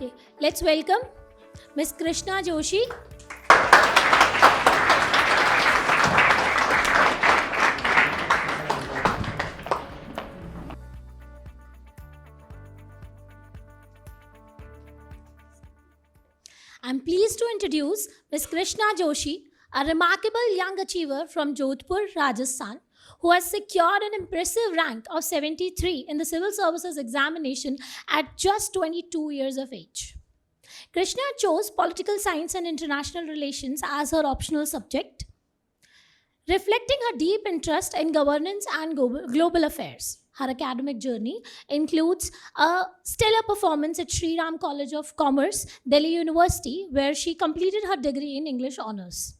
Okay, let's welcome Ms. Krishna Joshi. I'm pleased to introduce Ms. Krishna Joshi, a remarkable young achiever from Jodhpur, Rajasthan, who has secured an impressive rank of 73 in the Civil Services examination at just 22 years of age. Krishna chose political science and international relations as her optional subject, reflecting her deep interest in governance and global affairs. Her academic journey includes a stellar performance at Sri Ram College of Commerce, Delhi University, where she completed her degree in English honors.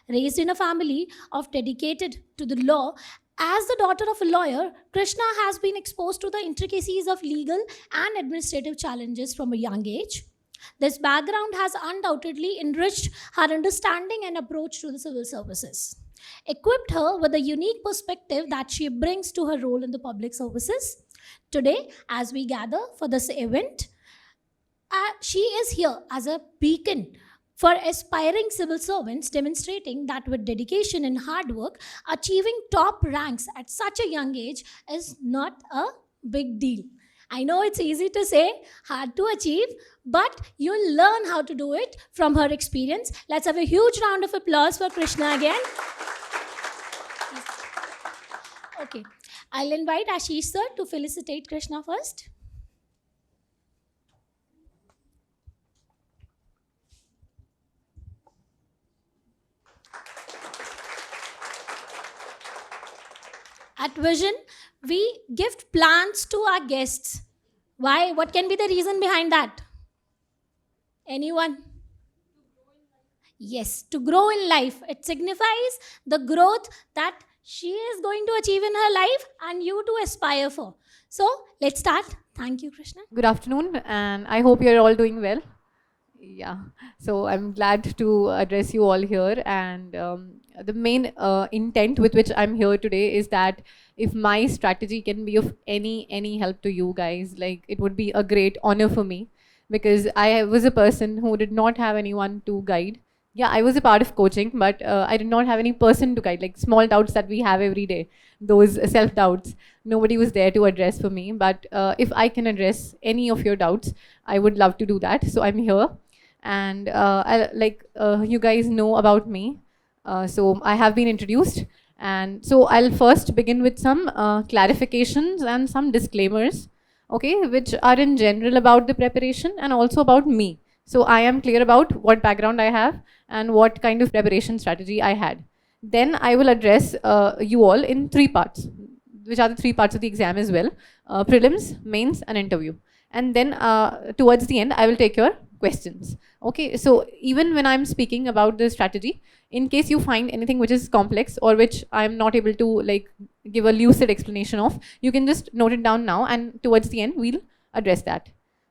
Raised in a family of dedicated to the law, as the daughter of a lawyer, Krishna has been exposed to the intricacies of legal and administrative challenges from a young age. This background has undoubtedly enriched her understanding and approach to the civil services, equipped her with a unique perspective that she brings to her role in the public services. Today, as we gather for this event, she is here as a beacon for aspiring civil servants, demonstrating that with dedication and hard work, achieving top ranks at such a young age is not a big deal. I know it's easy to say, hard to achieve, but you'll learn how to do it from her experience. Let's have a huge round of applause for Krishna again. Okay, I'll invite Ashish sir to felicitate Krishna first. At Vision, we gift plants to our guests. Why? What can be the reason behind that? Anyone? Yes, to grow in life. It signifies the growth that she is going to achieve in her life and you to aspire for. So, let's start. Thank you, Krishna. Good afternoon, and I hope you're all doing well. Yeah, so I'm glad to address you all here, and the main intent with which I'm here today is that if my strategy can be of any help to you guys, like it would be a great honor for me, because I was a person who did not have anyone to guide. Yeah, I was a part of coaching, but I did not have any person to guide, like small doubts that we have every day, those self-doubts. Nobody was there to address for me, but if I can address any of your doubts, I would love to do that. So I'm here, and you guys know about me. So I have been introduced, and so I'll first begin with some clarifications and some disclaimers, okay, which are in general about the preparation and also about me. So I am clear about what background I have and what kind of preparation strategy I had. Then I will address you all in three parts, which are the three parts of the exam as well: prelims, mains, and interview. And then towards the end, I will take your questions. Okay, so even when I'm speaking about the strategy, in case you find anything which is complex or which I'm not able to like give a lucid explanation of, you can just note it down now, and towards the end, we'll address that.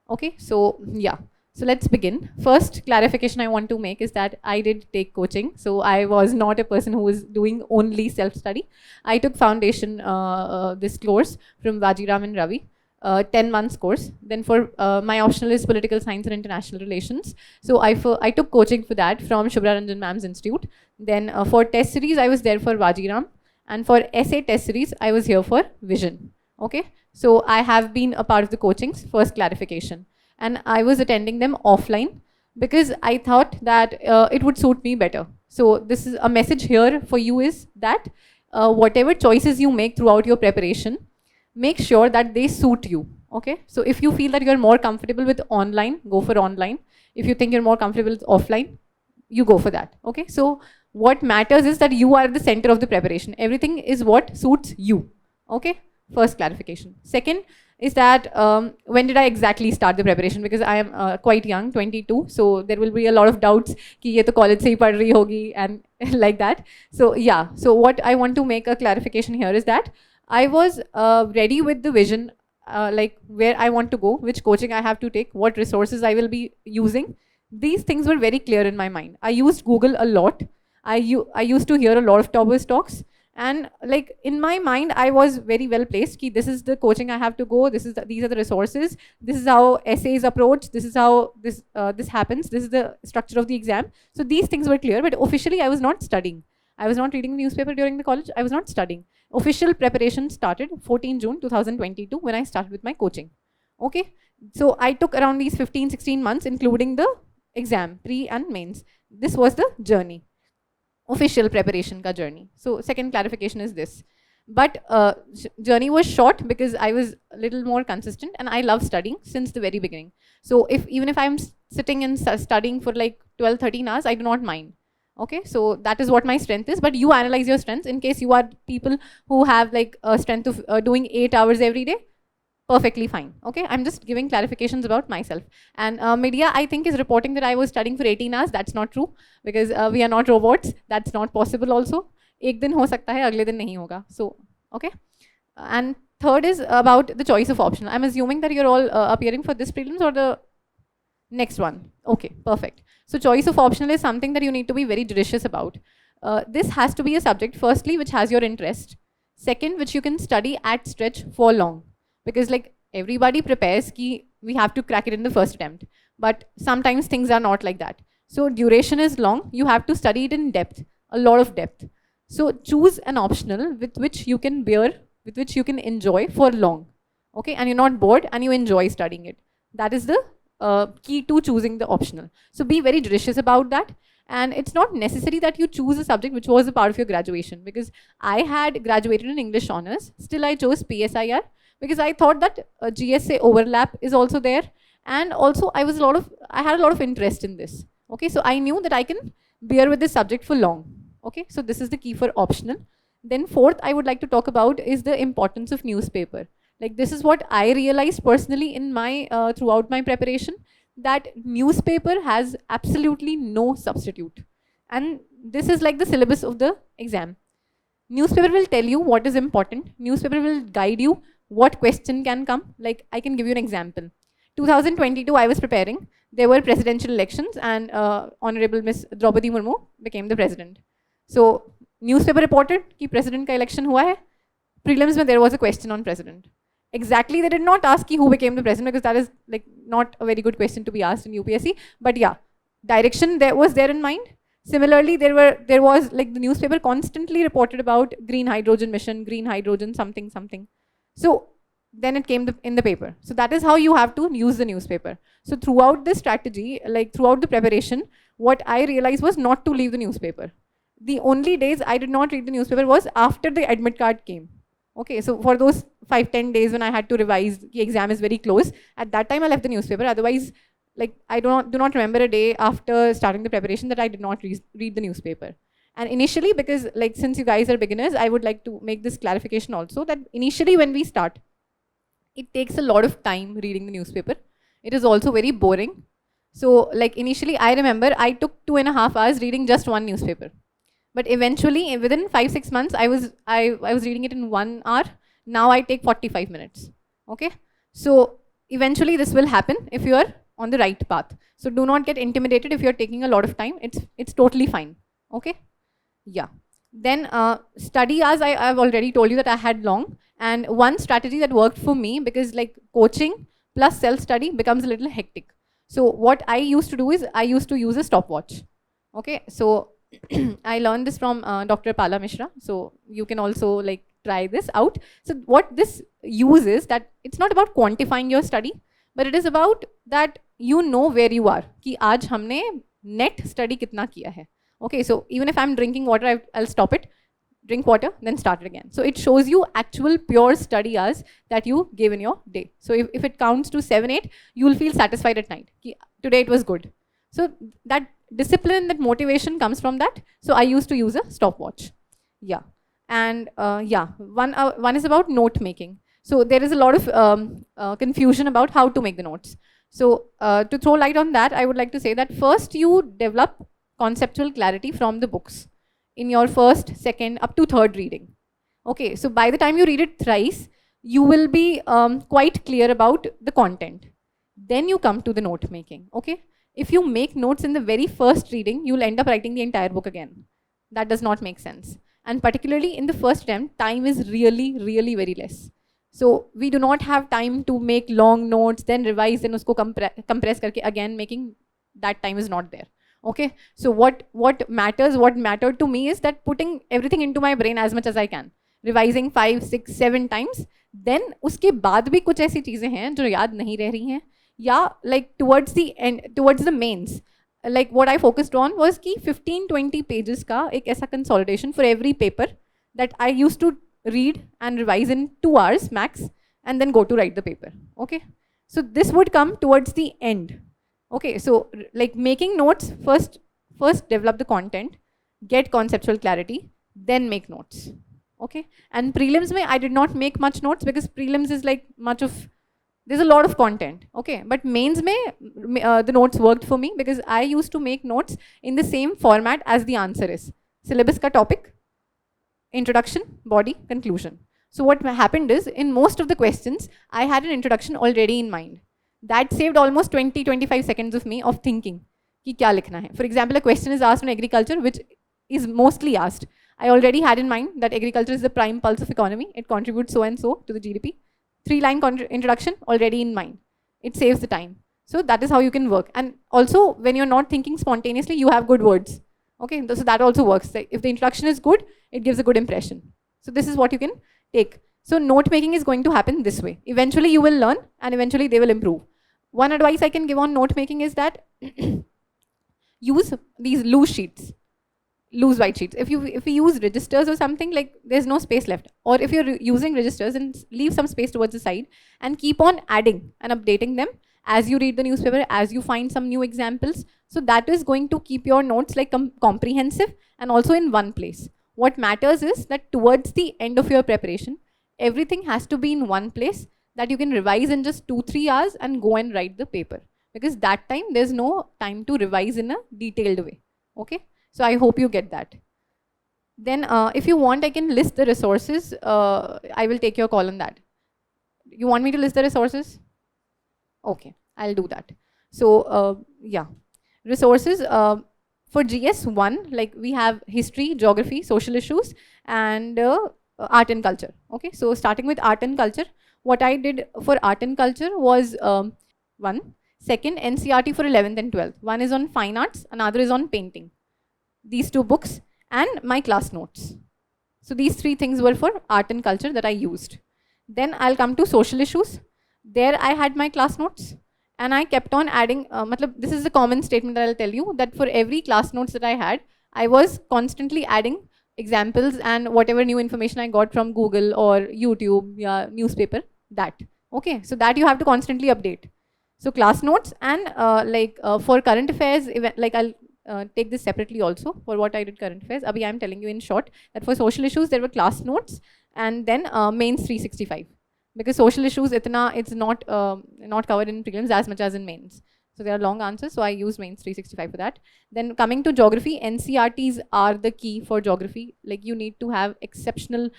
Okay, so yeah. So let's begin. First clarification I want to make is that I did take coaching. So I was not a person who was doing only self-study. I took foundation this course from Vajiram and Ravi, 10 months course. Then for my optional is political science and international relations. So I took coaching for that from Shubhra Ranjan ma'am's institute. Then for test series, I was there for Vajiram. And for essay test series, I was here for Vision. Okay. So I have been a part of the coachings, first clarification. And I was attending them offline because I thought that it would suit me better. So this is a message here for you, is that whatever choices you make throughout your preparation, make sure that they suit you. Okay, so if you feel that you're more comfortable with online, go for online. If you think you're more comfortable with offline, you go for that. Okay, so what matters is that you are at the center of the preparation. Everything is what suits you. Okay, first clarification. Second is that when did I exactly start the preparation? Because I am quite young, 22, so there will be a lot of doubts कि ये तो college से ही पढ़ रही होगी and like that. So yeah, so what I want to make a clarification here is that I was ready with the vision, like where I want to go, which coaching I have to take, what resources I will be using. These things were very clear in my mind. I used Google a lot. I used to hear a lot of Topper's talks, And like in my mind, I was very well placed. Ki this is the coaching I have to go. These are the resources. This is how essays approach. This is how this happens. This is the structure of the exam. So these things were clear. But officially, I was not studying. I was not reading the newspaper during the college. I was not studying. Official preparation started 14 June 2022 when I started with my coaching. Okay. So I took around these 15, 16 months, including the exam, pre and mains. This was the journey. Official preparation ka journey. So second clarification is this. But journey was short because I was a little more consistent and I love studying since the very beginning. So even if I'm sitting and studying for like 12, 13 hours, I do not mind. Okay, so that is what my strength is. But you analyze your strengths in case you are people who have like a strength of doing 8 hours every day. Perfectly fine. Okay, I'm just giving clarifications about myself. And media, I think, is reporting that I was studying for 18 hours. That's not true because we are not robots. That's not possible also. एक दिन हो सकता है, अगले दिन नहीं होगा. So, okay. And third is about the choice of optional. I'm assuming that you're all appearing for this prelims or the next one. Okay, perfect. So choice of optional is something that you need to be very judicious about. This has to be a subject, firstly, which has your interest. Second, which you can study at stretch for long. Because like everybody prepares ki we have to crack it in the first attempt. But sometimes things are not like that. So duration is long. You have to study it in depth, a lot of depth. So choose an optional with which you can bear, with which you can enjoy for long. Okay, and you're not bored and you enjoy studying it. That is the key to choosing the optional. So be very judicious about that. And it's not necessary that you choose a subject which was a part of your graduation, because I had graduated in English honors. Still I chose PSIR because I thought that GSA overlap is also there. And also I had a lot of interest in this. Okay, so I knew that I can bear with this subject for long. Okay, so this is the key for optional. Then fourth, I would like to talk about is the importance of newspaper. Like this is what I realized personally in my throughout my preparation, that newspaper has absolutely no substitute. And this is like the syllabus of the exam. Newspaper will tell you what is important. Newspaper will guide you what question can come. Like I can give you an example. 2022 I was preparing. There were presidential elections and Honorable Miss Draupadi Murmu became the president. So newspaper reported कि president का election हुआ है. Prelims में there was a question on president. Exactly, they did not ask who became the president, because that is like not a very good question to be asked in UPSC. But yeah, direction there was there in mind. Similarly, there was like the newspaper constantly reported about green hydrogen mission, green hydrogen something something. So then it came in the paper. So that is how you have to use the newspaper. So throughout this strategy, like throughout the preparation, what I realized was not to leave the newspaper. The only days I did not read the newspaper was after the admit card came. Okay, so for those 5-10 days when I had to revise, the exam is very close, at that time I left the newspaper. Otherwise, like I do not remember a day after starting the preparation that I did not read the newspaper. And initially, because like since you guys are beginners, I would like to make this clarification also, that initially when we start, it takes a lot of time reading the newspaper. It is also very boring. So like initially I remember I took 2.5 hours reading just one newspaper. But eventually, within 5-6 months, I was reading it in 1 hour. Now I take 45 minutes. Okay, so eventually this will happen if you are on the right path. So do not get intimidated if you are taking a lot of time. It's totally fine. Okay, yeah. Then study hours, I've already told you that I had long. And one strategy that worked for me, because like coaching plus self-study becomes a little hectic. So what I used to do is I used to use a stopwatch. Okay, so I learned this from Dr. Pala Mishra, so you can also like try this out. So what this uses, that it's not about quantifying your study, but it is about that you know where you are. कि आज हमने net study कितना किया है. Okay, so even if I'm drinking water, I'll stop it, drink water, then start it again. So it shows you actual pure study hours that you gave in your day. So if it counts to 7-8, you will feel satisfied at night. कि today it was good. So that discipline, that motivation comes from that. So I used to use a stopwatch. Yeah. And yeah, one is about note making. So there is a lot of confusion about how to make the notes. So to throw light on that, I would like to say that first you develop conceptual clarity from the books in your first, second, up to third reading. Okay, so by the time you read it thrice, you will be quite clear about the content. Then you come to the note making. Okay. If you make notes in the very first reading, you'll end up writing the entire book again. That does not make sense. And particularly in the first attempt, time is really, really very less. So we do not have time to make long notes, then revise, then usko compress karke again making, that time is not there. Okay, so what mattered to me is that putting everything into my brain as much as I can, revising 5, 6, 7 times, then उसके बाद भी कुछ ऐसी चीजें हैं जो याद नहीं रह रही हैं, या like towards the end, towards the mains, like what I focused on was कि 15-20 pages का एक ऐसा consolidation for every paper that I used to read and revise in 2 hours max, and then go to write the paper. Okay, so this would come towards the end. Okay, so like making notes, first develop the content, get conceptual clarity, then make notes. Okay, and prelims mein I did not make much notes because prelims is like much of, there's a lot of content. Okay, but mains mein the notes worked for me because I used to make notes in the same format as the answer is. Syllabus ka topic, introduction, body, conclusion. So what happened is, in most of the questions, I had an introduction already in mind. That saved almost 20-25 seconds of me of thinking कि क्या लिखना है. For example, a question is asked on agriculture, which is mostly asked. I already had in mind that agriculture is the prime pulse of economy. It contributes so and so to the GDP. 3-line introduction already in mind. It saves the time. So that is how you can work. And also, when you're not thinking spontaneously, you have good words. Okay, so that also works. If the introduction is good, it gives a good impression. So this is what you can take. So note making is going to happen this way. Eventually you will learn, and eventually they will improve. One advice I can give on note making is that use these loose sheets, loose white sheets. If you use registers or something, like there's no space left. Or if you're using registers, and leave some space towards the side and keep on adding and updating them as you read the newspaper, as you find some new examples. So that is going to keep your notes like comprehensive and also in one place. What matters is that towards the end of your preparation, everything has to be in one place that you can revise in just 2-3 hours and go and write the paper. Because that time, there's no time to revise in a detailed way. Okay, so I hope you get that. Then if you want, I can list the resources. I will take your call on that. You want me to list the resources? Okay, I'll do that. So yeah, resources for GS1, like we have history, geography, social issues, and art and culture. Okay, so starting with art and culture, what I did for art and culture was second NCRT for 11th and 12th. One is on fine arts, another is on painting. These 2 books and my class notes. So these 3 things were for art and culture that I used. Then I'll come to social issues. There I had my class notes, and I kept on adding, this is a common statement that I'll tell you, that for every class notes that I had, I was constantly adding examples and whatever new information I got from Google or YouTube, newspaper, that. Okay, so that you have to constantly update. So class notes, and for current affairs, like I'll take this separately also for what I did current affairs. Abhi I'm telling you in short that for social issues, there were class notes, and then mains 365. Because social issues, it's not covered in prelims as much as in mains. So there are long answers, so I use mains 365 for that. Then coming to geography, NCRTs are the key for geography. Like you need to have exceptional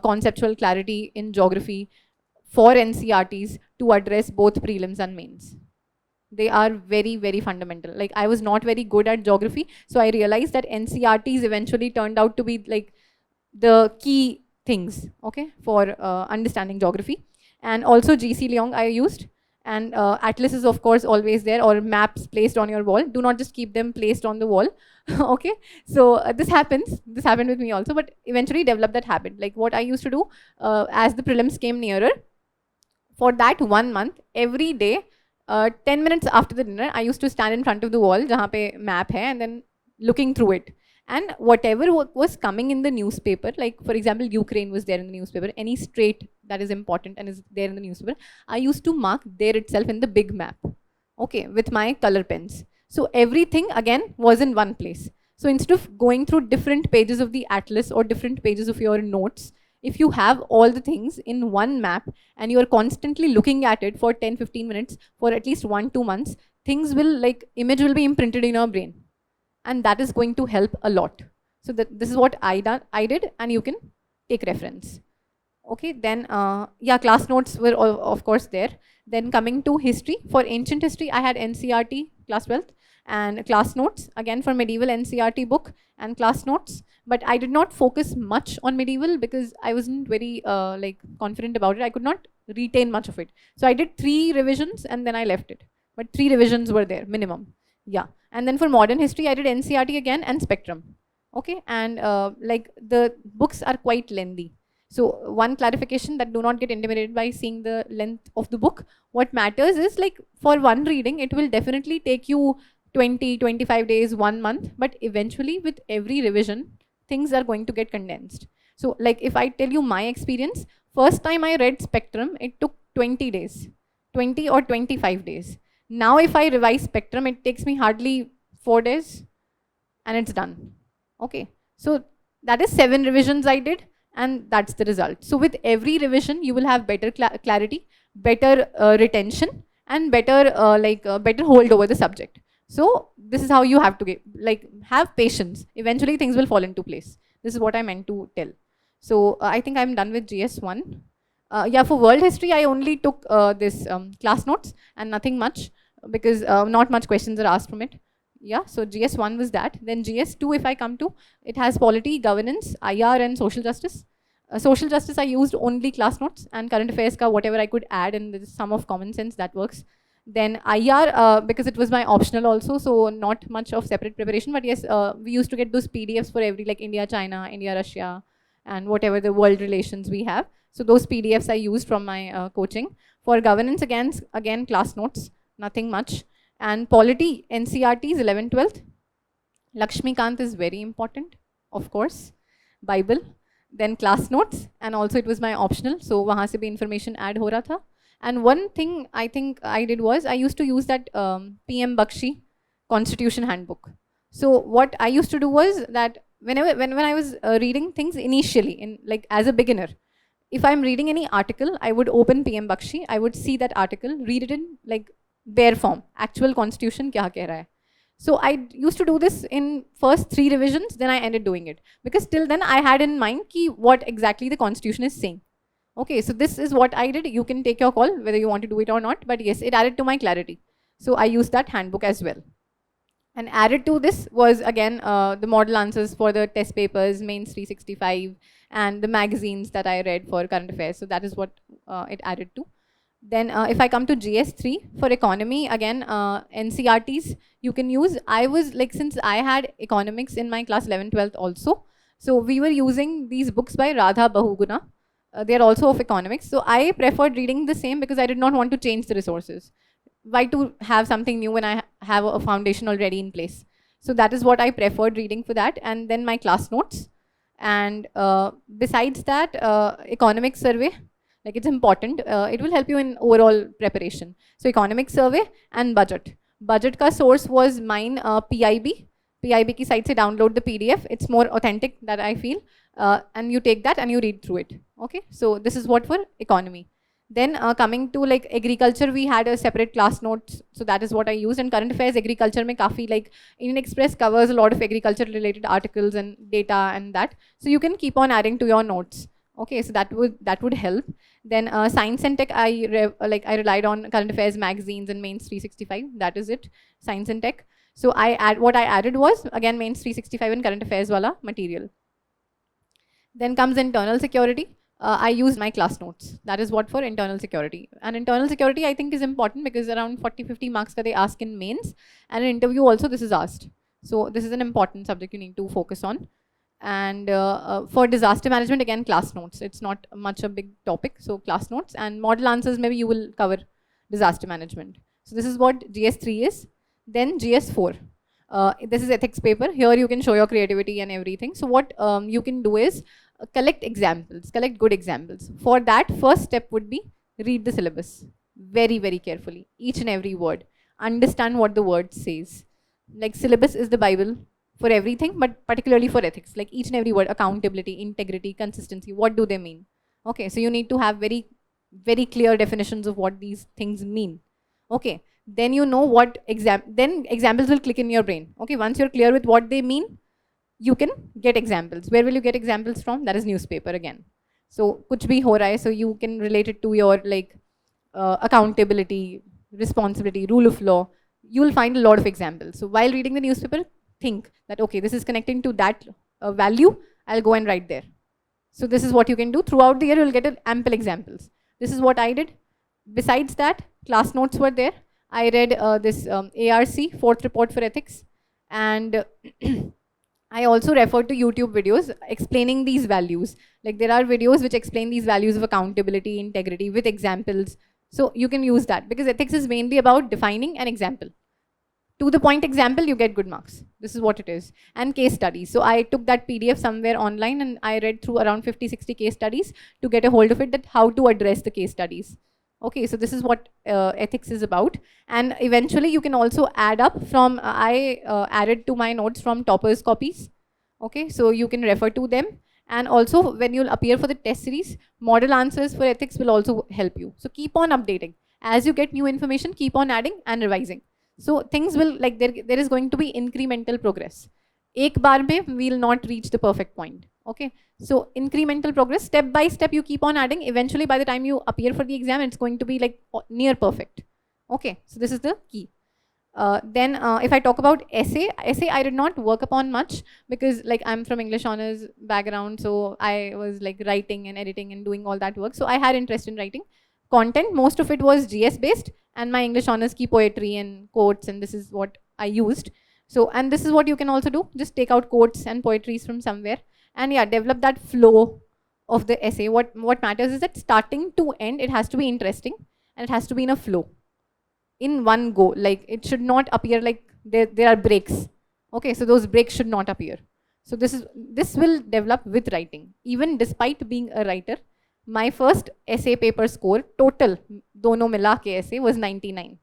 conceptual clarity in geography for NCRTs to address both prelims and mains. They are very, very fundamental. Like I was not very good at geography, so I realized that NCRTs eventually turned out to be like the key things, okay, for understanding geography. And also GC Leong I used, and atlas is of course always there, or maps placed on your wall. Do not just keep them placed on the wall. Okay, so this happened with me also, but eventually developed that habit. Like what I used to do as the prelims came nearer, for that 1 month, every day, 10 minutes after the dinner, I used to stand in front of the wall jahan pe map hai, and then looking through it. And whatever was coming in the newspaper, like for example, Ukraine was there in the newspaper, any strait that is important and is there in the newspaper, I used to mark there itself in the big map, okay, with my color pens. So everything again was in one place. So instead of going through different pages of the atlas or different pages of your notes, if you have all the things in one map and you are constantly looking at it for 10-15 minutes for at least 1-2 months, things will, like, image will be imprinted in your brain. And that is going to help a lot. So this is what I did, and you can take reference. Okay, then yeah, class notes were of course there. Then coming to history, for ancient history, I had NCRT, class 12th, and class notes, again for medieval NCRT book and class notes. But I did not focus much on medieval because I wasn't very like confident about it. I could not retain much of it. So I did 3 revisions and then I left it. But 3 revisions were there, minimum. Yeah. And then for modern history, I did NCRT again and Spectrum. Okay. And like the books are quite lengthy. So one clarification, that do not get intimidated by seeing the length of the book. What matters is, like, for one reading, it will definitely take you 20, 25 days, 1 month. But eventually with every revision, things are going to get condensed. So like if I tell you my experience, first time I read Spectrum, it took 20 days, 20 or 25 days. Now if I revise Spectrum, it takes me hardly 4 days and it's done. Okay, so that is 7 revisions I did, and that's the result. So with every revision, you will have better clarity, better retention, and better better hold over the subject. So this is how you have to have patience. Eventually things will fall into place. This is what I meant to tell. So I think I'm done with GS1. Yeah, for world history, I only took this class notes and nothing much, because not much questions are asked from it. Yeah, so GS1 was that. Then GS2, if I come to, it has polity, governance, IR, and social justice. Social justice, I used only class notes, and current affairs ka whatever I could add in the sum of common sense, that works. Then IR, because it was my optional also, so not much of separate preparation. But yes, we used to get those PDFs for every, like India, China, India, Russia, and whatever the world relations we have. So those PDFs I used from my coaching. For governance, again class notes, nothing much. And polity, NCRTs 11th, 12th. Lakshmikant is very important, of course. Bible. Then class notes, and also it was my optional, so wahan se bhi information add ho raha tha. And one thing I think I did was, I used to use that PM Bakshi Constitution Handbook. So what I used to do was that when I was reading things initially, in like as a beginner, if I'm reading any article, I would open PM Bakshi, I would see that article, read it in like bare form, actual constitution kya keh raha hai. So I used to do this in first 3 revisions, then I ended doing it. Because till then I had in mind ki what exactly the constitution is saying. Okay, so this is what I did. You can take your call whether you want to do it or not, but yes, it added to my clarity. So I used that handbook as well. And added to this was again the model answers for the test papers, mains 365, and the magazines that I read for current affairs. So that is what it added to. Then if I come to GS3, for economy, again, NCRTs you can use. I was like, since I had economics in my class 11th, 12th also, so we were using these books by Radha Bahuguna. They are also of economics. So I preferred reading the same because I did not want to change the resources. Why to have something new when I have a foundation already in place? So that is what I preferred reading for that. And then my class notes. And besides that, economic survey, like it's important. It will help you in overall preparation. So economic survey and budget. Budget ka source was mine, PIB. PIB ki site se download the PDF. It's more authentic, that I feel. And you take that and you read through it. Okay, so this is what for economy. Then coming to like agriculture, we had a separate class notes. So that is what I used. And current affairs, agriculture mein kafi, like Indian Express covers a lot of agriculture related articles and data and that. So you can keep on adding to your notes. Okay, so that would help. Then science and tech, I relied on current affairs magazines and mains 365. That is it, science and tech. So what I added was again mains 365 and current affairs wala material. Then comes internal security. I used my class notes. That is what for internal security. And internal security I think is important because around 40-50 marks that they ask in mains, and in interview also this is asked. So this is an important subject you need to focus on. And for disaster management, again class notes. It's not much a big topic, so class notes. And model answers, maybe you will cover disaster management. So this is what GS3 is. Then GS4. This is ethics paper. Here you can show your creativity and everything. So what you can do is collect examples, collect good examples. For that, first step would be read the syllabus very, very carefully, each and every word. Understand what the word says. Like syllabus is the Bible for everything, but particularly for ethics. Like each and every word, accountability, integrity, consistency, what do they mean? Okay, so you need to have very, very clear definitions of what these things mean. Okay, then you know what then examples will click in your brain. Okay, once you're clear with what they mean, you can get examples. Where will you get examples from? That is newspaper again. So kuch bhi ho raha hai, so you can relate it to your like accountability, responsibility, rule of law, you will find a lot of examples. So while reading the newspaper, think that, okay, this is connecting to that value, I'll go and write there. So this is what you can do. Throughout the year, you'll get ample examples. This is what I did. Besides that, class notes were there. I read this ARC, Fourth Report for Ethics, and I also referred to YouTube videos explaining these values. Like there are videos which explain these values of accountability, integrity with examples. So you can use that because ethics is mainly about defining an example. To the point example, you get good marks. This is what it is. And case studies. So I took that PDF somewhere online and I read through around 50, 60 case studies to get a hold of it, that how to address the case studies. Okay, so this is what ethics is about. And eventually you can also add up from, I added to my notes from Topper's copies. Okay, so you can refer to them. And also when you'll appear for the test series, model answers for ethics will also help you. So keep on updating. As you get new information, keep on adding and revising. So things will, like there is going to be incremental progress. Ek baar mein we will not reach the perfect point. Okay, so incremental progress, step by step you keep on adding. Eventually by the time you appear for the exam, it's going to be like near perfect. Okay, so this is the key. Then if I talk about essay I did not work upon much because like I'm from English honors background, so I was like writing and editing and doing all that work. So I had interest in writing. Content, most of it was GS based, and my English honors ki poetry and quotes, and this is what I used. So, and this is what you can also do, just take out quotes and poetries from somewhere, and yeah, develop that flow of the essay. What matters is that starting to end, it has to be interesting, and it has to be in a flow, in one go. Like it should not appear like there are breaks. Okay, so those breaks should not appear. So this will develop with writing. Even despite being a writer, my first essay paper score, total, dono mila ke essay, was 99.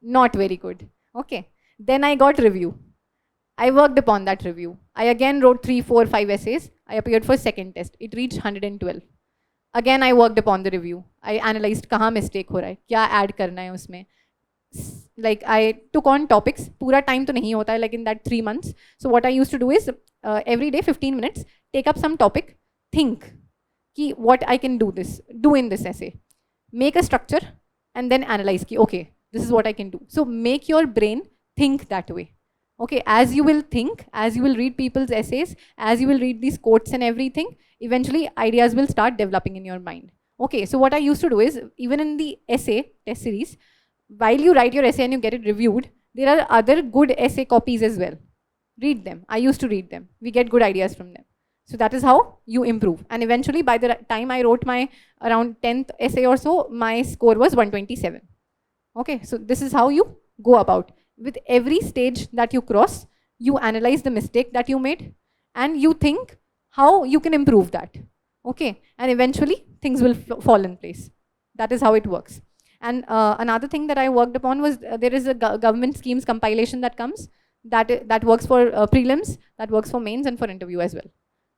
Not very good. Okay. Then I got review. I worked upon that review. I again wrote 3, 4, 5 essays. I appeared for second test. It reached 112. Again, I worked upon the review. I analyzed kahan mistake ho raha hai, kya add karna hai usme. Like I took on topics. Pura time to nahi hota hai, like in that 3 months. So what I used to do is every day 15 minutes, take up some topic, think ki what I can do in this essay. Make a structure and then analyze ki okay, this is what I can do. So make your brain think that way. Okay, as you will think, as you will read people's essays, as you will read these quotes and everything, eventually ideas will start developing in your mind. Okay, so what I used to do is, even in the essay test series, while you write your essay and you get it reviewed, there are other good essay copies as well. Read them. I used to read them. We get good ideas from them. So that is how you improve. And eventually by the time I wrote my around 10th essay or so, my score was 127. Okay, so this is how you go about. With every stage that you cross, you analyze the mistake that you made and you think how you can improve that. Okay, and eventually things will fall in place. That is how it works. And another thing that I worked upon was there is a government schemes compilation that comes that works for prelims, that works for mains and for interview as well.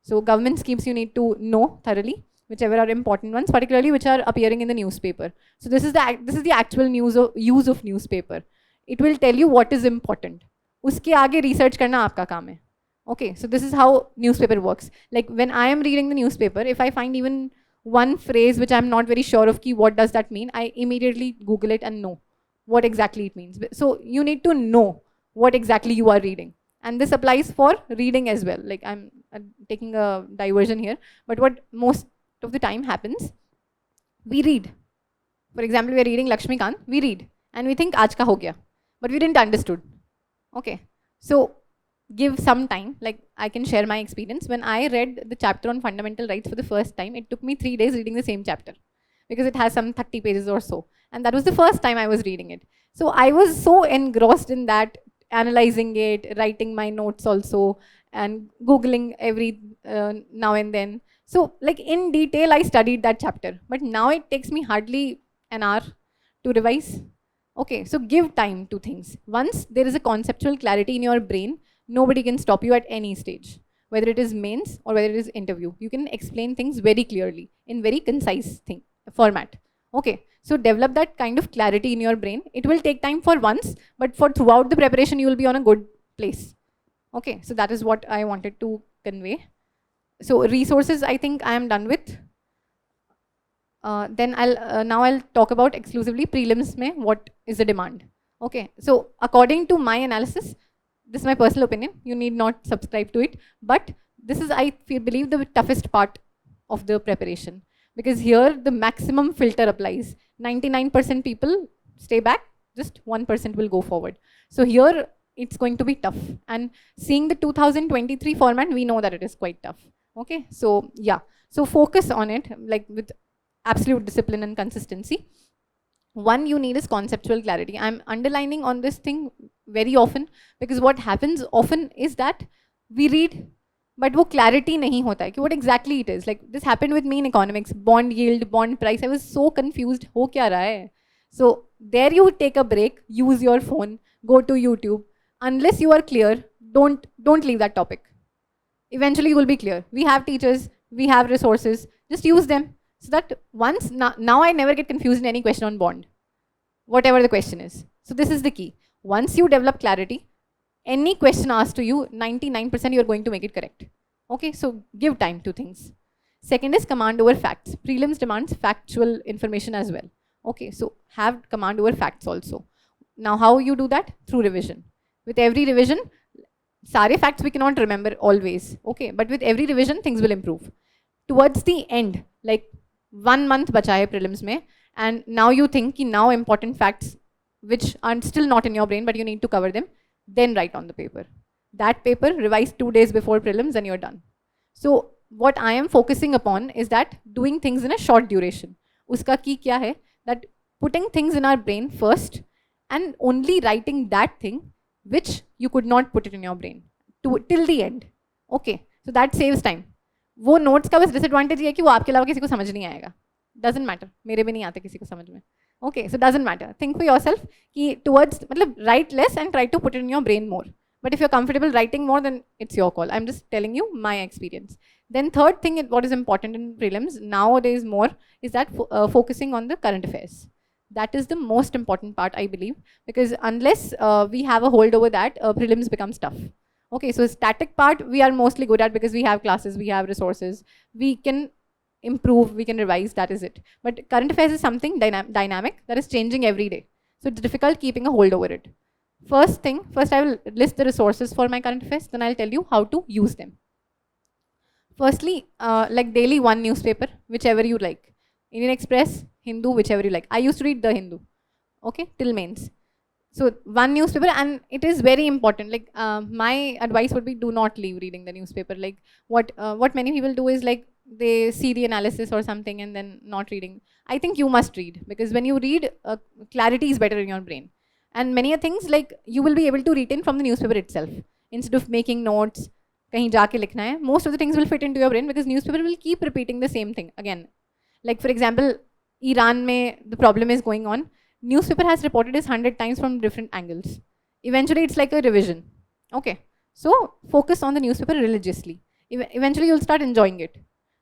So government schemes you need to know thoroughly, whichever are important ones, particularly which are appearing in the newspaper. So this is the actual use of newspaper. It will tell you what is important. Uske aage research karna aapka kaam hai. Okay, so this is how newspaper works. Like when I am reading the newspaper, if I find even one phrase which I'm not very sure of, what does that mean, I immediately Google it and know what exactly it means. So you need to know what exactly you are reading. And this applies for reading as well. Like I'm taking a diversion here, but what most of the time happens, we read. For example, we are reading Lakshmikant, we read and we think aaj ka ho gaya, but we didn't understood. Okay, so give some time. Like I can share my experience. When I read the chapter on fundamental rights for the first time, it took me 3 days reading the same chapter because it has some 30 pages or so. And that was the first time I was reading it. So I was so engrossed in that, analyzing it, writing my notes also, and Googling every now and then. So like in detail, I studied that chapter. But now it takes me hardly an hour to revise. Okay, so give time to things. Once there is a conceptual clarity in your brain, nobody can stop you at any stage. Whether it is mains or whether it is interview, you can explain things very clearly in very concise format. Okay, so develop that kind of clarity in your brain. It will take time for once, but for throughout the preparation, you will be on a good place. Okay, so that is what I wanted to convey. So resources, I think I am done with. then now I'll talk about exclusively prelims mein what is the demand. Okay, so according to my analysis, this is my personal opinion, you need not subscribe to it, but this is, I believe, the toughest part of the preparation, because here the maximum filter applies. 99% people stay back, just 1% will go forward. So here it's going to be tough, and seeing the 2023 format, we know that it is quite tough. Okay, so yeah, so focus on it, like with absolute discipline and consistency. One you need is conceptual clarity. I'm underlining on this thing very often, because what happens often is that we read, but वो clarity नहीं होता है कि what exactly it is. Like this happened with me in economics, bond yield, bond price. I was so confused, हो क्या रहा है? So there you take a break, use your phone, go to YouTube. Unless you are clear, don't leave that topic. Eventually you will be clear. We have teachers, we have resources, just use them. So that once, now I never get confused in any question on bond, whatever the question is. So this is the key. Once you develop clarity, any question asked to you, 99% you are going to make it correct. Okay, so give time to things. Second is command over facts. Prelims demands factual information as well. Okay, so have command over facts also. Now how you do that? Through revision. With every revision, sare facts we cannot remember always. Okay, but with every revision, things will improve. Towards the end, like 1 month bacha hai prelims mein, and now you think ki now important facts which are still not in your brain but you need to cover them, then write on the paper. That paper revise 2 days before prelims and you're done. So what I am focusing upon is that doing things in a short duration. Uska key kya hai? That putting things in our brain first and only writing that thing which you could not put it in your brain till the end. Okay, so that saves time. वो notes का बस disadvantage ये है कि वो आपके अलावा किसी को समझ नहीं आएगा. डजंट मैटर, मेरे भी नहीं आते किसी को समझ में. Okay, so doesn't matter. Think for yourself कि टुवर्ड्स, मतलब write less and try to put in your brain more. But if you're comfortable writing more, then it's your call. I'm just telling you my experience. Then third thing, what is important in prelims nowadays more is that focusing on the current affairs. That is the most important part, I believe, because unless we have a hold over that, prelims becomes tough. Okay, so static part we are mostly good at because we have classes, we have resources, we can improve, we can revise, that is it. But current affairs is something dynamic that is changing every day. So it's difficult keeping a hold over it. First I will list the resources for my current affairs, then I'll tell you how to use them. Firstly, like daily one newspaper, whichever you like. Indian Express, Hindu, whichever you like. I used to read The Hindu, okay, till mains. So one newspaper, and it is very important. Like my advice would be, do not leave reading the newspaper. Like what many people do is like they see the analysis or something and then not reading. I think you must read, because when you read, clarity is better in your brain. And many things like you will be able to retain from the newspaper itself. Instead of making notes, kahin jaake likhna hai, most of the things will fit into your brain because newspaper will keep repeating the same thing again. Like for example, Iran mein the problem is going on. Newspaper has reported this 100 times from different angles. Eventually it's like a revision. Okay, so focus on the newspaper religiously. Eventually you'll start enjoying it,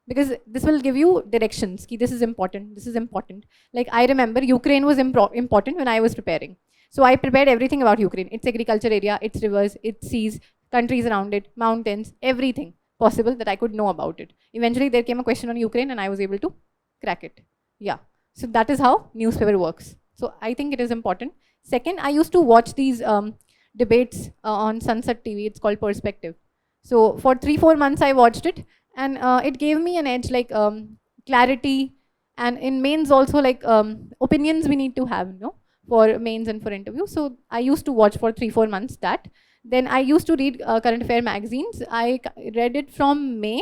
because this will give you directions. Ki this is important, this is important. Like I remember Ukraine was important when I was preparing. So I prepared everything about Ukraine. Its agriculture area, its rivers, its seas, countries around it, mountains, everything possible that I could know about it. Eventually there came a question on Ukraine and I was able to crack it. Yeah, so that is how newspaper works. So I think it is important. Second, I used to watch these debates on Sunset TV. It's called Perspective. So for 3-4 months I watched it, and it gave me an edge, like clarity, and in mains also, like opinions we need to have, you know, for mains and for interview. So I used to watch for 3-4 months that. Then I used to read current affair magazines. I read it from May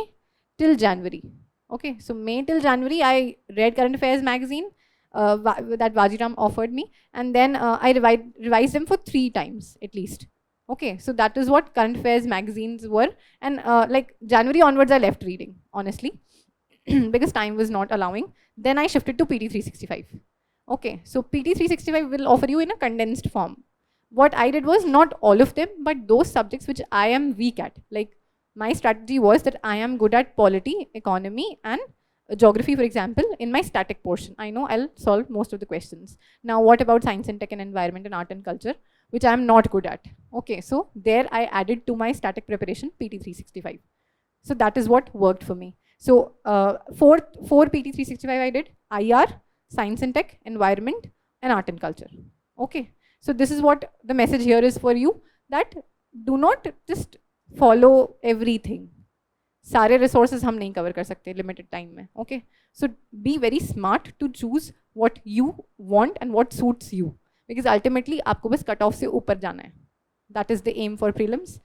till January. Okay, so May till January I read current affairs magazine that Vajiram offered me, and then I revised them for 3 times at least. Okay, so that is what current affairs magazines were, and like January onwards I left reading, honestly, because time was not allowing. Then I shifted to PT365. Okay, so PT365 will offer you in a condensed form. What I did was not all of them, but those subjects which I am weak at. Like my strategy was that I am good at polity, economy, and geography, for example, in my static portion. I know I'll solve most of the questions. Now, what about science and tech and environment and art and culture, which I'm not good at? Okay, so there I added to my static preparation PT365. So that is what worked for me. So four PT 365 I did: IR, science and tech, environment, and art and culture. Okay, so this is what the message here is for you, that do not just follow everything. सारे resources हम नहीं cover कर सकते limited time में. Okay, so be very smart to choose what you want and what suits you, because ultimately आपको बस cut off से ऊपर जाना है. That is the aim for prelims.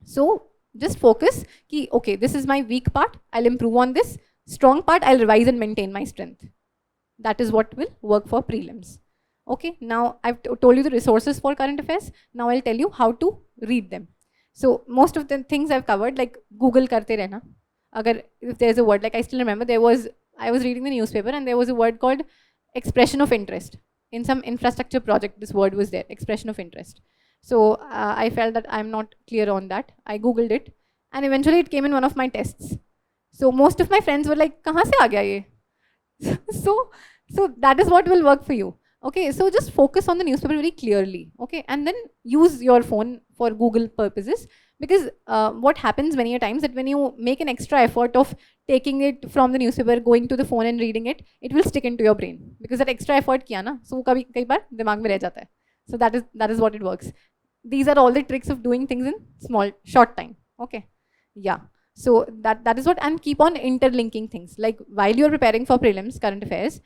So just focus कि okay, this is my weak part, I'll improve on this. Strong part, I'll revise and maintain my strength. That is what will work for prelims. Okay, now I've told you the resources for current affairs. Now I'll tell you how to read them. So most of the things I've covered, like Google karte rehna. Agar if there's a word, like I still remember I was reading the newspaper and there was a word called expression of interest. In some infrastructure project, this word was there, expression of interest. So I felt that I'm not clear on that. I Googled it and eventually it came in one of my tests. So most of my friends were like, kahan se aa gaya ye? So that is what will work for you. Okay, so just focus on the newspaper very clearly. Okay, and then use your phone for Google purposes, because what happens many a times that when you make an extra effort of taking it from the newspaper, going to the phone and reading it, it will stick into your brain, because that extra effort kiya na, so kabhi kai baar dimag mein reh jata hai. So that is what it works. These are all the tricks of doing things in short time. Okay, yeah. So that is what, and keep on interlinking things. Like while you're preparing for prelims, current affairs,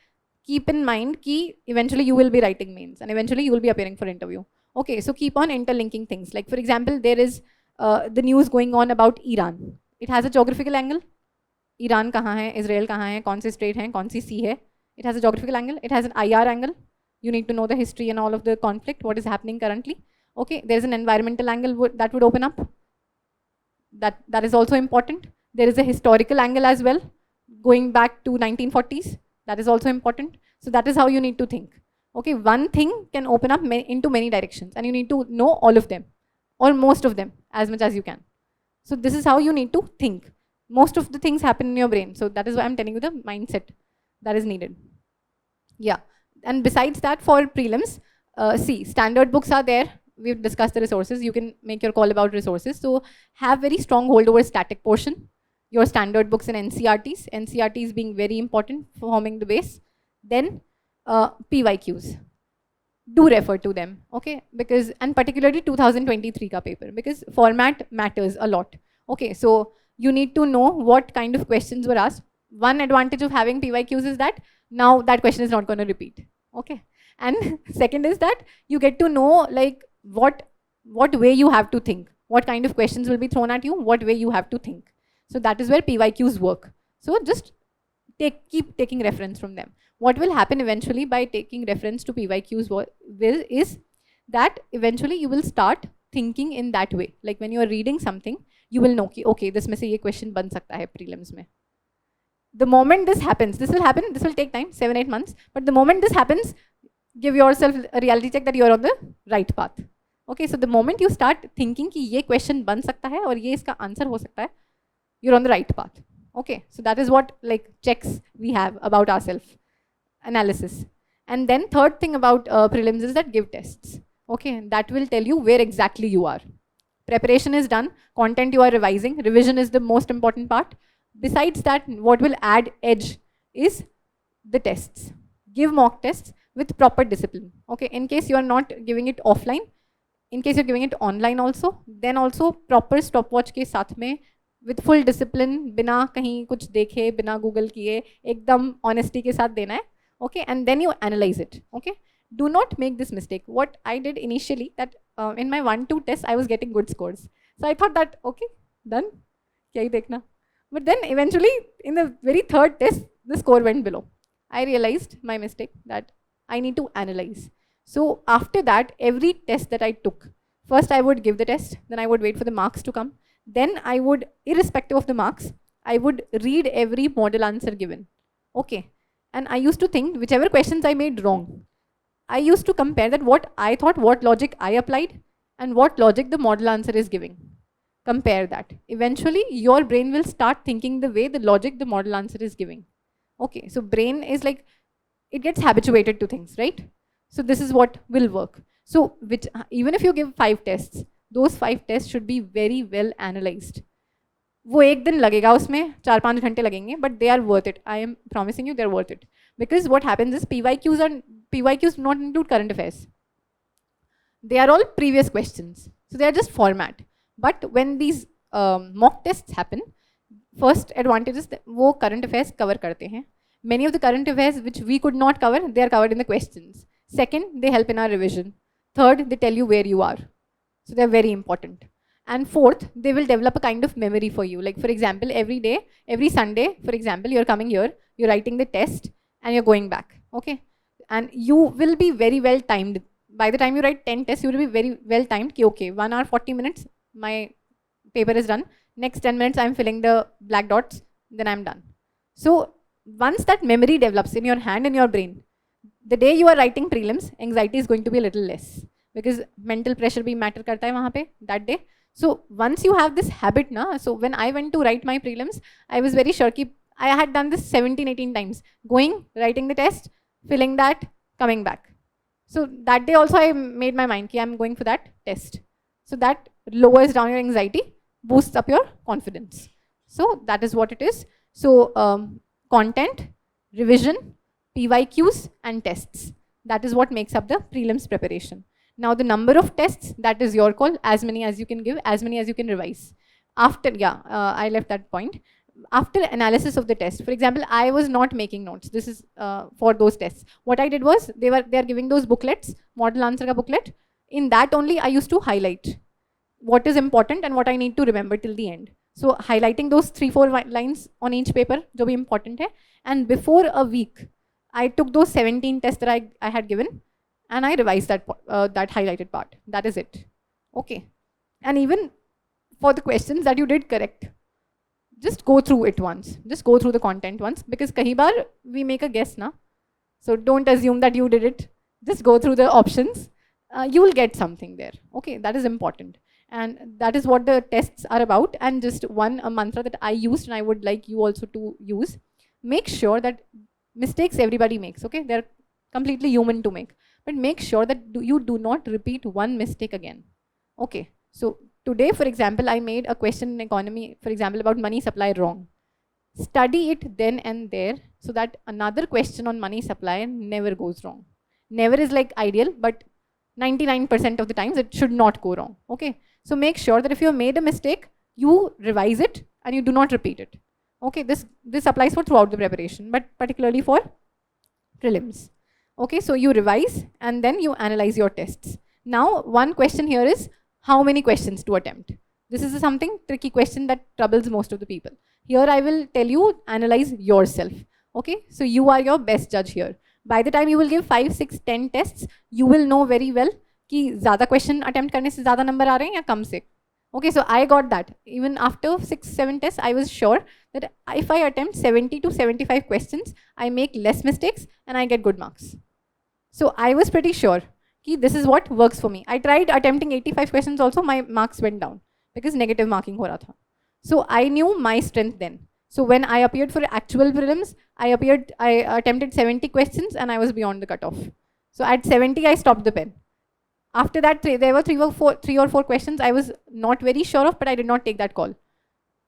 keep in mind ki eventually you will be writing mains and eventually you will be appearing for interview. Okay, so keep on interlinking things. Like for example, there is the news going on about Iran. It has a geographical angle. Iran kahan hai, Israel kahan hai, kaun se state hai, kaun si sea hai. It has a geographical angle. It has an IR angle. You need to know the history and all of the conflict, what is happening currently. Okay, there's an environmental angle that would open up. That is also important. There is a historical angle as well, going back to 1940s. That is also important. So that is how you need to think. Okay, one thing can open up into many directions and you need to know all of them or most of them as much as you can. So this is how you need to think. Most of the things happen in your brain. So that is why I'm telling you the mindset that is needed. Yeah, and besides that, for prelims, see, standard books are there. We've discussed the resources. You can make your call about resources. So have very strong hold over static portion. Your standard books and NCRTs. NCRTs being very important for forming the base. Then PYQs. Do refer to them, okay? Because, and particularly 2023 ka paper, because format matters a lot. Okay, so you need to know what kind of questions were asked. One advantage of having PYQs is that now that question is not going to repeat, okay? And second is that you get to know like what way you have to think, what kind of questions will be thrown at you, what way you have to think. So that is where PYQs work. So just keep taking reference from them. What will happen eventually by taking reference to PYQs is that eventually you will start thinking in that way. Like when you are reading something, you will know, okay, this mein se ye question ban sakta hai prelims mein. The moment this happens, this will take time, 7-8 months. But the moment this happens, give yourself a reality check that you are on the right path. Okay, so the moment you start thinking ki ye question ban sakta hai aur ye iska answer ho sakta hai, you're on the right path. Okay, so that is what like checks we have about ourselves, analysis. And then third thing about prelims is that give tests. Okay, that will tell you where exactly you are. Preparation is done, content you are revising, revision is the most important part. Besides that, what will add edge is the tests. Give mock tests with proper discipline. Okay, in case you are not giving it offline, in case you're giving it online also, then also proper stopwatch ke साथ में with full discipline, बिना कहीं कुछ देखे, बिना Google किए, एकदम honesty के साथ देना है. Okay, and then you analyze it. Okay, do not make this mistake. What I did initially, that in my 1-2 tests, I was getting good scores. So I thought that, okay, done, क्या ही देखना. But then eventually, in the very third test, the score went below. I realized my mistake, that I need to analyze. So after that, every test that I took, first I would give the test, then I would wait for the marks to come. Then I would, irrespective of the marks, I would read every model answer given. Okay. And I used to think whichever questions I made wrong, I used to compare that what I thought, what logic I applied, and what logic the model answer is giving. Compare that. Eventually, your brain will start thinking the way the logic the model answer is giving. Okay, so brain is like, it gets habituated to things, right? So this is what will work. So even if you give 5 tests, those 5 tests should be very well analyzed. वो एक दिन लगेगा उसमें, 4-5 घंटे लगेंगे, but they are worth it. I am promising you they are worth it. Because what happens is PYQs do not include current affairs. They are all previous questions. So they are just format. But when these mock tests happen, first advantage is that वो current affairs cover करते हैं. Many of the current affairs which we could not cover, they are covered in the questions. Second, they help in our revision. Third, they tell you where you are. So they are very important. And fourth, they will develop a kind of memory for you. Like for example, every day, every Sunday, for example, you're coming here, you're writing the test, and you're going back, okay? And you will be very well timed. By the time you write 10 tests, you will be very well timed. Ki, okay, 1 hour 40 minutes, my paper is done. Next 10 minutes, I'm filling the black dots, then I'm done. So once that memory develops in your hand and your brain, the day you are writing prelims, anxiety is going to be a little less, because mental pressure bhi matter karta hai wahan pe that day. So once you have this habit na, so when I went to write my prelims, I was very sure ki I had done this 17-18 times, going, writing the test, filling that, coming back. So that day also I made my mind ki I'm going for that test. So that lowers down your anxiety, boosts up your confidence. So that is what it is. So content, revision, PYQs and tests. That is what makes up the prelims preparation. Now the number of tests, that is your call. As many as you can give, as many as you can revise. After, I left that point. After analysis of the test, for example, I was not making notes. This is for those tests. What I did was, they are giving those booklets, model answer ka booklet. In that only, I used to highlight what is important and what I need to remember till the end. So highlighting those 3-4 lines on each paper, jo bhi important hai. And before a week, I took those 17 tests that I had given, and I revised that highlighted part. That is it. Okay. And even for the questions that you did correct, just go through it once. Just go through the content once, because kahi baar we make a guess na. So don't assume that you did it. Just go through the options. You will get something there. Okay, that is important. And that is what the tests are about. And just a mantra that I used, and I would like you also to use. Make sure that mistakes everybody makes, okay? They're completely human to make. But make sure that you do not repeat one mistake again. Okay, so today, for example, I made a question in economy, for example, about money supply wrong. Study it then and there, so that another question on money supply never goes wrong. Never is like ideal, but 99% of the times it should not go wrong. Okay, so make sure that if you have made a mistake, you revise it and you do not repeat it. Okay, this applies for throughout the preparation, but particularly for prelims. Okay, so you revise and then you analyze your tests. Now, one question here is, how many questions to attempt? This is something tricky question that troubles most of the people. Here I will tell you, analyze yourself. Okay, so you are your best judge here. By the time you will give 5, 6, 10 tests, you will know very well कि ज़्यादा question attempt करने से ज़्यादा number आ रहे हैं या कम से. Okay, so I got that. Even after 6, 7 tests, I was sure that if I attempt 70 to 75 questions, I make less mistakes and I get good marks. So I was pretty sure कि this is what works for me. I tried attempting 85 questions also, my marks went down because negative marking हो रहा था. So I knew my strength then. So when I appeared for actual prelims, I attempted 70 questions and I was beyond the cutoff. So at 70, I stopped the pen. After that, there were 3 or 4 questions I was not very sure of, but I did not take that call,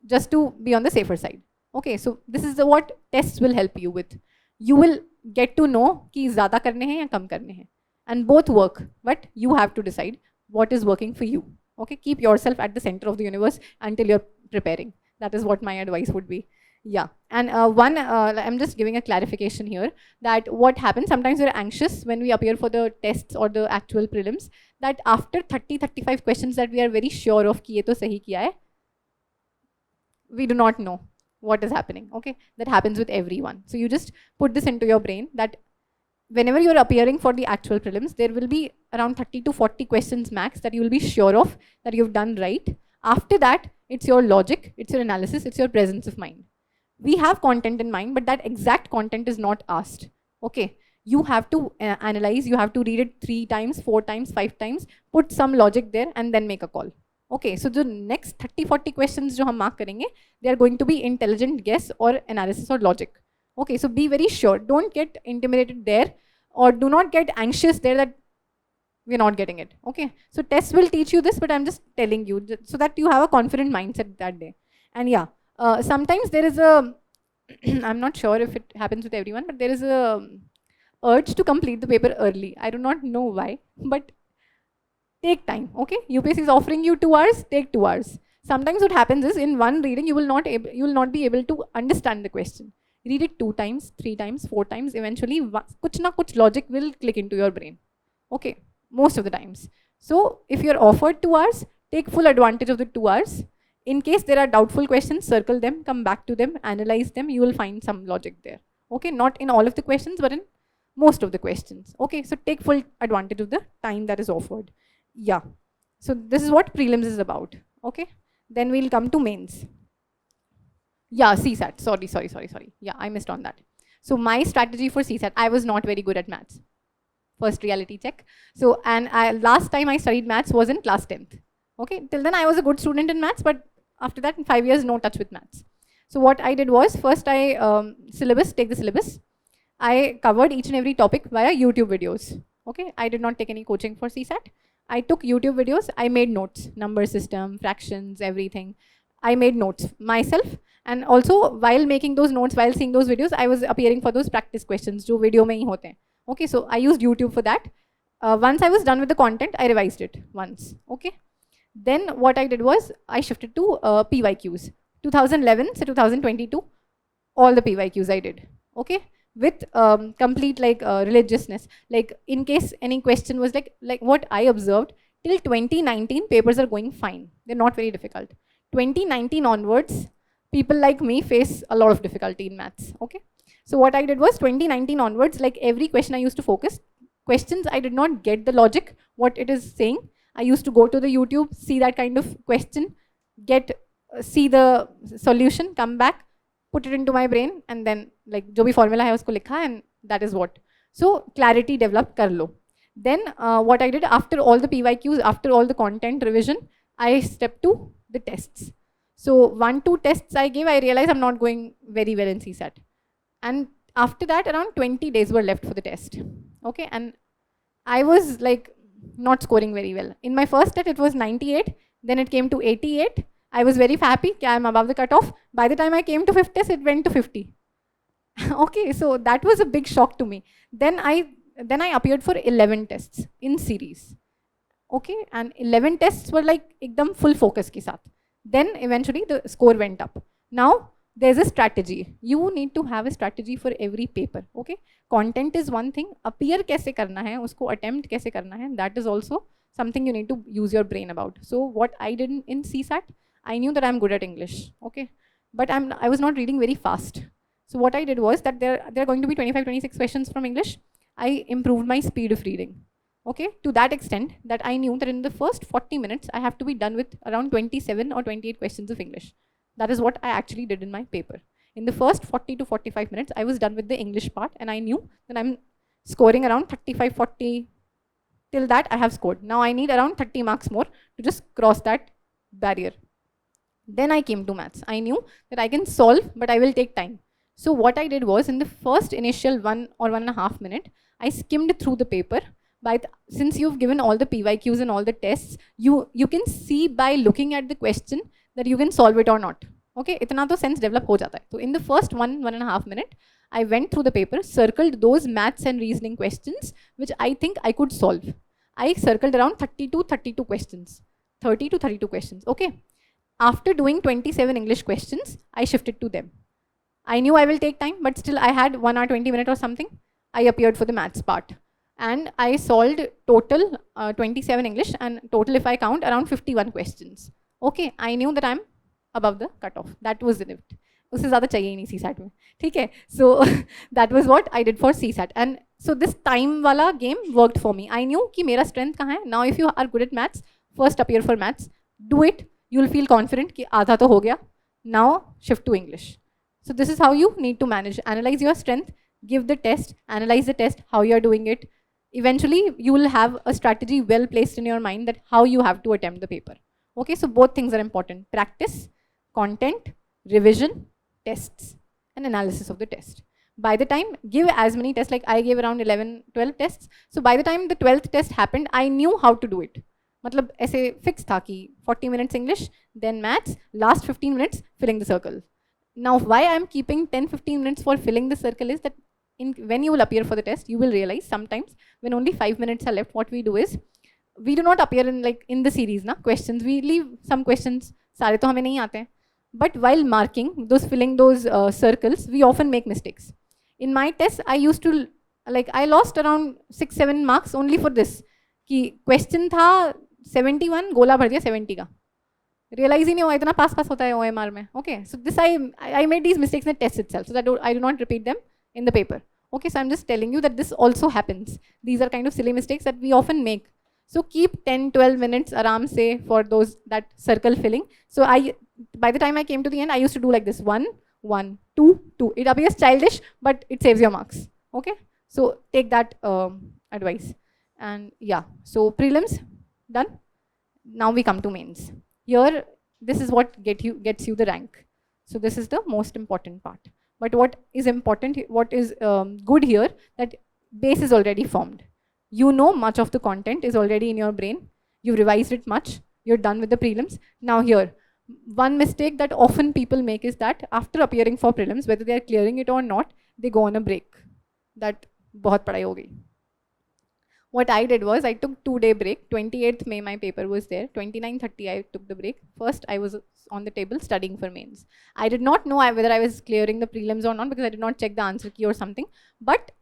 just to be on the safer side. Okay, so this is what tests will help you with. You will get to know कि ज़्यादा करने हैं या कम करने हैं. And both work, but you have to decide what is working for you. Okay, keep yourself at the center of the universe until you're preparing. That is what my advice would be. Yeah, and I'm just giving a clarification here that what happens, sometimes we're anxious when we appear for the tests or the actual prelims, that after 30-35 questions that we are very sure of कि ये तो सही किया है, we do not know what is happening. Okay, that happens with everyone. So you just put this into your brain that whenever you're appearing for the actual prelims, there will be around 30 to 40 questions max that you will be sure of that you've done right. After that, it's your logic, it's your analysis, it's your presence of mind. We have content in mind, but that exact content is not asked. Okay, you have to analyze, you have to read it 3 times, 4 times, 5 times, put some logic there and then make a call. Okay, so the next 30-40 questions जो हम mark करेंगे, they are going to be intelligent guess or analysis or logic. Okay, so be very sure. Don't get intimidated there, or do not get anxious there that we're not getting it. Okay, so tests will teach you this, but I'm just telling you so that you have a confident mindset that day. And yeah, sometimes there is a, I'm not sure if it happens with everyone, but there is a urge to complete the paper early. I do not know why, but take time, okay? UPSC is offering you 2 hours, take 2 hours. Sometimes what happens is in one reading, you will not be able to understand the question. Read it 2 times, 3 times, 4 times, eventually kuch na kuch logic will click into your brain. Okay, most of the times. So if you're offered 2 hours, take full advantage of the 2 hours. In case there are doubtful questions, circle them, come back to them, analyze them, you will find some logic there. Okay, not in all of the questions, but in most of the questions. Okay, so take full advantage of the time that is offered. Yeah, so this is what prelims is about. Okay, then we'll come to mains. Yeah, CSAT, sorry. Yeah, I missed on that. So my strategy for CSAT, I was not very good at maths. First reality check. So, and last time I studied maths was in class 10th. Okay, till then I was a good student in maths, but after that in 5 years, no touch with maths. So what I did was, first I take the syllabus. I covered each and every topic via YouTube videos. Okay, I did not take any coaching for CSAT. I took YouTube videos, I made notes, number system, fractions, everything. I made notes myself. And also while making those notes, while seeing those videos, I was appearing for those practice questions, jo video mein hi hote hain. Okay, so I used YouTube for that. Once I was done with the content, I revised it once. Okay. Then what I did was, I shifted to PYQs. 2011 to 2022, all the PYQs I did. Okay, with complete like religiousness. Like in case any question was like what I observed, till 2019 papers are going fine. They're not very difficult. 2019 onwards, people like me face a lot of difficulty in maths. Okay, so what I did was 2019 onwards, like every question I used to focus. Questions I did not get the logic, what it is saying. I used to go to the YouTube, see that kind of question, see the solution, come back, put it into my brain, and then like jo bhi formula hai usko likha, and that is what. So clarity developed kar lo. Then what I did after all the PYQs, after all the content revision, I stepped to the tests. So 1-2 tests I gave, I realized I'm not going very well in CSAT. And after that, around 20 days were left for the test. Okay, and I was like not scoring very well. In my first test, it was 98. Then it came to 88. I was very happy. I'm above the cutoff. By the time I came to 5th test, it went to 50. Okay, so that was a big shock to me. Then I appeared for 11 tests in series. Okay, and 11 tests were like ekdam full focus ke saath. Then eventually the score went up. Now there's a strategy. You need to have a strategy for every paper. Okay, content is one thing. Appear kaise karna hai, usko attempt kaise karna hai. That is also something you need to use your brain about. So what I did in CSAT, I knew that I'm good at English. Okay, but I was not reading very fast. So what I did was that there are going to be 25-26 questions from English. I improved my speed of reading. Okay, to that extent that I knew that in the first 40 minutes, I have to be done with around 27 or 28 questions of English. That is what I actually did in my paper. In the first 40 to 45 minutes, I was done with the English part, and I knew that I'm scoring around 35, 40. Till that, I have scored. Now I need around 30 marks more to just cross that barrier. Then I came to maths. I knew that I can solve, but I will take time. So what I did was, in the first initial 1 or 1.5 minutes, I skimmed through the paper. Since you've given all the PYQs and all the tests, you can see by looking at the question that you can solve it or not. Okay, itna to sense develop ho jata hai. So in the first 1.5 minutes, I went through the paper, circled those maths and reasoning questions which I think I could solve. I circled around 30 to 32 questions. Okay. After doing 27 English questions, I shifted to them. I knew I will take time, but still I had 1 hour 20 minutes or something. I appeared for the maths part. And I solved total 27 English, and total, if I count, around 51 questions. Okay, I knew that I'm above the cutoff. That was it. Usse zyada chahiye hi nahi CSAT mein. ठीक है? So that was what I did for CSAT. And so this time wala game worked for me. I knew कि मेरा strength कहाँ है. Now if you are good at maths, first appear for maths. Do it. You'll feel confident कि आधा तो हो गया. Now shift to English. So this is how you need to manage. Analyze your strength. Give the test. Analyze the test. How you are doing it. Eventually, you will have a strategy well placed in your mind that how you have to attempt the paper. Okay, so both things are important. Practice, content, revision, tests, and analysis of the test. By the time, give as many tests, like I gave around 11, 12 tests. So by the time the 12th test happened, I knew how to do it. मतलब ऐसे fix था कि 40 minutes English, then maths, last 15 minutes filling the circle. Now why I am keeping 10-15 minutes for filling the circle is that when you will appear for the test, you will realize sometimes when only 5 minutes are left, what we do is we do not appear in the series na questions. We leave some questions, सारे तो हमें नहीं आते हैं. But while marking filling those circles, we often make mistakes. In my test, I lost around 6-7 marks only for this. कि question था 71, गोला भर दिया 70 का. Realize ही नहीं हुआ इतना पास होता है OMR में. Okay, so this I made these mistakes in the test itself, so that I do not repeat them in the paper. Okay, so I'm just telling you that this also happens. These are kind of silly mistakes that we often make. So keep 10-12 minutes aram se for that circle filling. So by the time I came to the end, I used to do like this: 1, 1, 2, 2. It appears childish, but it saves your marks. Okay, so take that advice. And yeah, so prelims done. Now we come to mains. Here, this is what gets you the rank. So this is the most important part. But what is important, what is good here, that base is already formed. You know much of the content is already in your brain. You've revised it much. You're done with the prelims. Now here, one mistake that often people make is that after appearing for prelims, whether they are clearing it or not, they go on a break. That बहुत पढ़ाई हो गई. What I did was I took 2-day break. 28th May my paper was there. 29-30 I took the break. First I was on the table studying for mains. I did not know whether I was clearing the prelims or not because I did not check the answer key or something. But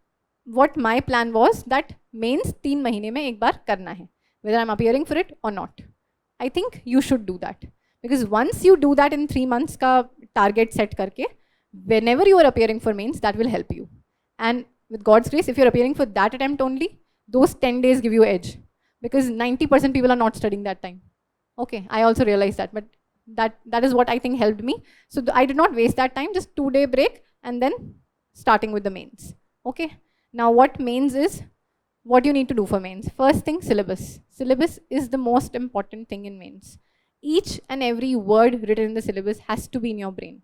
what my plan was that mains 3 महीने में एक बार करना है, whether I'm appearing for it or not. I think you should do that because once you do that in 3 months का target set करके, whenever you are appearing for mains, that will help you. And with God's grace, if you're appearing for that attempt only, those 10 days give you edge because 90% people are not studying that time. Okay, I also realized that, but that is what I think helped me. So I did not waste that time, just 2-day break and then starting with the mains. Okay, now what mains is, what you need to do for mains. First thing, syllabus. Syllabus is the most important thing in mains. Each and every word written in the syllabus has to be in your brain.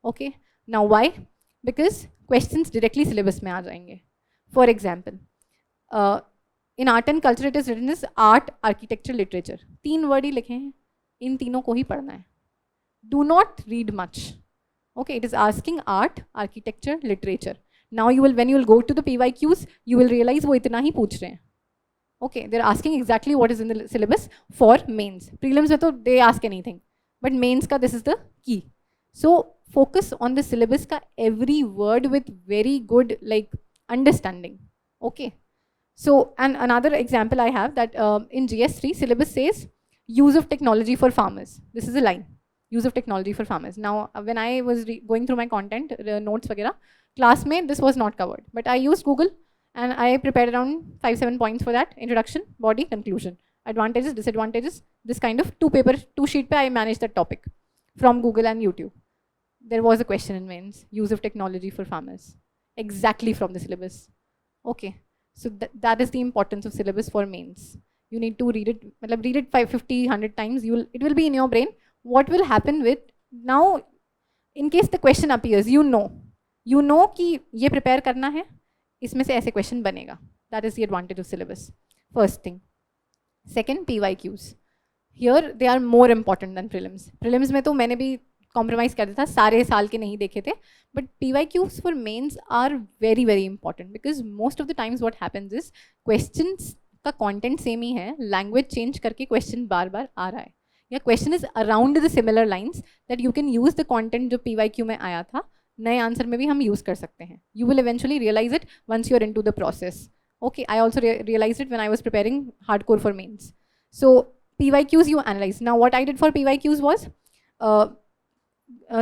Okay, now why? Because questions directly syllabus में आ जाएंगे. For example, in art and culture it is written as art, architecture, literature. 3 word ही लिखे हैं, इन तीनों को ही पढ़ना है. Do not read much. Okay, it is asking art, architecture, literature. Now when you will go to the PYQs, you will realize वो इतना ही पूछ रहे हैं. Okay, they're asking exactly what is in the syllabus for mains. Prelims में तो they ask anything, but mains का this is the key. So focus on the syllabus का every word with very good understanding. Okay. So, and another example I have that in GS3 syllabus says use of technology for farmers. This is a line, use of technology for farmers. Now, when I was going through my content, notes वगैरह, class में this was not covered, but I used Google and I prepared around 5-7 points for that: introduction, body, conclusion, advantages, disadvantages. This kind of 2 sheet पे I managed that topic from Google and YouTube. There was a question in mains, use of technology for farmers, exactly from the syllabus. Okay. So that is the importance of syllabus for mains. You need to read it 50, 100 times. It will be in your brain. What will happen with now, in case the question appears, you know कि ये prepare करना है, इसमें से ऐसे question बनेगा. That is the advantage of syllabus. First thing. Second, PYQs. Here they are more important than prelims. Prelims में तो मैंने भी compromise कर दिया था, सारे साल के नहीं देखे थे. But PYQs for mains are very, very important because most of the times what happens is questions का content same ही है, language change करके question बार बार आ रहा है. या question is around the similar lines that you can use the content जो PYQ में आया था, नए answer में भी हम use कर सकते हैं. You will eventually realize it once you're into the process. Okay, I also realized it when I was preparing hardcore for mains. So PYQs you analyze. Now what I did for PYQs was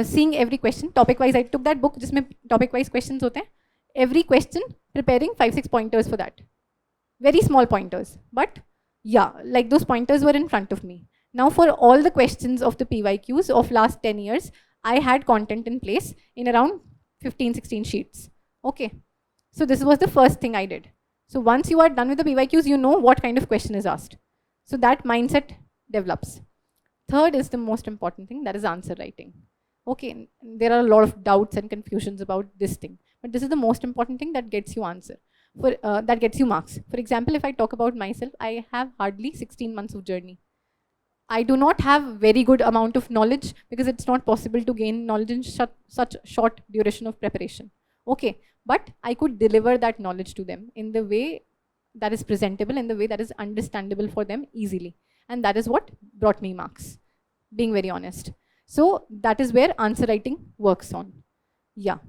seeing every question topic wise. I took that book जिसमें topic wise questions होते हैं. Every question preparing 5-6 pointers for that. Very small pointers, but yeah, like those pointers were in front of me. Now for all the questions of the PYQs of last 10 years, I had content in place in around 15-16 sheets. Okay, so this was the first thing I did. So once you are done with the PYQs, you know what kind of question is asked. So that mindset develops. Third is the most important thing, that is answer writing. Okay, there are a lot of doubts and confusions about this thing, but this is the most important thing that gets you answer. that gets you marks. For example, if I talk about myself, I have hardly 16 months of journey. I do not have very good amount of knowledge because it's not possible to gain knowledge in such short duration of preparation. Okay, but I could deliver that knowledge to them in the way that is presentable, in the way that is understandable for them easily. And that is what brought me marks, being very honest. So that is where answer writing works on. Yeah.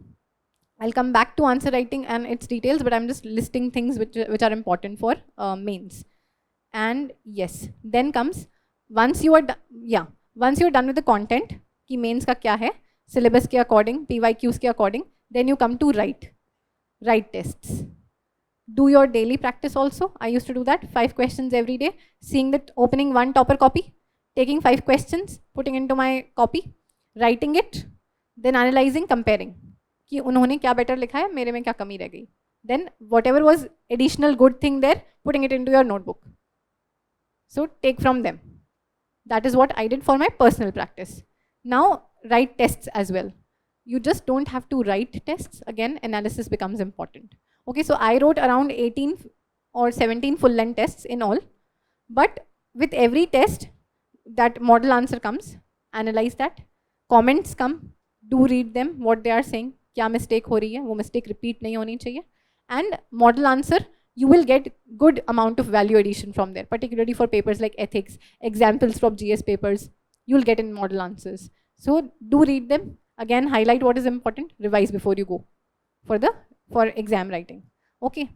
I'll come back to answer writing and its details, but I'm just listing things which are important for mains. And yes, then comes once you're done with the content, कि mains का क्या है, syllabus के according, PYQs के according, then you come to write tests. Do your daily practice also. I used to do that, 5 questions every day, seeing that opening one topper copy, taking 5 questions, putting into my copy, writing it, then analyzing, comparing. कि उन्होंने क्या better लिखा है, मेरे में क्या कमी रह गई. Then whatever was additional good thing there, putting it into your notebook. So take from them. That is what I did for my personal practice. Now write tests as well. You just don't have to write tests. Again, analysis becomes important. Okay, so I wrote around 18 or 17 full length tests in all. But with every test, that model answer comes. Analyze that. Comments come. Do read them, what they are saying. क्या mistake हो रही है, वो mistake repeat नहीं होनी चाहिए. And model answer, you will get good amount of value addition from there, particularly for papers like ethics, examples from GS papers, you'll get in model answers. So do read them. Again, highlight what is important, revise before you go for exam writing. Okay.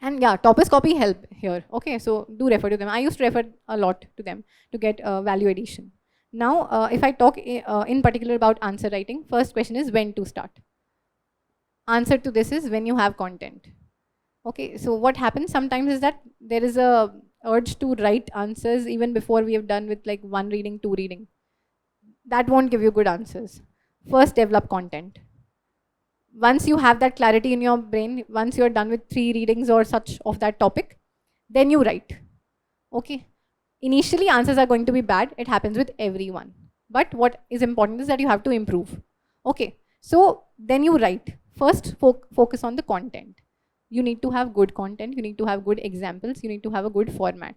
And yeah, toppers copy help here. Okay, so do refer to them. I used to refer a lot to them to get value addition. Now, if I talk in particular about answer writing, first question is when to start. Answer to this is when you have content. Okay, so what happens sometimes is that there is a urge to write answers even before we have done with like 1 reading, 2 reading. That won't give you good answers. First, develop content. Once you have that clarity in your brain, once you're done with 3 readings or such of that topic, then you write. Okay. Initially, answers are going to be bad. It happens with everyone. But what is important is that you have to improve. Okay. So then you write. First, focus on the content. You need to have good content. You need to have good examples. You need to have a good format.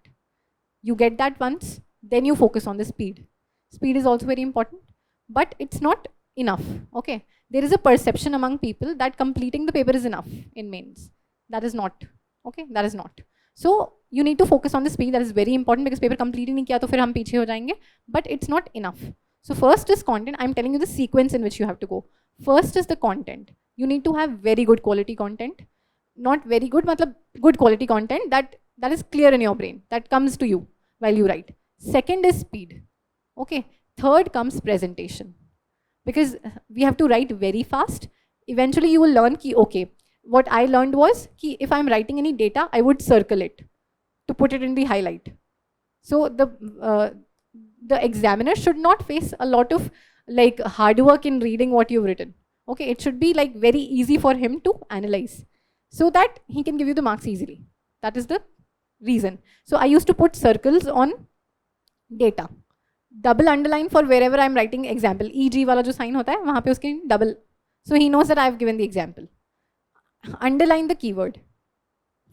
You get that once, then you focus on the speed. Speed is also very important, but it's not enough. Okay. There is a perception among people that completing the paper is enough in mains. That is not. Okay. That is not. So you need to focus on the speed. That is very important because paper complete नहीं किया तो फिर हम पीछे हो जाएंगे. But it's not enough. So first is content. I'm telling you the sequence in which you have to go. First is the content. You need to have very good quality content. Not very good, matlab good quality content that is clear in your brain, that comes to you while you write. Second is speed. Okay. Third comes presentation. Because we have to write very fast. Eventually you will learn ki, okay, what I learned was ki if I'm writing any data, I would circle it to put it in the highlight. So the examiner should not face a lot of like hard work in reading what you've written. Okay, it should be like very easy for him to analyze so that he can give you the marks easily. That is the reason. So I used to put circles on data. Double underline for wherever I'm writing example. EG वाला जो sign होता है वहाँ पे उसके double. So he knows that I've given the example. Underline the keyword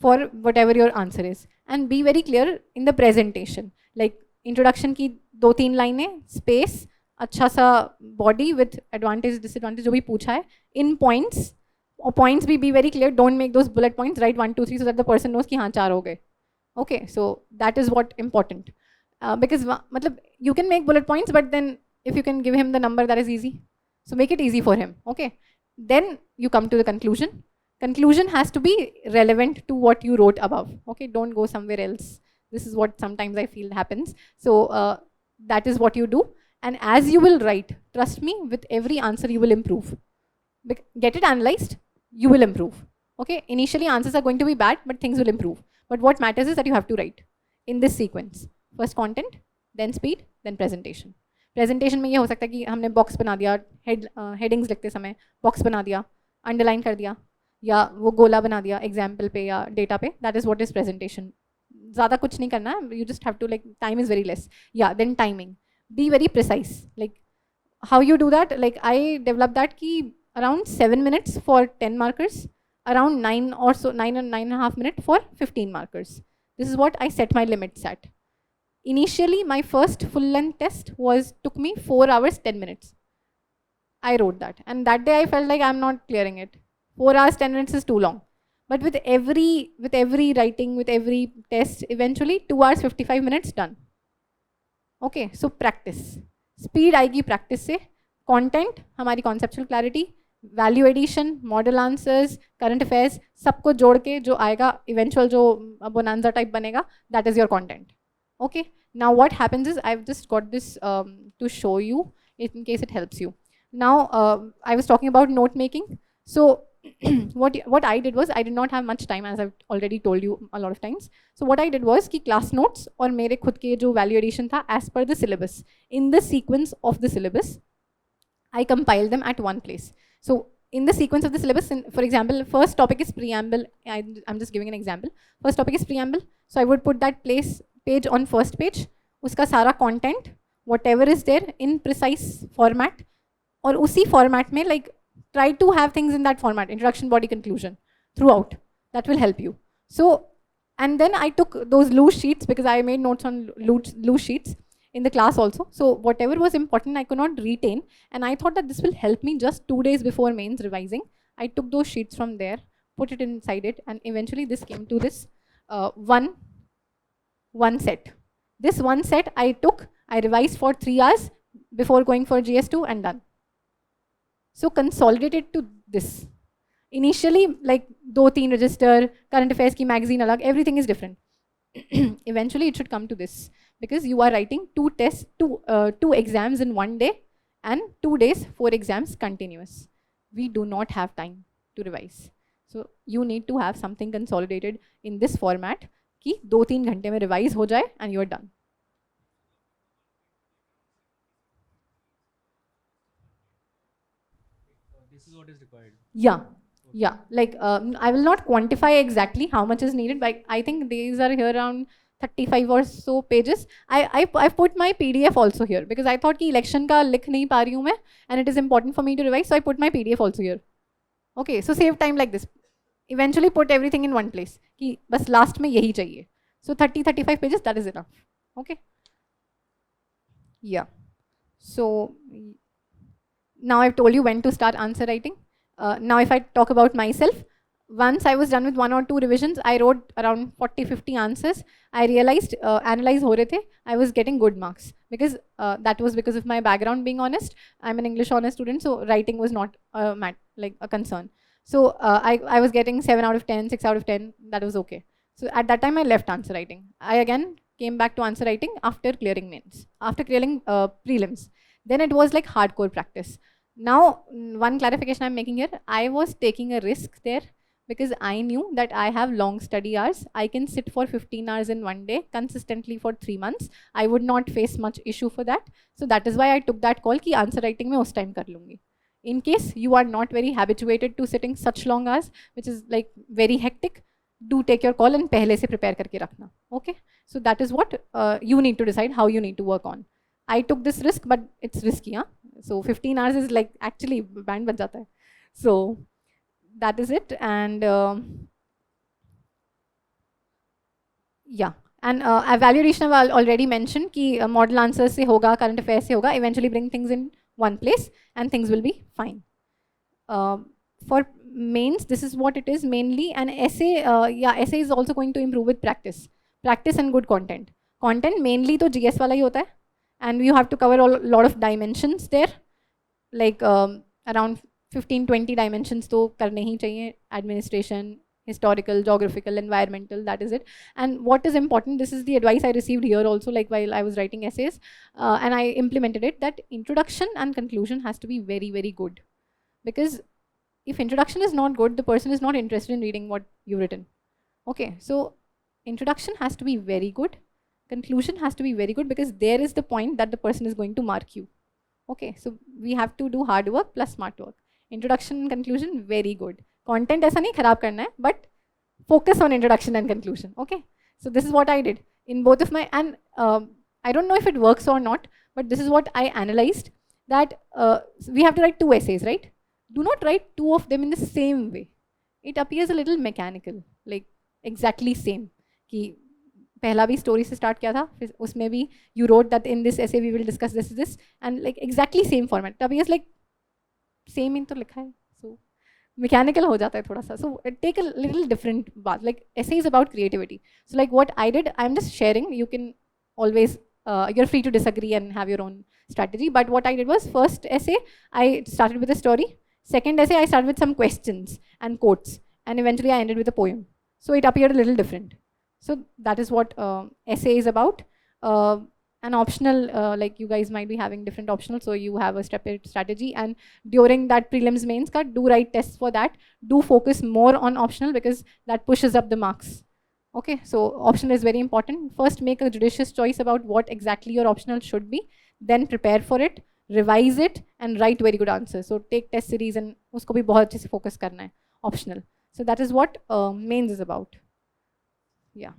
for whatever your answer is and be very clear in the presentation. Like introduction की 2-3 लाइनें, space, अच्छा सा body with advantage, disadvantage जो भी पूछा है, in points. Or points be very clear. Don't make those bullet points. Write 1, 2, 3 so that the person knows कि हाँ 4 हो गए. Okay, so that is what important. Because matlab, you can make bullet points, but then if you can give him the number, that is easy. So make it easy for him. Okay. Then you come to the conclusion. Conclusion has to be relevant to what you wrote above. Okay. Don't go somewhere else. This is what sometimes I feel happens. So that is what you do. And as you will write, trust me, with every answer you will improve. Get it analyzed, you will improve. Okay. Initially answers are going to be bad, but things will improve. But what matters is that you have to write in this sequence. First content, then speed, then presentation. Presentation में ये हो सकता है कि हमने box बना दिया, headings लिखते समय box बना दिया, underline कर दिया, या वो गोला बना दिया example पे या data पे. That is what is presentation. ज़्यादा कुछ नहीं करना है. You just have to like time is very less. Yeah, then timing. Be very precise. Like how you do that? Like I developed that कि around 7 minutes for 10 markers. around 9 or so, 9.5 minutes for 15 markers. This is what I set my limits at. Initially, my first full length test took me 4 hours 10 minutes. I wrote that, and that day I felt like I'm not clearing it. 4 hours 10 minutes is too long. But with every writing, with every test, eventually 2 hours 55 minutes done. Okay, so practice. Speed आएगी practice से. Content, हमारी conceptual clarity, value addition, model answers, current affairs, सबको जोड़ के जो आएगा, eventual जो bonanza type बनेगा, that is your content. Okay, now what happens is I've just got this to show you in case it helps you. Now I was talking about note making. So what I did was, I did not have much time, as I've already told you a lot of times. So what I did was कि class notes और मेरे खुद के जो value addition था as per the syllabus, in the sequence of the syllabus, I compiled them at one place. So in the sequence of the syllabus, for example, first topic is preamble. I'm just giving an example. First topic is preamble. So I would put that page on first page. Uska sara content, whatever is there in precise format. और उसी format में, like, try to have things in that format, introduction, body, conclusion, throughout. That will help you. So, and then I took those loose sheets, because I made notes on loose sheets in the class also. So whatever was important, I could not retain. And I thought that this will help me just 2 days before mains revising. I took those sheets from there, put it inside it, and eventually this came to this one set. This one set I revised for 3 hours before going for GS2 and done. So consolidated to this. Initially, like 2-3 register, current affairs ki magazine alag, everything is different. Eventually it should come to this, because you are writing 2 exams in 1 day and 2 days, 4 exams continuous. We do not have time to revise. So you need to have something consolidated in this format कि 2-3 घंटे में revise हो जाए and you are done. This is what is required. Yeah. Like I will not quantify exactly how much is needed, but I think these are here around 35 or so pages. I put my PDF also here, because I thought कि election का लिख नहीं पा रही हूँ मैं, and it is important for me to revise, so I put my PDF also here. Okay, so save time like this. Eventually put everything in one place कि बस last में यही चाहिए. So 30-35 pages, that is enough. Okay. Yeah. So now I've told you when to start answer writing. Now if I talk about myself, once I was done with 1 or 2 revisions, I wrote around 40-50 answers. I realized, analyze ho rahe the, I was getting good marks, because that was because of my background, being honest. I'm an English honors student, so writing was not like a concern. So I was getting 7 out of 10, 6 out of 10, that was okay. So at that time I left answer writing. I again came back to answer writing after clearing mains, after clearing prelims. Then it was like hardcore practice. Now, one clarification I'm making here, I was taking a risk there, because I knew that I have long study hours. I can sit for 15 hours in 1 day consistently for 3 months. I would not face much issue for that. So that is why I took that call कि answer writing में उस time कर लूँगी. In case you are not very habituated to sitting such long hours, which is like very hectic, do take your call and पहले से prepare करके रखना. Okay? So that is what you need to decide how you need to work on. I took this risk, but it's risky, huh? So 15 hours is like actually band बज जाता है. So that is it. And yeah. And evaluation I've already mentioned कि model answers से होगा, current affairs से होगा. Eventually bring things in one place and things will be fine. For mains, this is what it is mainly. And essay, essay is also going to improve with practice. Practice and good content. Content mainly तो GS वाला ही होता है. And you have to cover a lot of dimensions there. Like around 15-20 dimensions तो करने ही चाहिए. Administration, historical, geographical, environmental, that is it. And what is important, this is the advice I received here also, like while I was writing essays, and I implemented it, that introduction and conclusion has to be very, very good. Because if introduction is not good, the person is not interested in reading what you've written. Okay, so introduction has to be very good. Conclusion has to be very good, because there is the point that the person is going to mark you. Okay, so we have to do hard work plus smart work. Introduction and conclusion, very good. Content ऐसा नहीं खराब करना है, but focus on introduction and conclusion. Okay, so this is what I did in both of my, and I don't know if it works or not, but this is what I analyzed, that we have to write 2 essays, right? Do not write 2 of them in the same way. it appears a little mechanical, like exactly same. कि पहला भी story से start किया था, फिर उसमें भी you wrote that in this essay we will discuss this, and like exactly same format. It appears like same ही तो लिखा है, so mechanical हो जाता है थोड़ा सा. So take a little different path. Like essay is about creativity. So like what I did, I'm just sharing. You can always you're free to disagree and have your own strategy. But what I did was, first essay I started with a story. Second essay I started with some questions and quotes, and eventually I ended with a poem. So it appeared a little different. So that is what essay is about. An optional, like you guys might be having different optional, so you have a strategy, and during that prelims mains ka, do write tests for that. Do focus more on optional because that pushes up the marks. Okay, so optional is very important. First make a judicious choice about what exactly your optional should be, then prepare for it, revise it, and write very good answers. So take test series and usko bhi bahut अच्छे से focus करना है, optional. So that is what mains is about. Yeah.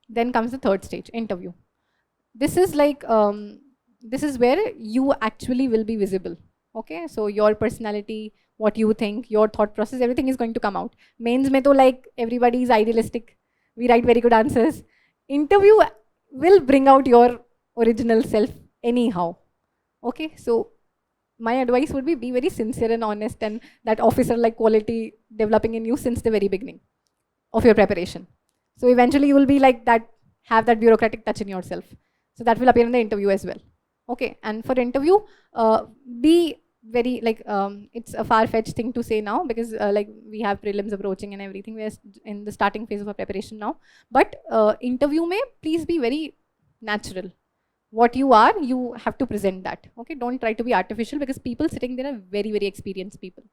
Then comes the third stage, interview. This is like, this is where you actually will be visible. Okay, so your personality, what you think, your thought process, everything is going to come out. Mains mein to like everybody is idealistic. We write very good answers. Interview will bring out your original self anyhow. Okay, so my advice would be very sincere and honest, and that officer-like quality developing in you since the very beginning of your preparation. So eventually you will be like that, have that bureaucratic touch in yourself. So that will appear in the interview as well. Okay, and for interview, be very like, it's a far-fetched thing to say now because like we have prelims approaching and everything. We are in the starting phase of our preparation now. But interview may please be very natural. What you are, you have to present that. Okay, don't try to be artificial because people sitting there are very, very experienced people.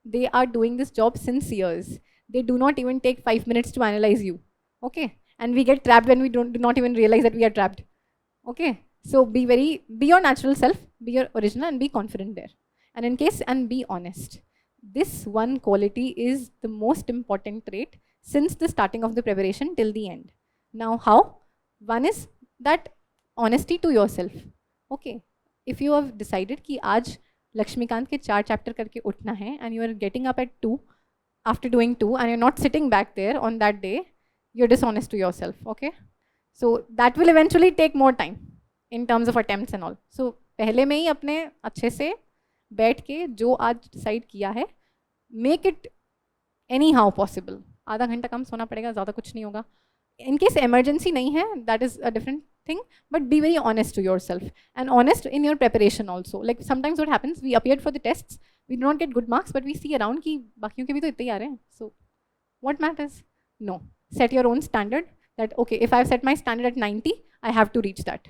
They are doing this job since years. They do not even take 5 minutes to analyze you. Okay, and we get trapped when we do not even realize that we are trapped. Okay, so be your natural self, be your original, and be confident there. And in case, and be honest. This one quality is the most important trait since the starting of the preparation till the end. Now how? One is that honesty to yourself. Okay, if you have decided कि आज लक्ष्मीकांत के 4 chapter करके उठना है and you are getting up at 2 after doing 2 and you're not sitting back there on that day, you're dishonest to yourself. Okay, so that will eventually take more time in terms of attempts and all. So पहले में ही अपने अच्छे से बैठ के जो आज decide किया है, make it anyhow possible. आधा घंटा कम सोना पड़ेगा, ज़्यादा कुछ नहीं होगा. In case emergency नहीं है, that is a different thing, but be very honest to yourself and honest in your preparation also. Like sometimes what happens, we appeared for the tests, we do not get good marks, but we see around कि बाकियों के भी तो इतने ही आ रहे हैं. So what matters? No. Set your own standard that, okay, if I've set my standard at 90, I have to reach that.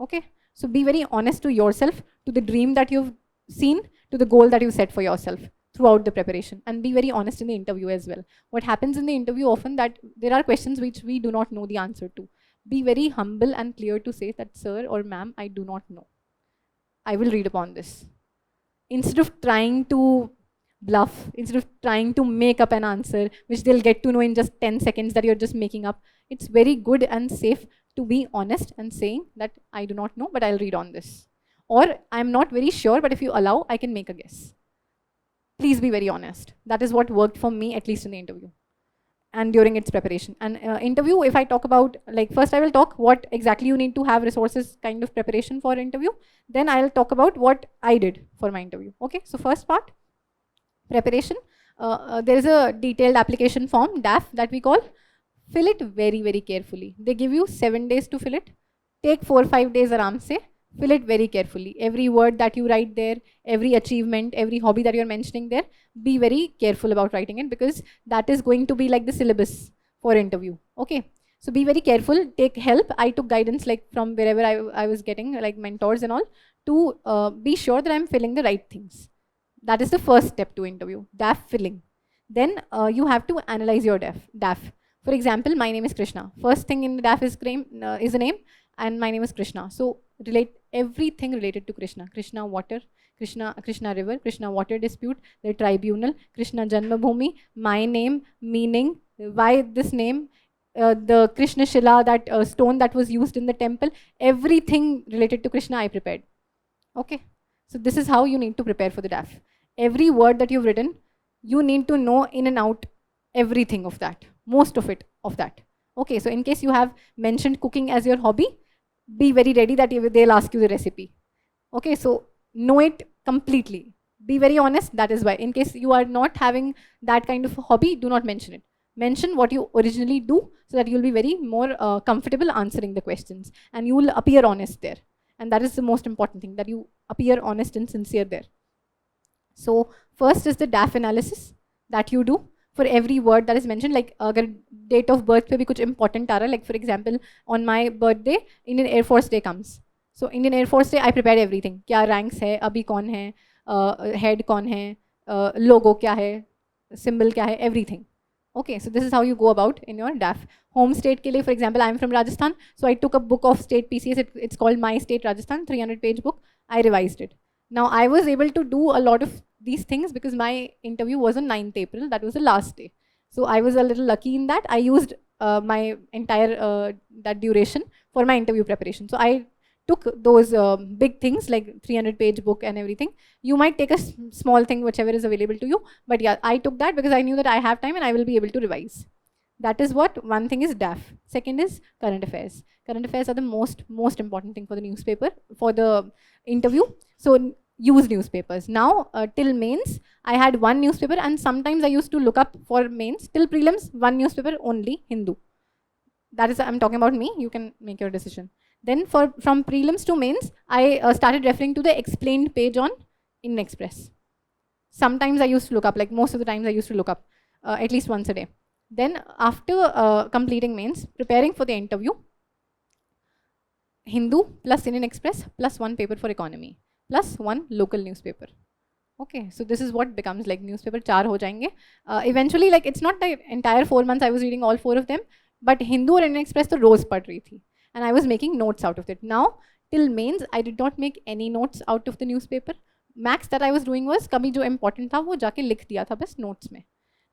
Okay, so be very honest to yourself, to the dream that you've seen, to the goal that you set for yourself throughout the preparation, and be very honest in the interview as well. What happens in the interview often that there are questions which we do not know the answer to. Be very humble and clear to say that, sir or ma'am, I do not know. I will read upon this. Instead of trying to bluff, instead of trying to make up an answer, which they'll get to know in just 10 seconds that you're just making up, it's very good and safe to be honest and saying that I do not know, but I'll read on this. Or I'm not very sure, but if you allow, I can make a guess. Please be very honest. That is what worked for me, at least in the interview and during its preparation. And interview, if I talk about, like first I will talk what exactly you need to have resources kind of preparation for interview. Then I'll talk about what I did for my interview. Okay, so first part, preparation. There is a detailed application form, DAF, that we call. Fill it very, very carefully. They give you 7 days to fill it. Take 4 or 5 days aram se. Fill it very carefully. Every word that you write there, every achievement, every hobby that you're mentioning there, be very careful about writing it because that is going to be like the syllabus for interview. Okay, so be very careful. Take help. I took guidance like from wherever I was getting, like mentors and all, to be sure that I'm filling the right things. That is the first step to interview, DAF filling. Then you have to analyze your DAF. For example, my name is Krishna. First thing in the DAF is a name, and my name is Krishna. So relate everything related to Krishna. Krishna water, Krishna river, Krishna water dispute, the tribunal, Krishna Janmabhoomi, my name, meaning, why this name, the Krishna Shila, that stone that was used in the temple, everything related to Krishna I prepared. Okay, so this is how you need to prepare for the DAF. Every word that you've written, you need to know in and out everything of that, most of it of that. Okay, so in case you have mentioned cooking as your hobby, be very ready that they'll ask you the recipe. Okay, so know it completely. Be very honest, that is why. In case you are not having that kind of a hobby, do not mention it. Mention what you originally do so that you'll be very more comfortable answering the questions and you will appear honest there. And that is the most important thing, that you appear honest and sincere there. So first is the DAF analysis that you do for every word that is mentioned. Like agar date of birth pe bhi kuch important aa raha hai, like for example on my birthday Indian Air Force Day comes. So Indian Air Force Day I prepared everything. Kya ranks hai, abhi kaun hai, head kaun hai, logo kya hai, symbol kya hai, everything. Okay, so this is how you go about in your DAF. Home state ke liye, for example, I am from Rajasthan, so I took a book of state PCS. It's called My State Rajasthan, 300-page book. I revised it. Now I was able to do a lot of these things because my interview was on 9th April. That was the last day. So I was a little lucky in that. I used my entire that duration for my interview preparation. So I took those big things like 300-page book and everything. You might take a small thing, whichever is available to you. But yeah, I took that because I knew that I have time and I will be able to revise. That is what one thing is DAF. Second is current affairs. Current affairs are the most important thing for the newspaper, for the interview. So use newspapers. Now till mains, I had one newspaper and sometimes I used to look up for mains. Till prelims, one newspaper only, Hindu. That is, I'm talking about me, you can make your decision. Then from prelims to mains, I started referring to the explained page on Indian Express. Sometimes I used to look up, like most of the times I used to look up at least once a day. Then after completing mains, preparing for the interview, Hindu plus Indian Express plus one paper for economy plus one local newspaper. Okay, so this is what becomes like newspaper 4 ho jayenge. Eventually, like it's not the entire 4 months I was reading all 4 of them, but Hindu and Indian Express to roz pad rahi thi, and I was making notes out of it. Now till mains, I did not make any notes out of the newspaper. Max that I was doing was kabhi jo important tha wo jaake likh diya tha bas notes mein.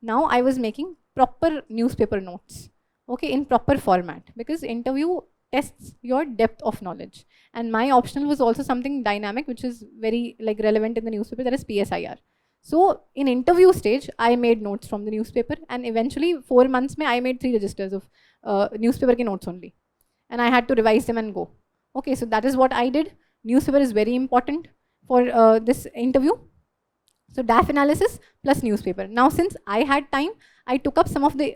Now I was making proper newspaper notes, okay, in proper format, because interview tests your depth of knowledge. And my optional was also something dynamic, which is very like relevant in the newspaper, that is PSIR. So in interview stage, I made notes from the newspaper, and eventually 4 months mein I made 3 registers of newspaper ke notes only. And I had to revise them and go. Okay, so that is what I did. Newspaper is very important for this interview. So DAF analysis plus newspaper. Now since I had time, I took up some of the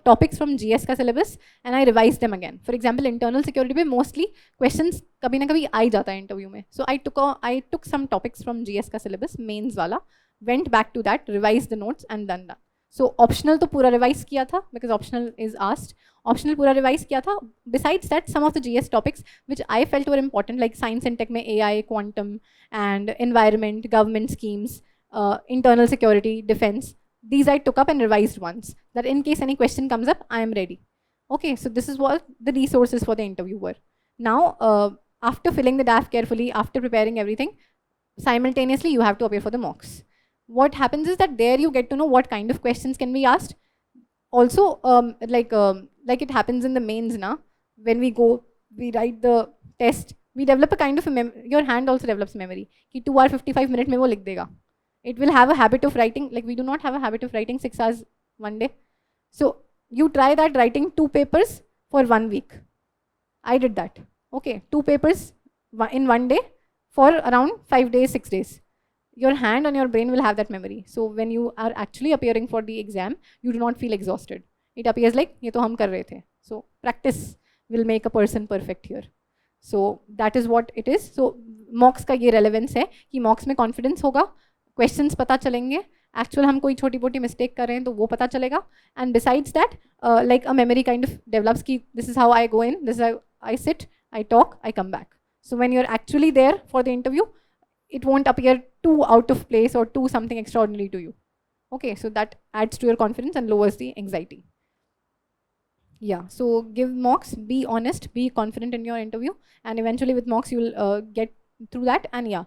topics from GS ka syllabus and I revised them again. For example, internal security pe mostly questions kabhi na kabhi aa jata hai interview mein. So I took some topics from GS ka syllabus, mains wala, went back to that, revised the notes and done that. So optional to pura revise kiya tha because optional is asked. Optional pura revise kiya tha. Besides that, some of the GS topics which I felt were important, like science and tech mein AI, quantum and environment, government schemes, internal security, defense, these I took up and revised once, that in case any question comes up, I am ready. Okay, so this is what the resources for the interview were. Now, after filling the DAF carefully, after preparing everything, simultaneously you have to appear for the mocks. What happens is that there you get to know what kind of questions can be asked. Also, like it happens in the mains now, when we go, we write the test, we develop a kind of your hand also develops memory. Ki 2 hour 55 minute mein wo likh dega. It will have a habit of writing, like we do not have a habit of writing 6 hours one day. So you try that writing 2 papers for 1 week. I did that. Okay, 2 papers in 1 day for around 5 days, 6 days. Your hand and your brain will have that memory. So when you are actually appearing for the exam, you do not feel exhausted. It appears like, ye to hum kar rahe the. So practice will make a person perfect here. So that is what it is. So mocks का ये relevance है कि mocks में confidence होगा, questions पता चलेंगे, actual हम कोई छोटी मोटी mistake कर रहे हैं तो वो पता चलेगा, and besides that like a memory kind of develops कि this is how I go in, this is how I sit, I talk, I come back. So when you're actually there for the interview, it won't appear too out of place or too something extraordinary to you. Okay, so that adds to your confidence and lowers the anxiety. Yeah, so give mocks, be honest, be confident in your interview, and eventually with mocks you'll get through that. And yeah,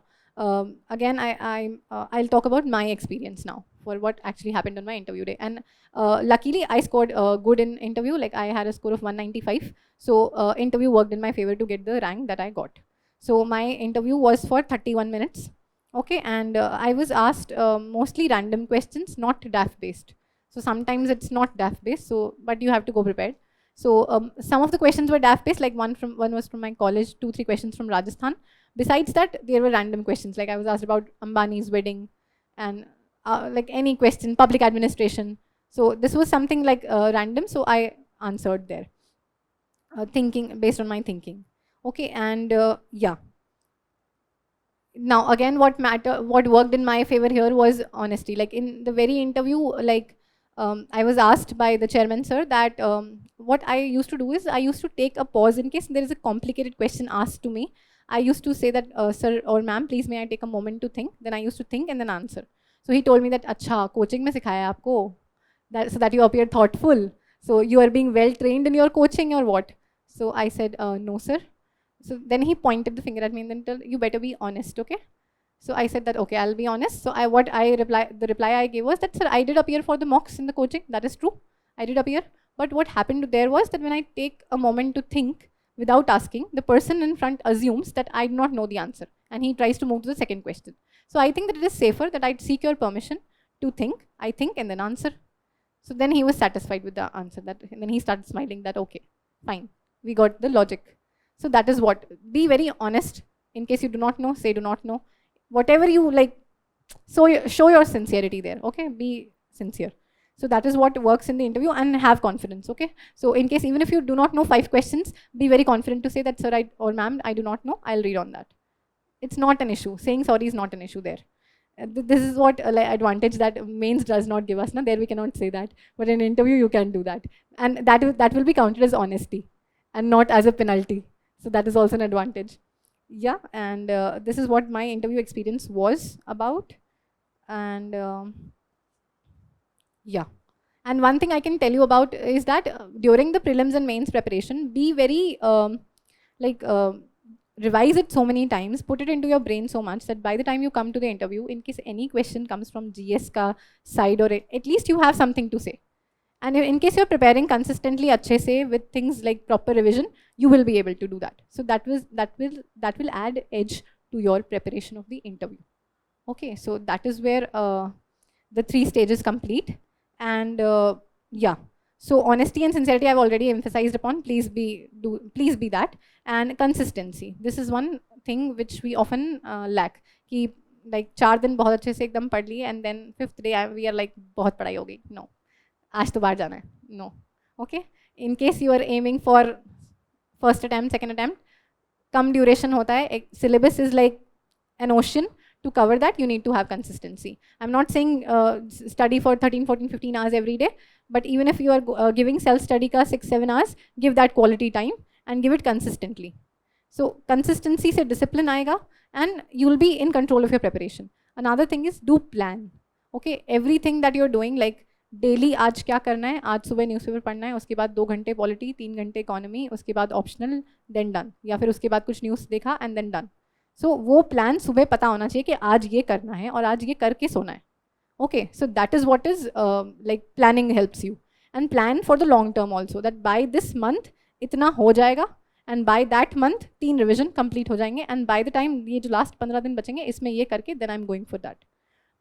again I'll talk about my experience now for what actually happened on my interview day. And luckily I scored good in interview, like I had a score of 195. So interview worked in my favor to get the rank that I got. So my interview was for 31 minutes. Okay, and I was asked mostly random questions, not DAF based. So sometimes it's not DAF based, so but you have to go prepared. So some of the questions were DAF based, like one was from my college, 2-3 questions from Rajasthan. Besides that, there were random questions, like I was asked about Ambani's wedding, and like any question, public administration. So this was something like random, so I answered there, thinking based on my thinking. Okay, and yeah. Now again, what worked in my favor here was honesty. Like in the very interview, like I was asked by the chairman sir that what I used to do is I used to take a pause in case there is a complicated question asked to me. I used to say that sir or ma'am, please may I take a moment to think. Then I used to think and then answer. So he told me that acha coaching mein sikhaya aapko, that so that you appear thoughtful, so you are being well trained in your coaching or what? So I said no sir. So then he pointed the finger at me and then told, you better be honest, okay? So I said that, okay, I'll be honest. So the reply I gave was that, sir, I did appear for the mocks in the coaching. That is true. I did appear. But what happened there was that when I take a moment to think without asking, the person in front assumes that I do not know the answer. And he tries to move to the second question. So I think that it is safer that I seek your permission to think. I think and then answer. So then he was satisfied with the answer. And then he started smiling that, okay, fine. We got the logic. So that is what, be very honest. In case you do not know, say do not know. Whatever you like, so show your sincerity there, okay? Be sincere. So that is what works in the interview, and have confidence, okay? So in case, even if you do not know 5 questions, be very confident to say that, sir, or ma'am, I do not know, I'll read on that. It's not an issue. Saying sorry is not an issue there. This is what advantage that mains does not give us. Now there we cannot say that, but in an interview you can do that. And that will be counted as honesty and not as a penalty. So that is also an advantage. Yeah, and this is what my interview experience was about. And yeah. And one thing I can tell you about is that during the prelims and mains preparation, be very revise it so many times, put it into your brain so much that by the time you come to the interview, in case any question comes from GS ka side, or at least you have something to say. And in case you're preparing consistently अच्छे से with things like proper revision, you will be able to do that. So that will add edge to your preparation of the interview. Okay, so that is where the 3 stages complete. And yeah, so honesty and sincerity I've already emphasized upon. Please be that. And consistency. This is one thing which we often lack. Ki like 4 दिन बहुत अच्छे से एकदम पढ़ लिए, and then 5th day we are like बहुत पढ़ाई हो गई. No. आज तो बाहर जाना है. No. Okay. In case you are aiming for first attempt, second attempt, come duration होता है. Syllabus is like an ocean. To cover that, you need to have consistency. I'm not saying study for 13, 14, 15 hours every day, but even if you are giving self-study ka 6, 7 hours, give that quality time and give it consistently. So consistency se discipline aayega, and you will be in control of your preparation. Another thing is do plan. Okay, everything that you're doing, like daily आज क्या करना है, आज सुबह newspaper पढ़ना है, उसके बाद 2 घंटे पॉलिटी, 3 घंटे इकोनॉमी, उसके बाद ऑप्शनल, देन डन, या फिर उसके बाद कुछ न्यूज़ देखा एंड देन डन. सो वो प्लान सुबह पता होना चाहिए कि आज ये करना है और आज ये करके सोना है. Okay, so that is what is like planning helps you. And plan for the long term also, that by this month इतना हो जाएगा, and by that month 3 revision complete हो जाएंगे, एंड बाय द टाइम ये जो last 15 दिन बचेंगे इसमें ये करके then I am going for that.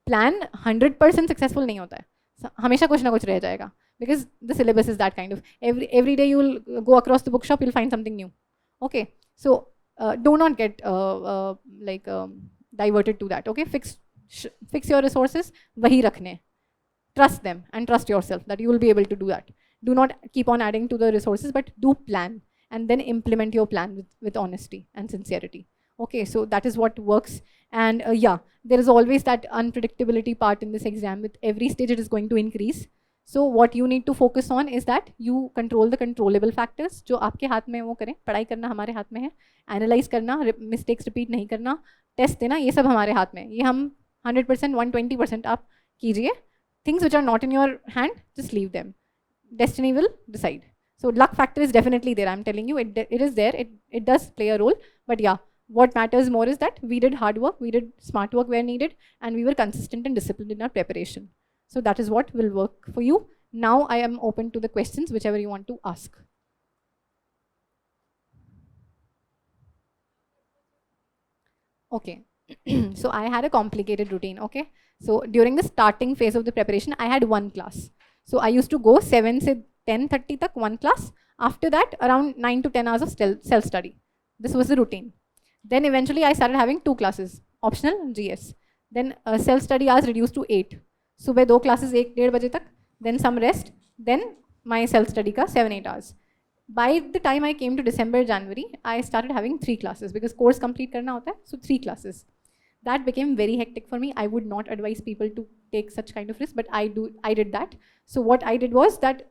Plan 100% successful नहीं होता है, हमेशा कुछ ना कुछ रह जाएगा, because the syllabus is that kind of. Every day you will go across the book shop, you will find something new. Okay, so do not get diverted to that. Okay, fix your resources, wahi rakhne. Trust them and trust yourself that you will be able to do that. Do not keep on adding to the resources, but do plan and then implement your plan with honesty and sincerity. Okay, so that is what works. And yeah, there is always that unpredictability part in this exam. With every stage it is going to increase. So what you need to focus on is that you control the controllable factors. जो आपके हाथ में वो करें, पढ़ाई करना हमारे हाथ में है, एनालाइज करना, मिस्टेक्स रिपीट नहीं करना, टेस्ट देना, ये सब हमारे हाथ में है. ये हम 100%, 120% आप कीजिए. Things which are not in your hand, just leave them. Destiny will decide. So luck factor is definitely there. I'm telling you, it is there. It does play a role. But yeah, what matters more is that we did hard work, we did smart work where needed, and we were consistent and disciplined in our preparation. So that is what will work for you. Now I am open to the questions, whichever you want to ask. Okay, So I had a complicated routine, okay? So during the starting phase of the preparation, I had one class. So I used to go 7 से 10:30 तक one class. After that, around 9 to 10 hours of self-study. This was the routine. Then eventually I started having two classes, optional GS. Then self-study hours reduced to 8. सुबह दो classes 1-1:30 बजे तक, then some rest, then my self-study का 7-8 hours. By the time I came to December, January, I started having 3 classes because course complete करना होता है, so 3 classes. That became very hectic for me. I would not advise people to take such kind of risk, but I did that. So what I did was that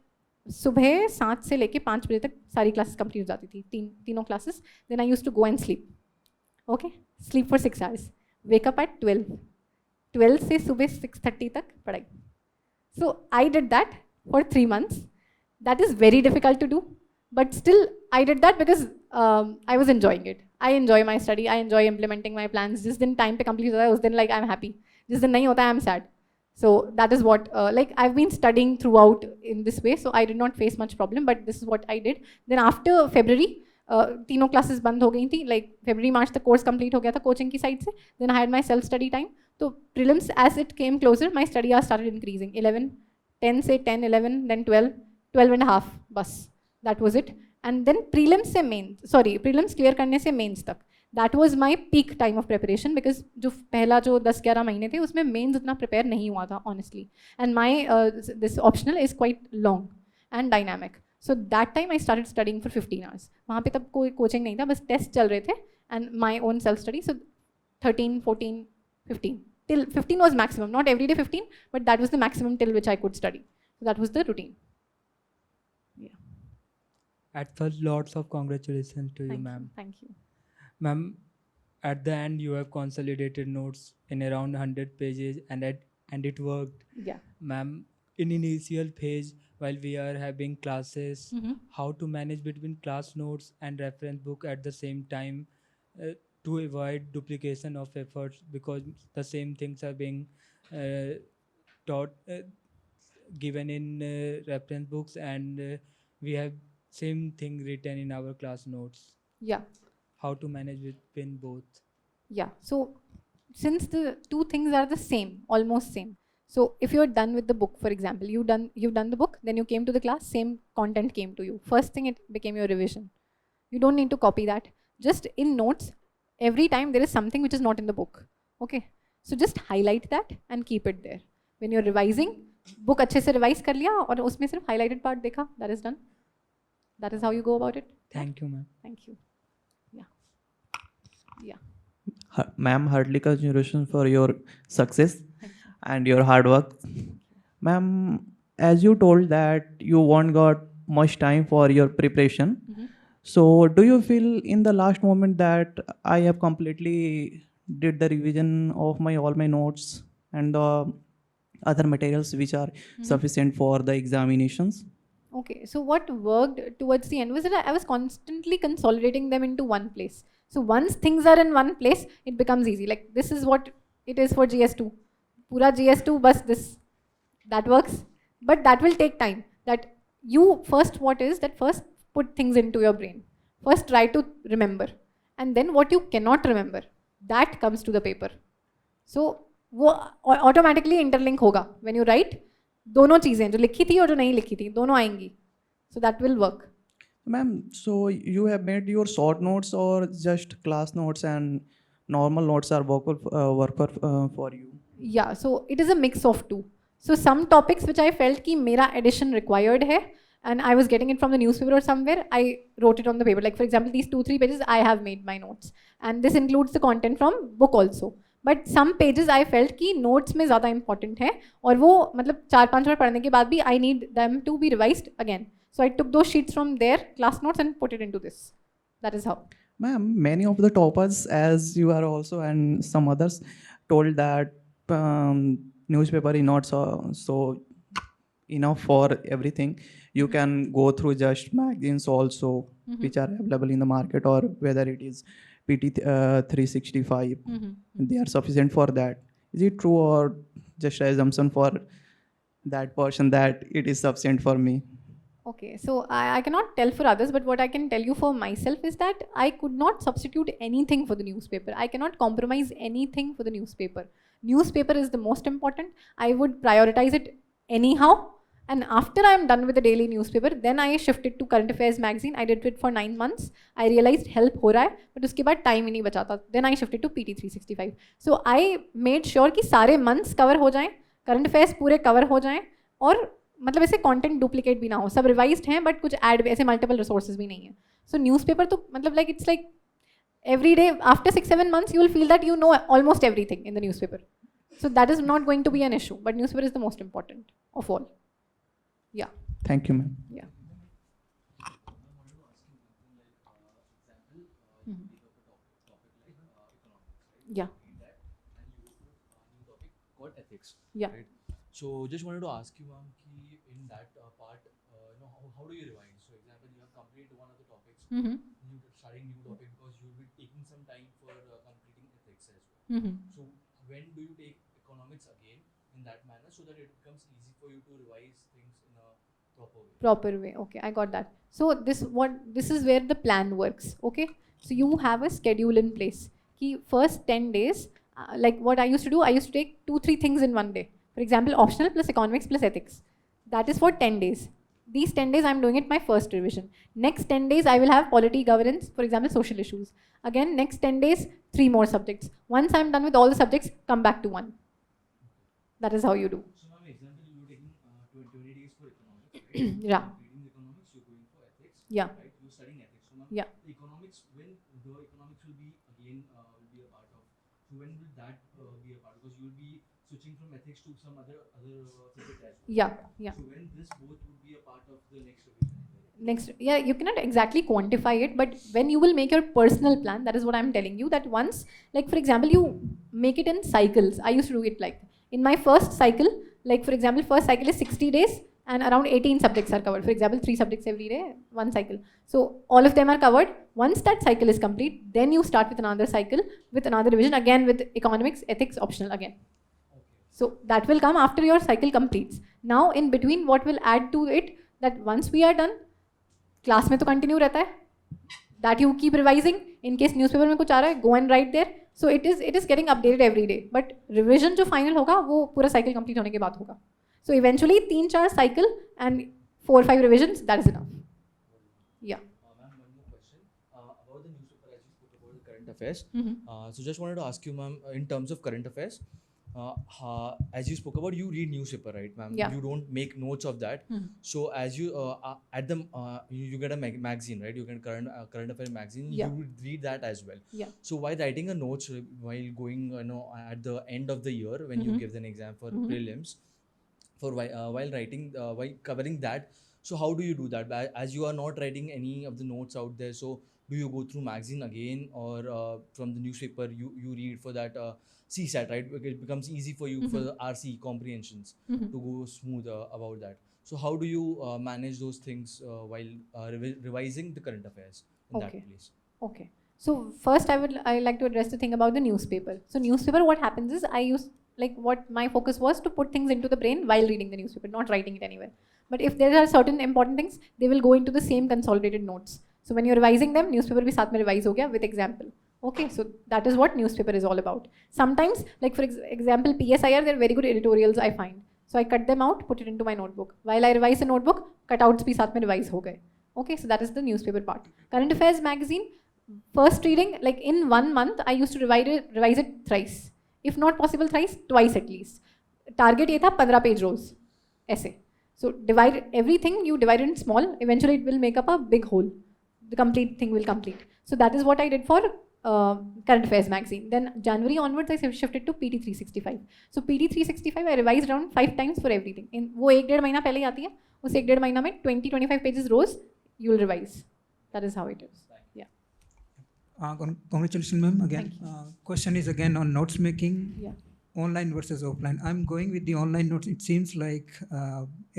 सुबह 7 से लेके 5 बजे तक सारी classes complete हो जाती थी, तीनों classes. Then I used to go and sleep. Okay, sleep for 6 hours. Wake up at 12. 12 से सुबह 6:30 तक पढ़ाई. So I did that for 3 months. That is very difficult to do, but still I did that because I was enjoying it. I enjoy my study. I enjoy implementing my plans. जिस दिन time पे complete होता है उस दिन like I'm happy. जिस दिन नहीं होता है I'm sad. So that is what like I've been studying throughout in this way. So I did not face much problem. But this is what I did. Then after February, तीनों classes बंद हो गई थी. Like February March तक course complete हो गया था coaching की side से. Then I had my self study time. So prelims as it came closer, my study hours started increasing. 11, 10 से 10, 11, then 12, 12 and a half. बस that was it. And then prelims से mains, sorry, prelims clear करने से mains तक. That was my peak time of preparation because जो पहला जो 10-11 महीने थे उसमें mains उतना prepare नहीं हुआ था honestly. And my this optional is quite long and dynamic. So that time I started studying for 15 hours. वहाँ पे तब कोई coaching नहीं था, बस test चल रहे थे and my own self study. So 13, 14, 15. Till 15 was maximum, not every day 15, but that was the maximum till which I could study. So that was the routine. Yeah. At first, lots of congratulations to you, Thank you. ma'am. Thank you. Ma'am, at the end, you have consolidated notes in around 100 pages, and it worked. Yeah. Ma'am, in initial phase, while we are having classes, Mhm. how to manage between class notes and reference book at the same time to avoid duplication of efforts, because the same things are being uh, taught given in reference books, and we have same thing written in our class notes. Yeah. How to manage between both? Yeah. So since the two things are the same, almost same. So if you're done with the book, for example, you've done the book, then you came to the class, same content came to you. First thing, it became your revision. You don't need to copy that. Just in notes, every time there is something which is not in the book. Okay. So just highlight that and keep it there. When you're revising, book अच्छे से revise कर लिया और उसमें सिर्फ highlighted part देखा. That is done. That is how you go about it. Thank you, ma'am. Thank you. Yeah. Yeah. Ma'am, heartily congratulations for your success and your hard work. Ma'am, as you told that you won't got much time for your preparation, so do you feel in the last moment that I have completely did the revision of all my notes and the other materials which are sufficient for the examinations? Okay, so what worked towards the end was that I was constantly consolidating them into one place. So once things are in one place, it becomes easy. Like this is what it is for GS2. Pura GS2, bus this. That works. But that will take time. That you first, what is that first put things into your brain. First try to remember. And then what you cannot remember, that comes to the paper. So वो automatically interlink होगा. When you write, दोनों चीजें जो लिखी थी और जो नहीं लिखी थी दोनों आएंगी. So that will work. Ma'am, so you have made your short notes or just class notes and normal notes are work for you? Yeah, so it is a mix of two. So some topics which I felt कि मेरा addition required है and I was getting it from the newspaper or somewhere, I wrote it on the paper. Like for example, these 2-3 pages, I have made my notes. And this includes the content from book also. But some pages I felt कि notes में ज़्यादा important है और वो मतलब 4-5 बार पढ़ने के बाद भी I need them to be revised again. So I took those sheets from their class notes and put it into this. That is how. Ma'am, many of the toppers, as you are also and some others, told that newspaper is not so enough for everything. You can go through just magazines also, which are available in the market, or whether it is PT 365, they are sufficient for that. Is it true or just assumption for that person that it is sufficient for me? Okay, so I cannot tell for others, but what I can tell you for myself is that I could not substitute anything for the newspaper. I cannot compromise anything for the newspaper. Newspaper is the most important. I would prioritize it anyhow. And after I'm done with the daily newspaper, then I shifted to Current Affairs magazine. I did it for 9 months. I realized help हो रहा है, but उसके बाद time ही नहीं बचा था. Then I shifted to PT 365. So I made sure कि सारे months cover हो जाएं, current affairs पूरे cover हो जाएं, और मतलब ऐसे कंटेंट डुप्लीकेट भी ना हो, सब रिवाइज्ड हैं बट कुछ ऐड ऐसे मल्टीपल रिसोर्सेज भी नहीं है. सो न्यूज़पेपर तो मतलब like it's like every day after 6-7 months you will feel that you know almost everything in the newspaper. So that is not going to be an issue, but newspaper is the most important of all. Yeah. Thank you, ma'am. Yeah. Mhm. Yeah. Got ethics. Yeah. Right? So just wanted to ask you, ma'am, ki in that part, how do you revise? So example, you have completed one of the topics, Mm-hmm. you starting new topic because you will be taking some time for completing ethics as well. Mm-hmm. So when do you take economics again in that manner so that it becomes easy for you to revise things in a proper way? Proper way. Okay, I got that. So this is where the plan works. Okay, so you have a schedule in place. Ki first 10 days, like what I used to do, I used to take 2-3 things in one day. For example, optional plus economics plus ethics. That is for 10 days. These 10 days I'm doing it my first revision. Next 10 days I will have polity, governance, for example, social issues. Again, next 10 days, 3 more subjects. Once I'm done with all the subjects, come back to one. That is how you do. So ma'am, example, you're taking 20 days for economics, right? Yeah. Completing the economics, you're going for ethics. Yeah. Right? You're studying ethics. So ma'am, Yeah. the economics, when the economics will be again will be a part of. So when will that be a part? Because you will be switching from ethics to some other subject as well. Yeah. Yeah. So when this both would be a part of the next revision? Next, yeah, you cannot exactly quantify it, but when you will make your personal plan, that is what I'm telling you, that once, like for example, you make it in cycles. I used to do it like, in my first cycle, like for example, first cycle is 60 days and around 18 subjects are covered. For example, 3 subjects every day, 1 cycle. So all of them are covered. Once that cycle is complete, then you start with another cycle, with another revision, again with economics, ethics, optional again. So that will come after your cycle completes. Now in between, what will add to it, that once we are done, class में तो continue रहता है, that you keep revising in case newspaper में कुछ आ रहा है, go and write there. So it is getting updated every day, but revision जो फाइनल होगा वो पूरा साइकिल कंप्लीट होने के बाद होगा. So eventually 3-4 cycle and 4-5 revisions, that is enough. Yeah. Ma'am, one more question about the newspaper as you spoke about the current affairs. Mm-hmm. So just wanted to ask you, ma'am, in terms of current affairs, as you spoke about, you read newspaper, right, ma'am? Yeah. You don't make notes of that. Mhm. So as you at the you get a magazine, right? You get current affair magazine. Yeah. You would read that as well. Yeah. So while writing a notes while going, at the end of the year when you Mhm. give an exam for Mhm. prelims, for while writing while covering that. So how do you do that? As you are not writing any of the notes out there, so do you go through magazine again, or from the newspaper you read for that CSAT, right? It becomes easy for you for the RC comprehensions Mhm. to go smooth about that. So how do you manage those things while revising the current affairs in Okay. that place? Okay. So first I like to address the thing about the newspaper. So newspaper, what happens is what my focus was to put things into the brain while reading the newspaper, not writing it anywhere. But if there are certain important things, they will go into the same consolidated notes. So when you're revising them, newspaper भी साथ में revise हो गया with example. Okay, so that is what newspaper is all about. Sometimes, like for example, PSIR, they're very good editorials I find. So I cut them out, put it into my notebook. While I revise the notebook, cutouts भी साथ में revise हो गए. Okay, so that is the newspaper part. Current Affairs magazine, first reading, like in 1 month, I used to revise it thrice. If not possible thrice, twice at least. Target ये था 15 page rows. ऐसे. So divide everything, you divide it in small, eventually it will make up a big whole. The complete thing will complete. So that is what I did for Current Affairs magazine. Then January onwards, I shifted to PT 365. So PT 365, I revised around 5 times for everything. In वो 1-1.5 महीना पहले ही आती है, उस 1-1.5 महीना में 20-25 pages rows, you will revise. That is how it is. Yeah. Congratulations, ma'am. Again, question is again on notes making. Yeah. Online versus offline. I'm going with the online notes. It seems like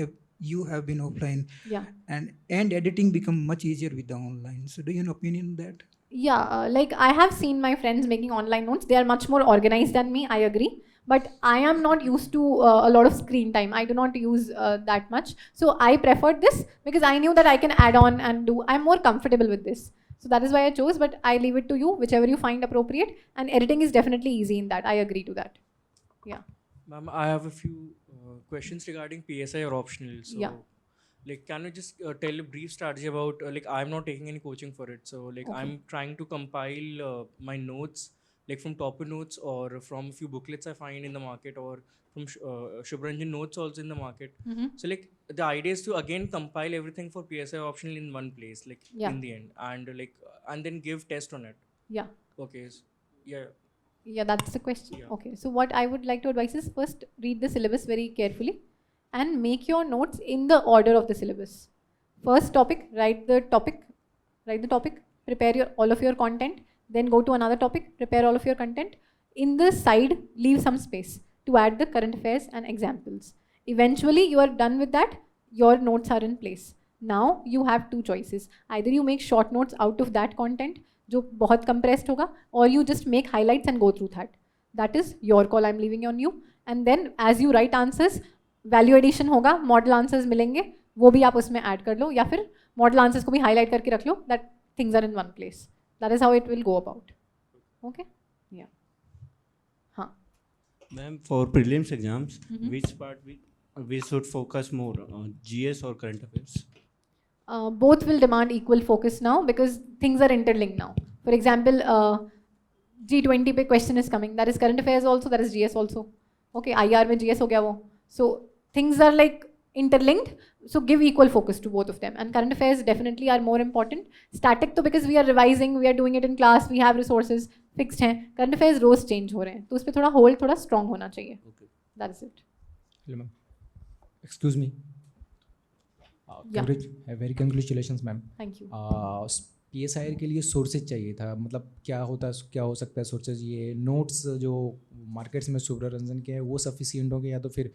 if you have been offline, Yeah. and editing become much easier with the online. So, do you have an opinion on that? Yeah, like I have seen my friends making online notes. They are much more organized than me, I agree. but I am not used to a lot of screen time. I do not use that much. So I preferred this because I knew that I can add on and do. I'm more comfortable with this. So that is why I chose, but I leave it to you, whichever you find appropriate. And editing is definitely easy in that. I agree to that. Yeah. Ma'am, I have a few questions regarding PSI or optional. So, Yeah. like, can you just tell a brief strategy about, like, I'm not taking any coaching for it. So, like, Okay. I'm trying to compile my notes, like, from Topper Notes or from a few booklets I find in the market or from Shubhranjan notes also in the market. Mm-hmm. So, like, the idea is to again compile everything for PSI optional in one place, like, Yeah. in the end, and like, and then give test on it. Yeah. Okay. Yeah. Yeah, that's the question. Yeah. Okay, so what I would like to advise is first read the syllabus very carefully and make your notes in the order of the syllabus. First topic, write the topic, prepare all of your content, then go to another topic, prepare all of your content. In the side, leave some space to add the current affairs and examples. Eventually, you are done with that, your notes are in place. Now, you have two choices. Either you make short notes out of that content, जो बहुत compressed होगा, or you just make highlights and go through that. That is your call. I'm leaving on you. And then as you write answers, value addition होगा, model answers मिलेंगे, वो भी आप उसमें add कर लो, या फिर model answers को भी highlight करके रख लो. That things are in one place. That is how it will go about. Okay? Yeah. हाँ. Ma'am, for prelims exams, Mhm. which part we should focus more on, GS or current affairs? Both will demand equal focus now because things are interlinked now. For example, G20 पे question is coming. That is current affairs also, that is GS also. Okay, IR में GS हो गया वो. So things are like interlinked. So give equal focus to both of them. And current affairs definitely are more important. Static तो because we are revising, we are doing it in class, we have resources fixed हैं. Current affairs रोज change हो रहे हैं. तो उस पे थोड़ा hold थोड़ा strong होना चाहिए. Okay. That is it. Hello, ma'am. Excuse me. Yeah. Very congratulations, ma'am. Thank you. PSIR के लिए सोर्सेज चाहिए था, मतलब क्या हो सकता है सोर्सेज, ये नोट्स जो मार्केट्स में सुब्ररंजन के हैं वो सफिशिएंट होंगे, या तो फिर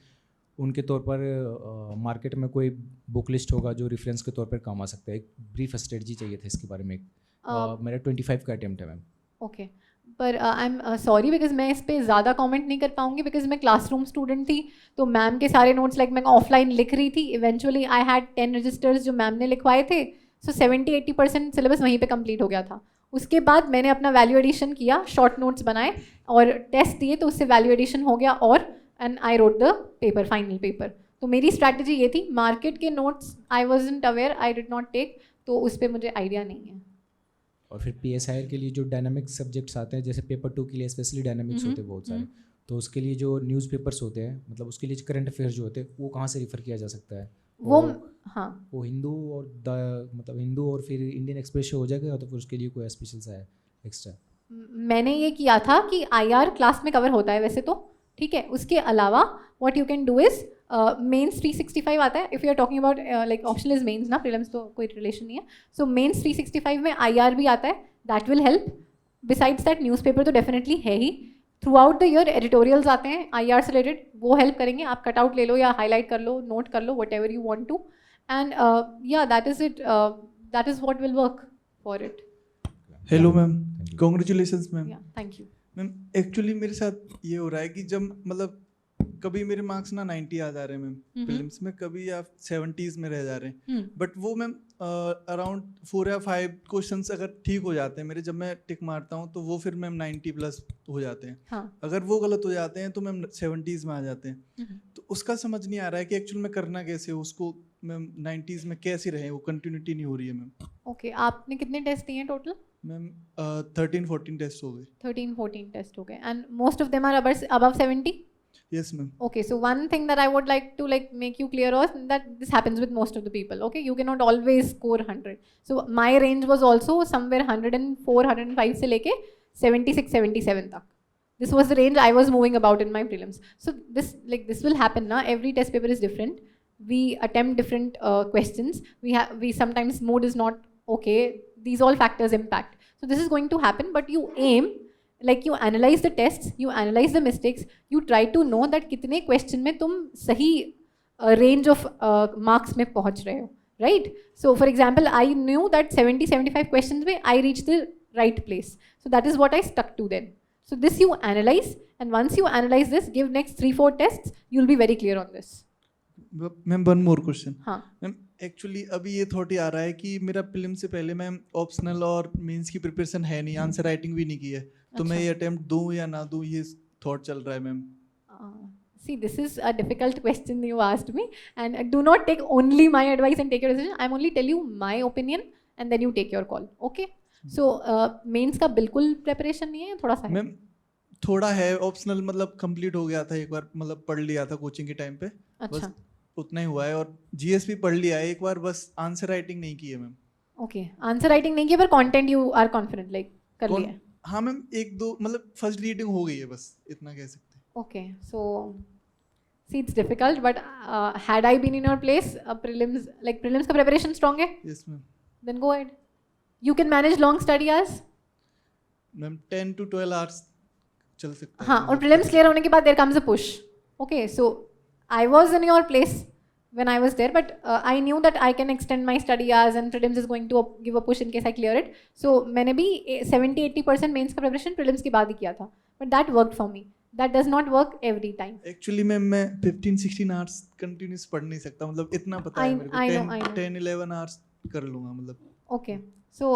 उनके तौर पर मार्केट में कोई बुक लिस्ट होगा जो रेफरेंस के तौर पर काम आ सकता है? एक ब्रीफ स्ट्रेटजी चाहिए था इसके बारे में. मेरा 25 का अटेम्प्ट है मैम. ओके, पर आई एम सॉरी बिकॉज मैं इस पर ज़्यादा कमेंट नहीं कर पाऊंगी बिकॉज मैं क्लासरूम स्टूडेंट थी, तो मैम के सारे नोट्स लाइक मैं ऑफलाइन लिख रही थी. इवेंचुअली आई हैड 10 रजिस्टर्स जो मैम ने लिखवाए थे, सो 70-80% सिलेबस वहीं पे कंप्लीट हो गया था. उसके बाद मैंने अपना वैल्यू एडिशन किया, शॉर्ट नोट्स बनाए और टेस्ट दिए, तो उससे वैल्यू एडिशन हो गया और and I wrote the paper, final paper. तो मेरी स्ट्रैटेजी ये थी. मार्केट के notes I wasn't aware, I did not take, तो उस पर मुझे आइडिया नहीं है. और फिर PSIR के लिए जो डायनामिक सब्जेक्ट्स आते हैं, जैसे पेपर 2 के लिए स्पेशली डायनामिक्स होते हैं बहुत सारे, तो उसके लिए जो न्यूज़पेपर्स होते हैं, मतलब उसके लिए करंट अफेयर्स जो होते हैं, वो कहाँ से रिफ़र किया जा सकता है? वो हाँ, वो हिंदू और फिर इंडियन एक्सप्रेस से हो जाएगा, या तो फिर उसके लिए कोई स्पेशल सा है एक्स्ट्रा? मैंने ये किया था कि IR क्लास में कवर होता है वैसे तो, ठीक है. उसके अलावा what you can do is mains 365 आता है. If you are talking about like optional is mains ना, प्रीलिम्स तो कोई रिलेशन नहीं है. सो मेंस 365 में IR भी आता है, that will help. Besides that newspaper तो डेफिनेटली है ही. Throughout the year editorials आते हैं IR से रिलेटेड, वो हेल्प करेंगे. आप कटआउट ले लो या हाईलाइट कर लो, नोट कर लो, whatever you want to. And yeah that is it, that is what will work for it. Hello ma'am, congratulations ma'am. Thank you. Ma'am actually मेरे साथ ये हो रहा है कि जब मतलब कभी मेरे मार्क्स ना 90 आ जा रहे हैं मैम प्रीलिम्स में, कभी आप 70s में रह जा रहे हैं, बट वो मैम अराउंड 4 या 5 क्वेश्चंस अगर ठीक हो जाते हैं मेरे, जब मैं टिक मारता हूँ तो वो फिर मैम 90+ हो जाते हैं. हाँ. अगर वो गलत हो जाते हैं तो मैम 70s में आ जाते हैं. तो उसका समझ नहीं आ रहा है कि एक्चुअल में करना कैसे हो उसको. मैम 90s में कैसे रहे, वो कंटिन्यूटी नहीं हो रही है मैम. ओके, आपने कितने टेस्ट दिए हैं टोटल? मैम 13-14 टेस्ट हो गए. 13-14 टेस्ट हो गए, and most of them are above 70? Yes ma'am. Okay, so one thing that I would like to make you clear of, that this happens with most of the people. Okay, you cannot always score 100. So my range was also somewhere 104-105 से लेके 76-77 तक. This was the range I was moving about in my prelims. So this will happen na. Every test paper is different. We attempt different questions. We sometimes mood is not okay. These all factors impact. So this is going to happen, but you aim. Like you analyze the tests, you analyze the mistakes, you try to know that कितने question में तुम सही range of marks में पहुँच रहे हो, right? So for example, I knew that 70-75 questions में I reached the right place. So that is what I stuck to then. So this you analyze, and once you analyze this, give next 3-4 tests, you'll be very clear on this. Ma'am one more question हाँ. Ma'am actually अभी ये thought ही आ रहा है कि मेरा prelim से पहले ma'am optional और मेंस की प्रिपरेशन है नहीं, आंसर राइटिंग भी नहीं की है, तो मैं ये अटेम्प्ट दूं या ना दूं, ये थॉट चल रहा है ma'am. See, this is a difficult question you asked me, and do not take only my advice and take your decision. I'm only tell you my opinion, and then you take your call. Okay? So mains का बिल्कुल preparation नहीं है, थोड़ा सा है. Ma'am थोड़ा है optional, मतलब कंप्लीट हो गया था एक बार, मतलब पढ़ लिया था कोचिंग के टाइम पे, बस उतना ही हुआ है. और जीएस भी पढ़ लिया है एक बार, बस आंसर राइटिंग नहीं की है मैम. ओके, आंसर राइटिंग नहीं की, पर content you are confident like कर लिया है. हाँ मैम, एक दो मतलब फर्स्ट रीडिंग हो गई है, बस इतना कह सकते हैं. Okay, so see, it's difficult, but had I been in your place, prelims का preparation strong है? Yes ma'am. Then go ahead. You can manage long study hours. Ma'am 10 to 12 hours चल सकता है. हाँ, और prelims clear होने के बाद there comes a push. Okay, so I was in your place when I was there, but I knew that I can extend my study hours and prelims is going to give a push in case I clear it. So मैंने भी 70-80% mains का preparation prelims के बाद ही किया था, but that worked for me. That does not work every time. Actually ma'am मैं 15-16 hours continuous पढ़ नहीं सकता, मतलब इतना पता है मेरे को. 10-11 hours कर लूँगा मतलब. Okay, so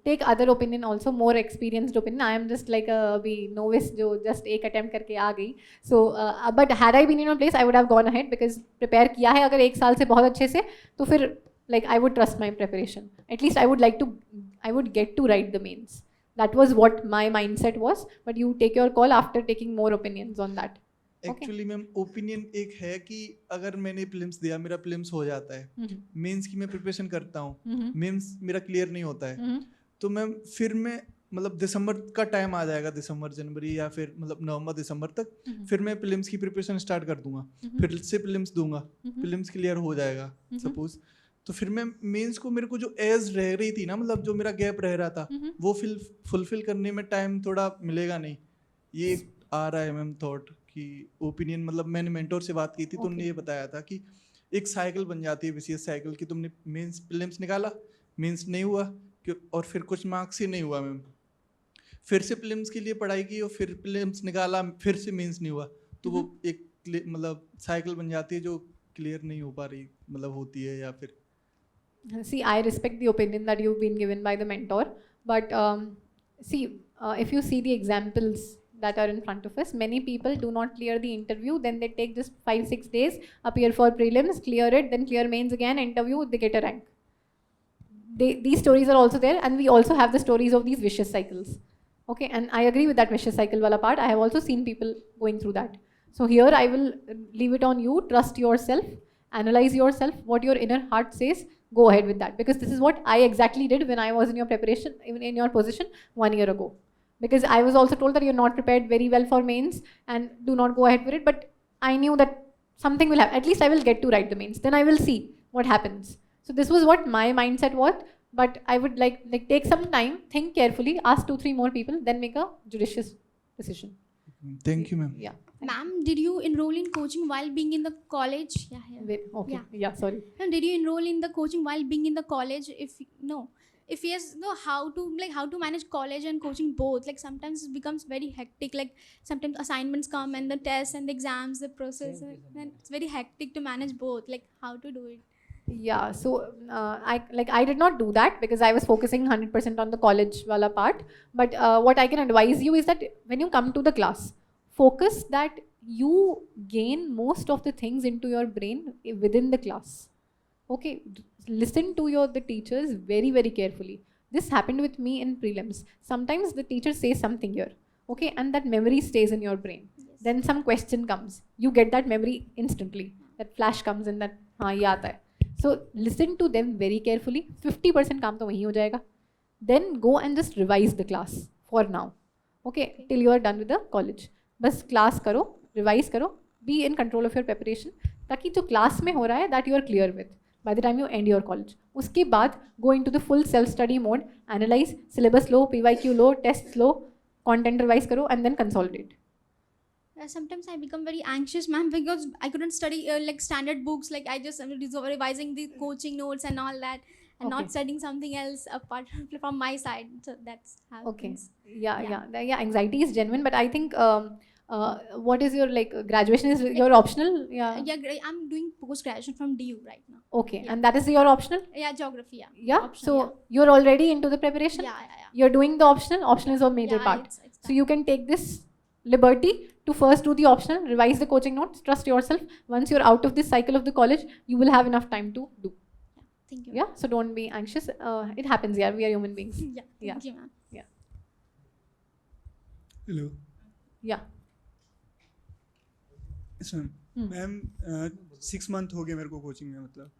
take other opinion also, more experienced opinion. I am just like a अभी novice जो just एक attempt करके आ गई. So but had I been in your place, I would have gone ahead because prepare किया है अगर एक साल से बहुत अच्छे से, तो फिर like I would trust my preparation. At least I would get to write the mains. That was what my mindset was, but you take your call after taking more opinions on that. Actually ma'am opinion एक है कि अगर मैंने prelims दिया, मेरा prelims हो जाता है, मेंस की मैं प्रिपरेशन करता हूँ, मेंस मेरा क्लियर नहीं होता है, तो मैम फिर मैं मतलब दिसंबर का टाइम आ जाएगा, दिसंबर जनवरी या फिर मतलब नवंबर दिसंबर तक, फिर मैं प्रीलिम्स की प्रिपरेशन स्टार्ट कर दूंगा, फिर से प्रीलिम्स दूंगा, प्रीलिम्स क्लियर हो जाएगा सपोज, तो फिर मैं मेंस को मेरे को जो एज रह रही थी ना, मतलब जो मेरा गैप रह रहा था, वो फुलफिल करने में टाइम थोड़ा मिलेगा नहीं. ये आ रहा है मैम थॉट कि ओपिनियन, मतलब मैंने मेंटोर से बात की थी, तो उन्होंने ये बताया था कि एक साइकिल बन जाती है, विशेष साइकिल कि तुमने मेंस प्रीलिम्स निकाला, मेंस नहीं हुआ, और फिर कुछ मार्क्स ही नहीं हुआ मैम, फिर से प्रीलिम्स के लिए पढ़ाई की और फिर प्रीलिम्स निकाला, फिर से मेंस नहीं हुआ, तो वो एक मतलब साइकिल बन जाती है जो क्लियर नहीं हो पा रही, मतलब होती है या फिर. See, I respect the opinion that you've been given by the mentor, but see, if you see the examples that are in front of us, many people do not clear the interview, then they take just 5-6 days, appear for prelims, clear it, then clear mains again, interview, they get a rank. These stories are also there, and we also have the stories of these vicious cycles. Okay, and I agree with that vicious cycle wala part. I have also seen people going through that. So here I will leave it on you, trust yourself, analyze yourself, what your inner heart says, go ahead with that, because this is what I exactly did when I was in your preparation, even in your position 1 year ago. Because I was also told that you're not prepared very well for mains and do not go ahead with it, but I knew that something will happen. At least I will get to write the mains, then I will see what happens. So this was what my mindset was, but I would like take some time, think carefully, ask 2-3 more people, then make a judicious decision. Thank you ma'am. Yeah. Ma'am, did you enroll in coaching while being in the college? Okay. Yeah, sorry. And did you enroll in the coaching while being in the college? If yes, no, how to manage college and coaching both? Like sometimes it becomes very hectic. Like sometimes assignments come and the tests and the exams, the process, and it's very hectic to manage both. Like how to do it? Yeah, so I did not do that because I was focusing 100% on the college wala part. But what I can advise you is that when you come to the class, focus that you gain most of the things into your brain within the class. Okay, listen to the teachers very, very carefully. This happened with me in prelims. Sometimes the teacher says something here, okay, and that memory stays in your brain. Yes. Then some question comes. You get that memory instantly. That flash comes in that, हाँ ये आता है. So listen to them very carefully. 50% काम तो वहीं हो जाएगा. Then go and just revise the class for now. Okay, till you are done with the college. बस class करो, revise करो, be in control of your preparation, ताकि जो class में हो रहा है that you are clear with by the time you end your college. उसके बाद go into the full self-study mode, analyze, syllabus low, PYQ low, tests low, content revise करो, and then consolidate. Sometimes I become very anxious, ma'am, because I couldn't study like standard books. Like I just am revising the coaching notes and all that. and not Okay. studying something else apart from my side. So that's how it Okay. is. Yeah. Anxiety is genuine, but I think what is your like graduation is your optional? Yeah. I'm doing post graduation from DU right now. Okay, Yeah. and that is your optional? Yeah, geography. Yeah. Yeah. Optional, So you're already into the preparation. yeah. You're doing the optional. Optional is a major Yeah, part. it's So you can take this liberty to first do the optional, revise the coaching notes, trust yourself. Once you're out of this cycle of the college, you will have enough time to do. Thank you. Yeah. So don't be anxious. It happens. Yeah, we are human beings. Yeah. Thank you, ma'am. Hello Yeah. Ma'am 6 month हो गए मेरे को coaching में, मतलब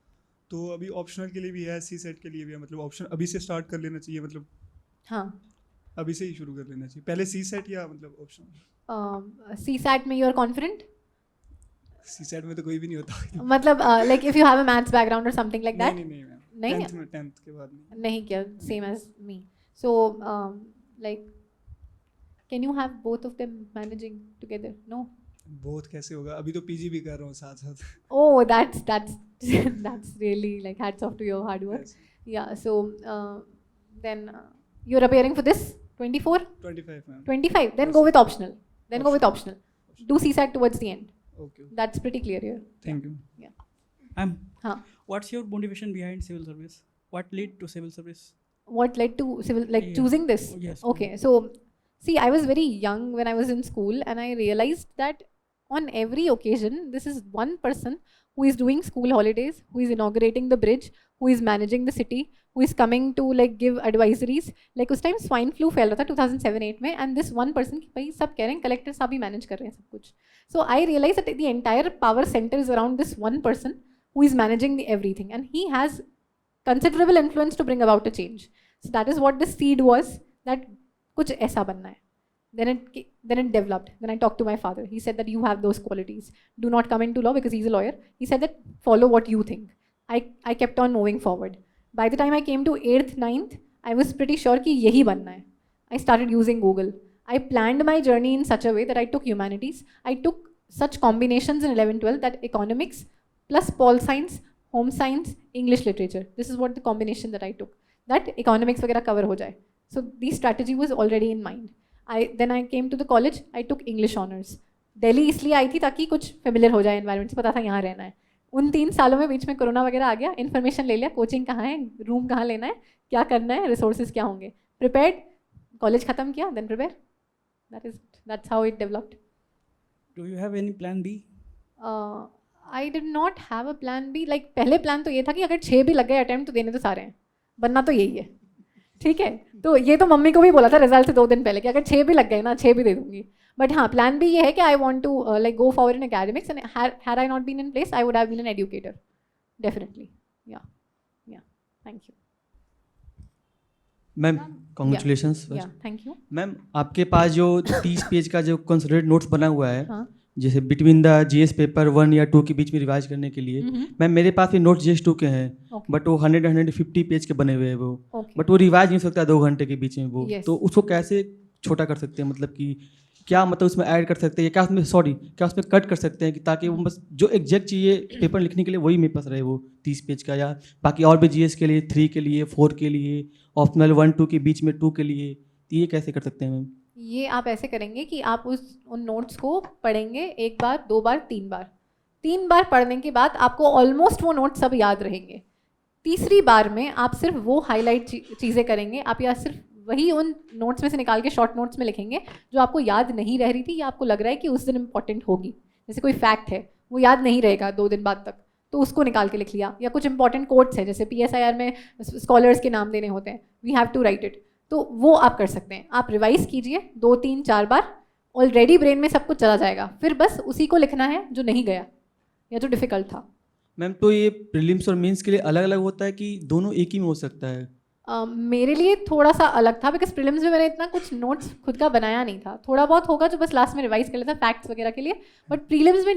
तो अभी optional के लिए भी है, सी सेट के लिए भी है, मतलब ऑप्शन अभी से स्टार्ट कर लेना चाहिए, मतलब हाँ. अभी से ही शुरू कर लेना चाहिए, पहले सी सेट या मतलब ऑप्शनल? CSAT में you are confident? CSAT में तो कोई भी नहीं होता। मतलब like if you have a maths background or something like that? नहीं मैम, नहीं? 10th के बाद नहीं। नहीं किया, same as me. So like can you have both of them managing together? No? बहुत कैसे होगा, अभी तो पीजी भी कर रहा हूँ साथ साथ। Oh, that's really like hats off to your hard work. Yes. Yeah. So then you're appearing for this 24? 25 ma'am. 25. Then go with optional. Go with optional. Do CSAT towards the end. Okay. That's pretty clear here. Thank you. Yeah. Huh. What's your motivation behind civil service? What led to civil service? What led to civil, like Yeah. choosing this? Yes. Okay. So see, I was very young when I was in school, and I realized that on every occasion, this is one person who is doing school holidays, who is inaugurating the bridge, who is managing the city, who is coming to like give advisories. Like उस time swine flu फैल रहा था 2007-8 में, and this one person कि भाई सब कह रहे हैं collector साहब ही manage कर रहे हैं सब कुछ. So I realized that the entire power center is around this one person who is managing the everything, and he has considerable influence to bring about a change. So that is what the seed was, that कुछ ऐसा बनना है. Then it developed. Then I talked to my father. He said that you have those qualities. Do not come into law because he's a lawyer. He said that follow what you think. I kept on moving forward. By the time I came to 8th, 9th, I was pretty sure कि यही बनना है. I started using Google. I planned my journey in such a way that I took humanities. I took such combinations in 11, 12 that economics plus pol science, home science, English literature. This is what the combination that I took. That economics वगैरह cover हो जाए. So the strategy was already in mind. Then I came to the college. I took English honors. Delhi इसलिए आई थी ताकि कुछ familiar हो जाए environment से, पता था यहाँ रहना है. उन 3 सालों में बीच में कोरोना वगैरह आ गया, इन्फॉर्मेशन ले लिया, कोचिंग कहाँ है, रूम कहाँ लेना है, क्या करना है, रिसोर्सेज क्या होंगे, प्रिपेयर्ड, कॉलेज खत्म किया, then prepare. That's how it developed. Do you have any plan B? I did not have a plan B. Like पहले प्लान तो ये था कि अगर 6 भी लग गए अटेम्प्ट तो देने तो सारे हैं, बनना तो यही है. ठीक है, तो ये तो मम्मी को भी बोला था रिजल्ट से 2 दिन पहले कि अगर 6 भी लग गए ना 6 भी दे दूंगी. बट हाँ, प्लान भी ये है कि I want to like go forward in academics, and had I not been in place I would have been an educator definitely. Yeah thank you ma'am. Congratulations. Yeah thank you ma'am, आपके पास जो 30 page का जो consolidated notes बना हुआ है, हाँ. जैसे बिटवीन द जीएस पेपर 1 या 2 के बीच में रिवाइज करने के लिए, मैम मेरे पास भी नोट्स जीएस 2 के हैं, बट वो 150 पेज के बने हुए हैं वो, बट वो रिवाइज नहीं हो सकता 2 घंटे के बीच में वो. तो उसको कैसे छोटा कर सकते हैं, मतलब कि क्या मतलब उसमें ऐड कर सकते हैं, क्या उसमें कट कर सकते हैं कि ताकि वो बस जो एग्जैक्ट चाहिए पेपर लिखने के लिए वही मेरे पास रहे वो 30 पेज का, या बाकी और भी जीएस के लिए 3 के लिए 4 के लिए, ऑप्शनल 1 2 के बीच में 2 के लिए, तो ये कैसे कर सकते हैं मैम? ये आप ऐसे करेंगे कि आप उन नोट्स को पढ़ेंगे 1 बार 2 बार 3 बार. 3 बार पढ़ने के बाद आपको ऑलमोस्ट वो नोट्स सब याद रहेंगे. तीसरी बार में आप सिर्फ वो हाईलाइट चीज़ें करेंगे, आप या सिर्फ वही उन नोट्स में से निकाल के शॉर्ट नोट्स में लिखेंगे जो आपको याद नहीं रह रही थी या आपको लग रहा है कि उस दिन इंपॉर्टेंट होगी. जैसे कोई फैक्ट है वो याद नहीं रहेगा 2 दिन बाद तक, तो उसको निकाल के लिख लिया. या कुछ इंपॉर्टेंट कोट्स है, जैसे PSIR में स्कॉलर्स के नाम देने होते हैं, we have to write it, तो वो आप कर सकते हैं. आप रिवाइज कीजिए 2 3 4 बार, ऑलरेडी ब्रेन में सब कुछ चला जाएगा. फिर बस उसी को लिखना है जो नहीं गया या जो डिफ़िकल्ट था. मैम, तो ये प्रीलिम्स और मेंस के लिए अलग अलग होता है कि दोनों एक ही में हो सकता है? मेरे लिए थोड़ा सा अलग था, बिकॉज प्रीलिम्स में मैंने इतना कुछ नोट्स खुद का बनाया नहीं था. थोड़ा बहुत होगा जो बस लास्ट में रिवाइज कर लेता फैक्ट्स वगैरह के लिए, बट प्रीलिम्स में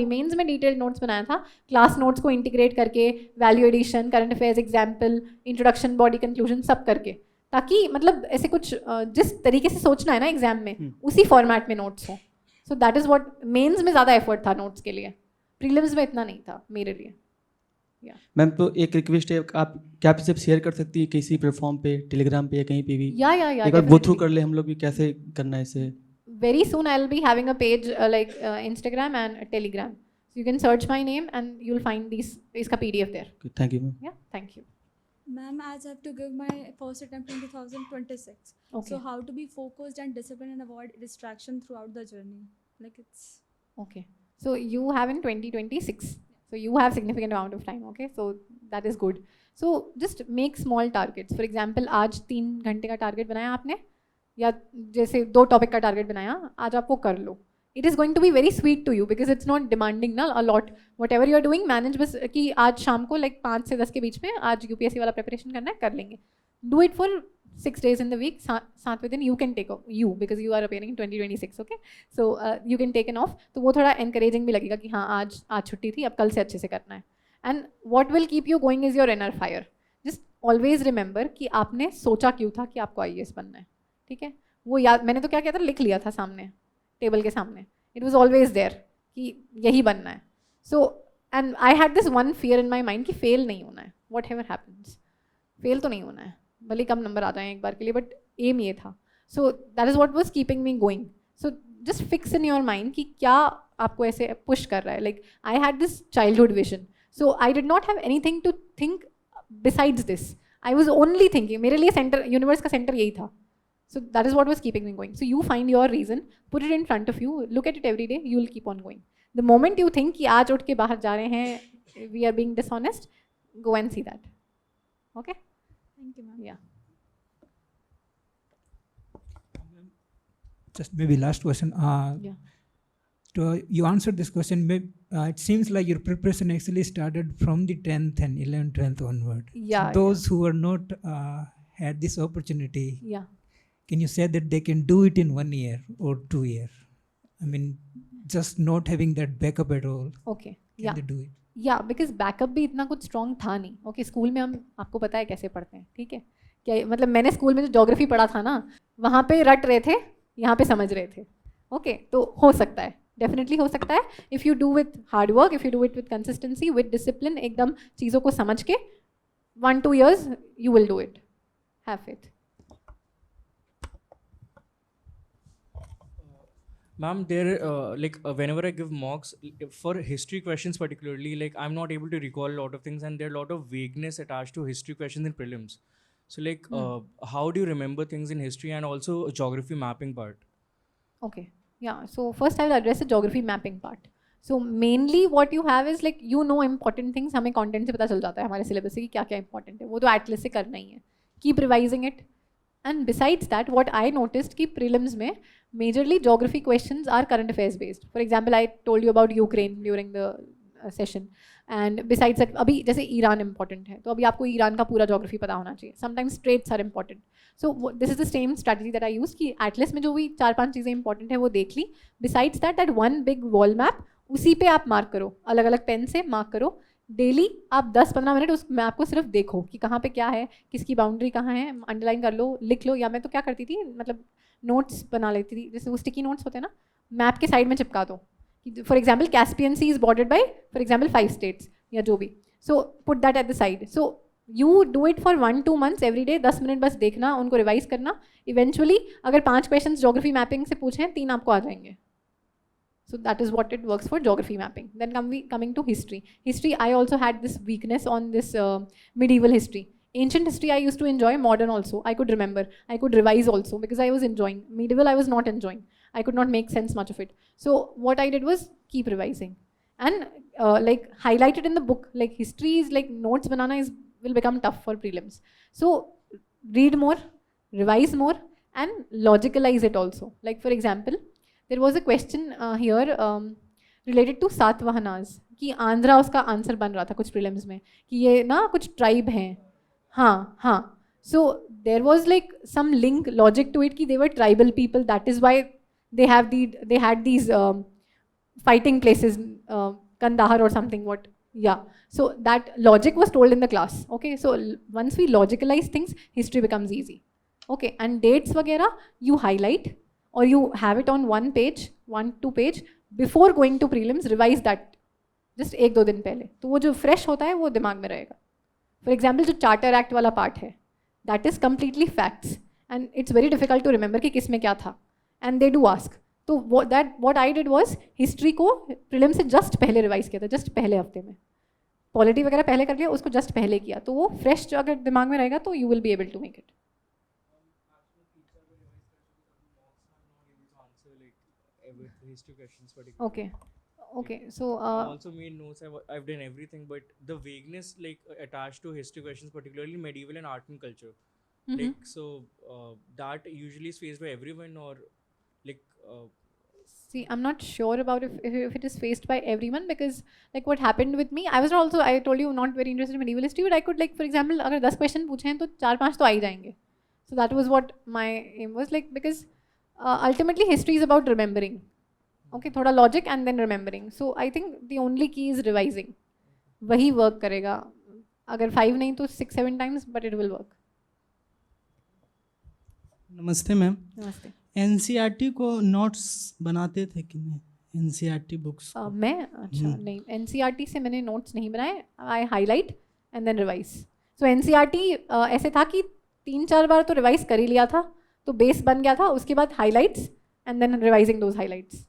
मेंस में डिटेल नोट्स बनाया था, क्लास नोट्स को इंटीग्रेट करके, value addition, current affairs example, introduction, body conclusion सब करके, ताकि मतलब ऐसे कुछ जिस तरीके से सोचना है ना एग्जाम में उसी फॉर्मेट में नोट्स हो. So that is what mains में ज़्यादा एफर्ट था नोट्स के लिए, प्रीलिम्स में इतना नहीं था मेरे लिए. Yeah. मैम तो एक रिक्वेस्ट है, आप क्या आप सिर्फ शेयर कर सकती है किसी प्लेटफॉर्म पे, टेलीग्राम पे या कहीं पे भी? Yeah, एक बार गो थ्रू कर ले हम लोग भी, कैसे करना है इसे? Very soon I'll be having a page like Instagram and Telegram. So you can search my name and you'll find इसका PDF there. Thank you ma'am. Yeah, thank you. Ma'am, as I have to give my first attempt in 2026. Okay. So how to be focused and disciplined and avoid distraction throughout the journey? Like it's... Okay. So you have in 2026. So you have significant amount of time. Okay. So that is good. So just make small targets. For example, आज 3 घंटे का target बनाया आपने, या जैसे 2 topic का target बनाया, आज आपको कर लो. It is going to be very sweet to you because it's not demanding ना a lot. Whatever you are doing, manage बस कि आज शाम को like 5 से 10 के बीच में आज UPSC वाला preparation करना है, कर लेंगे. Do it for 6 days in the week. 7वें दिन you can take off, you because you are appearing in 2026, okay? So you can take an off. तो वो थोड़ा encouraging भी लगेगा कि हाँ आज छुट्टी थी, अब कल से अच्छे से करना है. And what will keep you going is your inner fire. Just always remember कि आपने सोचा क्यों था कि आपको IAS बनना है, ठीक है? वो याद, मैंने तो क्या किया था, लिख लिया था सामने, टेबल के सामने. It was always there कि यही बनना है. So and I had this one fear in my mind कि fail नहीं होना है. Whatever happens, fail तो नहीं होना है, भले कम नंबर आ जाए एक बार के लिए, but aim ये था. So that is what was keeping me going. So just fix in your mind कि क्या आपको ऐसे push कर रहा है. Like I had this childhood vision. So I did not have anything to think besides this. I was only thinking, मेरे लिए center, universe का center यही था. So that is what was keeping me going. So you find your reason, put it in front of you, look at it every day, you will keep on going. The moment you think कि आज उठ के बाहर जा रहे हैं, we are being dishonest, go and see that. Okay? Thank you, ma'am. Yeah. Just maybe last question. Yeah. You answered this question. It seems like your preparation actually started from the 10th and 11th, 12th onward. Yeah. So those who are not had this opportunity, Yeah. can you say that they can do it in 1 year or 2 years? I mean, just not having that backup at all. Okay. Can Yeah. they do it? या because backup भी इतना कुछ strong था नहीं. Okay, school में हम, आपको पता है कैसे पढ़ते हैं, ठीक है? क्या मतलब मैंने स्कूल में जो ज्योग्राफी पढ़ा था ना, वहाँ पे रट रहे थे, यहाँ पे समझ रहे थे. ओके, तो हो सकता है, डेफिनेटली हो सकता है. If you do with hard work, if you do it with consistency, with discipline, एकदम चीज़ों को समझ के 1-2 years you will do it. Have faith. Ma'am, there whenever I give mocks for history questions particularly, like I'm not able to recall a lot of things, and there are a lot of vagueness attached to history questions in prelims. So how do you remember things in history, and also geography mapping part? Okay, yeah. So first I will address the geography mapping part. So mainly what you have is like you know important things. हमें content से पता चल जाता है हमारे syllabus से कि क्या क्या important है. वो तो atlas से करना ही है. Keep revising it. And besides that, what I noticed कि prelims में majorly geography questions are current affairs based. For example, I told you about Ukraine during the session. And besides that, अभी जैसे Iran important है, तो अभी आपको Iran का पूरा geography पता होना चाहिए. Sometimes straits are important. So this is the same strategy that I use कि atlas में जो भी 4-5 चीज़ें important है वो देख ली. Besides that one big wall map, उसी पे आप मार्क करो, अलग अलग पेन से मार्क करो. डेली आप 10-15 मिनट उस मैप को सिर्फ देखो कि कहाँ पे क्या है, किसकी बाउंड्री कहाँ है, अंडरलाइन कर लो, लिख लो. या मैं तो क्या करती थी, मतलब नोट्स बना लेती थी, जैसे वो स्टिकी नोट्स होते हैं ना, मैप के साइड में चिपका दो. For example Caspian sea is bordered by for example 5 states या जो भी. So put that at the side. So you do it for 1-2 months every day. 10 minute बस देखना, उनको रिवाइज करना. इवेंचुअली अगर 5 क्वेश्चन ज्योग्राफी मैपिंग से पूछें, 3 आपको आ जाएंगे. So that is what it works for geography mapping. Then coming to history. History, I also had this weakness on this medieval history. Ancient history I used to enjoy, modern also. I could remember. I could revise also because I was enjoying. Medieval I was not enjoying. I could not make sense much of it. So what I did was keep revising. And like highlight it in the book. Like history is like notes banana will become tough for prelims. So read more, revise more, and logicalize it also. Like for example, there was a question here related to सातवाहनास कि आंध्रा उसका answer बन रहा था कुछ prelims में कि ये ना कुछ ट्राइब हैं. हाँ. So there was like some link logic to it कि they were tribal people. That is why they had these fighting places, Kandahar or something. What? Yeah. So that logic was told in the class. Okay. So once we logicalize things, history becomes easy. Okay. And dates वगैरह you highlight. Or you have it on 1 page, 1-2 page, before going to prelims, revise that. Just 1-2 दिन पहले, तो वो जो fresh होता है वो दिमाग में रहेगा. फॉर एग्जाम्पल जो चार्टर एक्ट वाला पार्ट है, that is completely facts and it's very difficult to remember कि किस में क्या था, एंड दे डू आस्क. तो what I did was history को प्रीलिम से जस्ट पहले रिवाइज किया था, जस्ट पहले हफ्ते में. पॉलिटी वगैरह पहले कर लिया, उसको जस्ट पहले किया, तो वो फ्रेश जो अगर दिमाग में रहेगा तो you will be able to make it. History questions particularly. Okay, so I also made notes. I've done everything, but the vagueness attached to history questions, particularly medieval and art and culture, that usually is faced by everyone, or see, I'm not sure about if it is faced by everyone, because like what happened with me, I was also, I told you, not very interested in medieval history, but I could, like, for example, अगर 10 question पूछे हैं तो 4-5 तो आ ही जाएंगे. So that was what my aim was, like, because ultimately history is about remembering. Okay, थोड़ा logic and then remembering. So I think the only key is revising. वही work करेगा. अगर 5 नहीं तो 6-7 times, but it will work. नमस्ते ma'am. नमस्ते. NCERT को notes बनाते थे कि नहीं? NCERT books. मैं अच्छा नहीं, NCERT से मैंने notes नहीं बनाए. I highlight and then revise. So NCERT ऐसे था कि 3-4 बार तो revise कर ही लिया था, तो base बन गया था. उसके बाद highlights and then revising those highlights.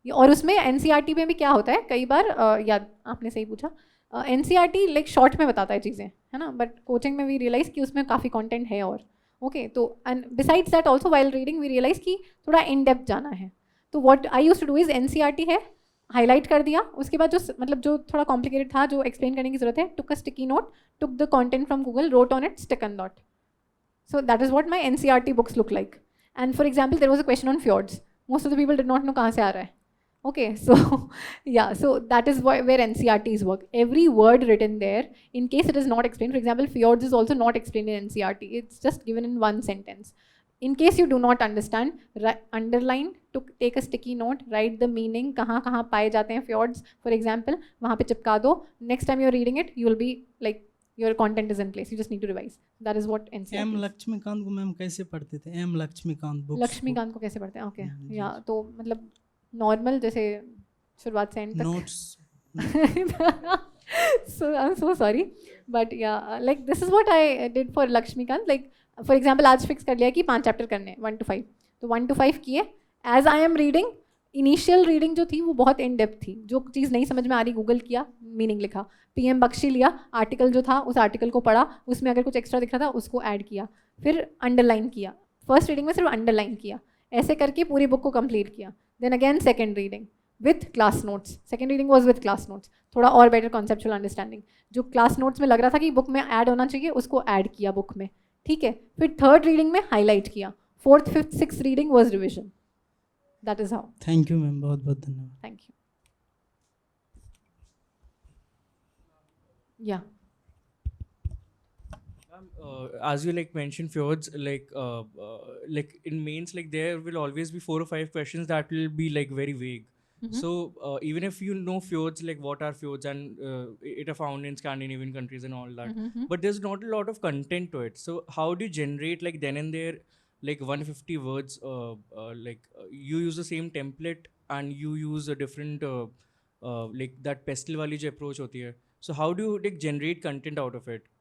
और उसमें NCERT में भी क्या होता है, कई बार याद आपने सही पूछा, NCERT लाइक शॉर्ट में बताता है चीज़ें, है ना, बट कोचिंग में वी रियलाइज़ कि उसमें काफ़ी कंटेंट है. और ओके, तो and besides that also while reading we realize कि थोड़ा इन डेप्थ जाना है. तो what I used to do is NCERT है, हाईलाइट कर दिया, उसके बाद जो मतलब जो थोड़ा कॉम्प्लिकेटेड था, जो एक्सप्लेन करने की जरूरत है, took a sticky note, took the content from Google, wrote on it, stick and dot. So that is what my NCERT books look like. And for example there was a question on fjords. Most of the people did not know कहाँ से आ रहा है. Okay, so yeah, so that is where NCERTs work. Every word written there, in case it is not explained, for example, fjords is also not explained in NCERT. It's just given in one sentence. In case you do not understand, underline, take a sticky note, write the meaning, कहाँ पाए जाते हैं fjords, for example, वहाँ पे चिपका दो. Next time you're reading it, you will be like, your content is in place. You just need to revise. That is what NCERT M. Laxmikant को ma'am कैसे पढ़ते थे? M. लक्ष्मीकांत बुक्स. लक्ष्मीकांत को कैसे पढ़ते हैं? ओके, या तो मतलब नॉर्मल जैसे शुरुआत से एंड तक notes. So I'm so sorry, but yeah, like this is what I did for Lakshmikant. Like for example, आज फिक्स कर लिया कि 5 चैप्टर करने हैं, 1 to 5. तो 1 to 5 किए. As I am reading, initial reading जो थी वो बहुत इन डेप्थ थी. जो चीज़ नहीं समझ में आ रही, गूगल किया, मीनिंग लिखा. PM बख्शी लिया, आर्टिकल जो था उस आर्टिकल को पढ़ा, उसमें अगर कुछ एक्स्ट्रा दिख रहा था उसको ऐड किया, फिर अंडरलाइन किया. फर्स्ट रीडिंग में सिर्फ अंडरलाइन किया, ऐसे करके पूरी बुक को कंप्लीट किया. Then again second reading with class notes. Second reading was with class notes. थोड़ा और better conceptual understanding. जो class notes में लग रहा था कि बुक में ऐड होना चाहिए, उसको ऐड किया बुक में. ठीक है, फिर थर्ड रीडिंग में हाईलाइट किया. 4th, 5th, 6th reading was revision. That is how. Thank you ma'am, बहुत बहुत धन्यवाद. Thank you. Yeah. As you like mentioned fjords, like in mains, like there will always be 4 or 5 questions that will be like very vague. So even if you know fjords, like what are fjords, and it are found in Scandinavian countries and all that, but there's not a lot of content to it. So how do you generate like then and there like 150 words? You use the same template and you use a different like that pestle wali jo approach hoti hai. So how do you like generate content out of it?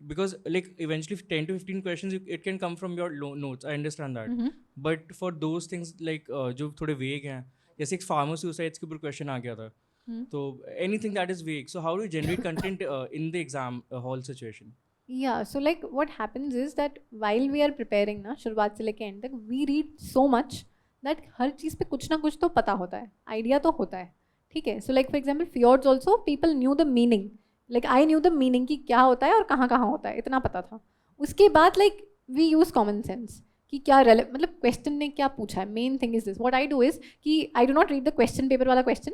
Because like eventually 10 to 15 questions it can come from your notes. I understand that. But for those things like जो थोड़े vague हैं, जैसे एक farmer suicides के ऊपर question आ गया था, तो anything that is vague. So how do you generate content in the exam hall situation? Yeah, so like what happens is that while we are preparing ना, शुरुआत से लेके end तक, we read so much that हर चीज़ पे कुछ ना कुछ तो पता होता है, idea तो होता है. ठीक है, so like for example fjords also people knew the meaning. Like I knew the meaning कि क्या होता है और कहाँ कहाँ होता है, इतना पता था. उसके बाद like we use common sense कि क्या मतलब क्वेश्चन ने क्या पूछा है. Main thing is this, what I do is कि I do not read the question paper वाला क्वेश्चन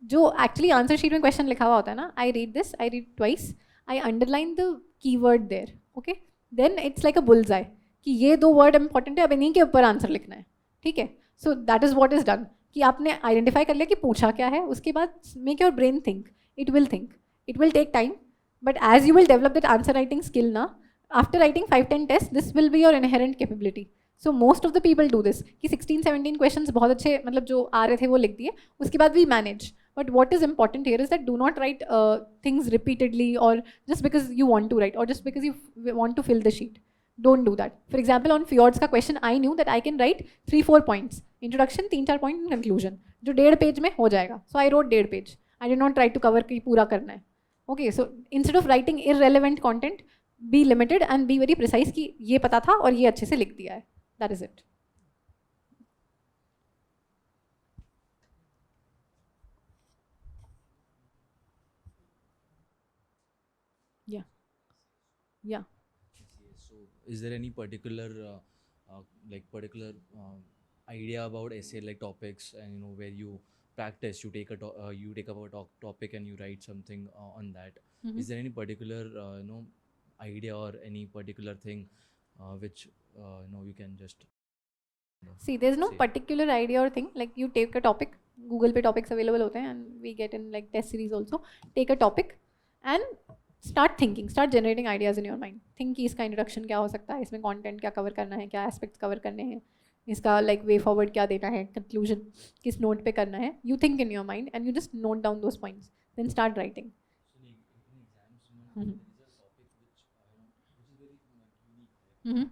जो एक्चुअली आंसर शीट में क्वेश्चन लिखा हुआ होता है ना. I read this, I read twice, I underline the keyword there. Okay, then it's like a bull's eye कि ये 2 वर्ड इंपॉर्टेंट है, अब इन्हीं के ऊपर आंसर लिखना है. ठीक है, so that is what is done कि आपने आइडेंटिफाई कर लिया कि पूछा क्या है. उसके बाद make your brain think. It will take time, but as you will develop that answer writing skill na, after writing 5-10 tests, this will be your inherent capability. So most of the people do this कि 16-17 questions बहुत अच्छे मतलब जो आ रहे थे वो लिख दिए, उसके बाद we manage. But what is important here is that do not write things repeatedly or just because you want to write or just because you want to fill the sheet. Don't do that. For example, on fjords का question, I knew that I can write 3-4 points. Introduction, 3-4 point and conclusion. जो 1.5 page में हो जाएगा. So I wrote 1.5 page. I did not try to cover कि पूरा करना है. Okay, so instead of writing irrelevant content, be limited and be very precise कि ये पता था और ये अच्छे से लिख दिया है. That is it. Yeah. Yeah. So, is there any particular idea about essay, like topics, and where you practice, you take up a topic and you write something on that? Mhm. Is there any particular idea or any particular thing which you can just See, there's no say? particular idea or thing. Like you take a topic, Google पे topics available होते हैं, and we get in like test series also. Take a topic and start thinking, start generating ideas in your mind. Think कि इसका introduction क्या हो सकता है, इसमें content क्या cover करना है, क्या aspects cover करने हैं, इसका like way forward क्या देना है, conclusion किस note पे करना है. You think in your mind and you just note down those points. Then start writing. Mhm. Mhm.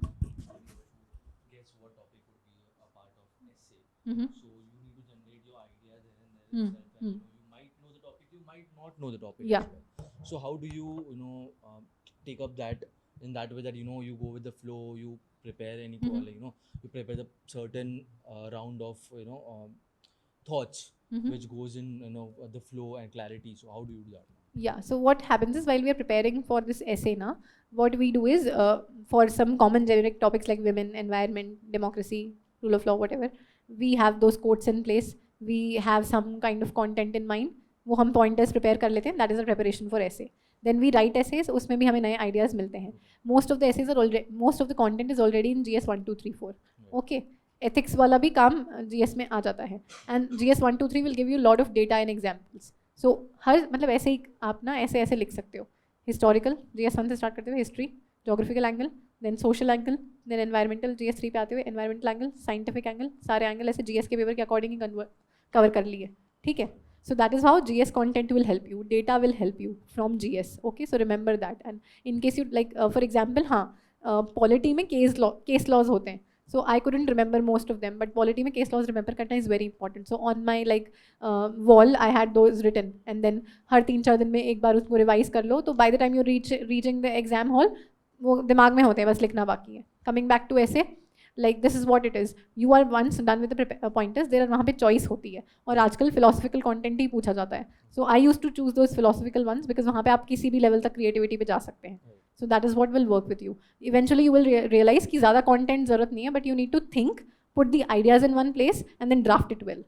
Guess what topic would be a part of essay. Mhm. So you need to generate your idea there and there itself. And, you might know the topic, you might not know the topic Yeah. as well. So how do you take up that in that way that you go with the flow, you prepare any you prepare the certain round of thoughts which goes in the flow and clarity. So how do you do that? Yeah, so what happens is while we are preparing for this essay now, what we do is for some common generic topics like women, environment, democracy, rule of law, whatever, we have those quotes in place. We have some kind of content in mind. वो हम pointers prepare कर लेते हैं. That is the preparation for essay. Then we write essays. उसमें भी हमें नए ideas मिलते हैं. Most of the essays are already, most of the content is already in GS 1, 2, 3, 4. Okay. Ethics वाला भी काम GS में आ जाता है. And GS 1, 2, 3 will give you a lot of data and examples. So हर मतलब ऐसे ही आप ना ऐसे लिख सकते हो. Historical GS 1 से start करते हुए history, geographical angle, then social angle, then environmental GS 3 पे आते हुए environmental angle, scientific angle, सारे angle ऐसे GS के पेपर के according ही cover कर लिए. ठीक है. So that is how GS content will help you. Data will help you from GS. Okay, so remember that. And in case you like, for example, polity में case laws होते हैं. So I couldn't remember most of them, but polity में case laws remember करना is very important. So on my wall, I had those written, and then हर 3-4 दिन में एक बार उसको revise कर लो. तो by the time you reaching the exam hall, वो दिमाग में होते हैं, बस लिखना बाकी है. Coming back to essay. Like this is what it is. You are once done with the pointers. There वहाँ पे choice होती है और आजकल philosophical content ही पूछा जाता है. So I used to choose those philosophical ones because वहाँ पे आप किसी भी level तक creativity पे जा सकते हैं. So that is what will work with you. Eventually you will realize कि ज़्यादा content ज़रूरत नहीं है, but you need to think, put the ideas in one place and then draft it well.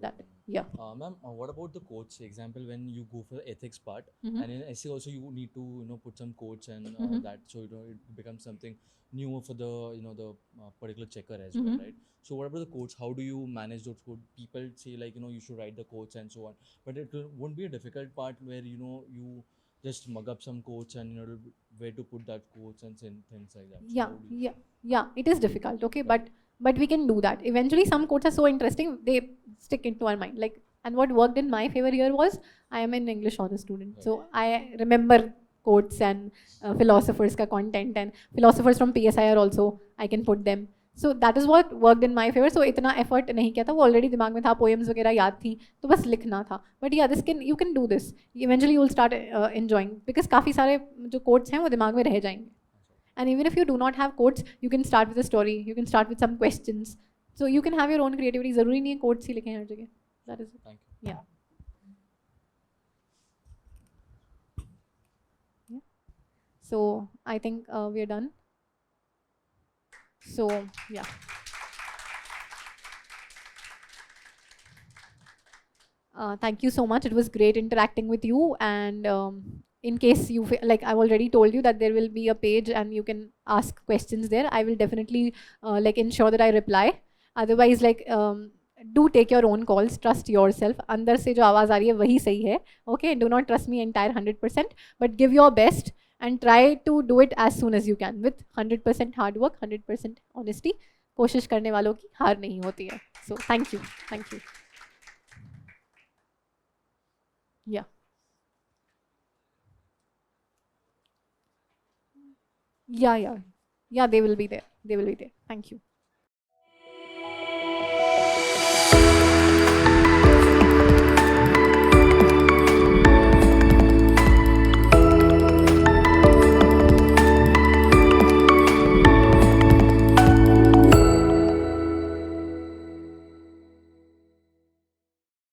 That, yeah. Ma'am, what about the quotes? Example, when you go for the ethics part, Mhm. and in essay also you need to put some quotes and that, so it becomes something new for the the particular checker as well, Mhm. right? So what about the quotes? How do you manage those quotes? People say like you should write the quotes and so on, but it won't be a difficult part where you just mug up some quotes and where to put that quotes and things like that. So Yeah, how do you- yeah. It is difficult, okay, but we can do that. Eventually, some quotes are so interesting they stick into our mind. Like, and what worked in my favor here was I am an English honors student, so I remember quotes and philosophers का content and philosophers from PSIR also I can put them. So that is what worked in my favor. So इतना effort नहीं किया था, वो already दिमाग में था, poems वगैरह याद थी, तो बस लिखना था. But yeah, you can do this. Eventually you will start enjoying because काफ़ी सारे जो quotes हैं वो दिमाग में रह जाएंगे. And even if you do not have quotes, you can start with a story. You can start with some questions. So you can have your own creativity. ज़रूरी नहीं है quotes ही लिखें हर जगह. That is it. Thank you. Yeah. Yeah. So I think we are done. So yeah. Thank you so much. It was great interacting with you. And in case you feel like I've already told you that there will be a page and you can ask questions there. I will definitely ensure that I reply. Otherwise, do take your own calls. Trust yourself. अंदर से जो आवाज़ आ रही है वही सही है. Okay, do not trust me entire 100%, but give your best and try to do it as soon as you can with 100% hard work, 100% honesty. कोशिश करने वालों की हार नहीं होती है. So thank you. Yeah. Yeah, they will be there. They will be there. Thank you.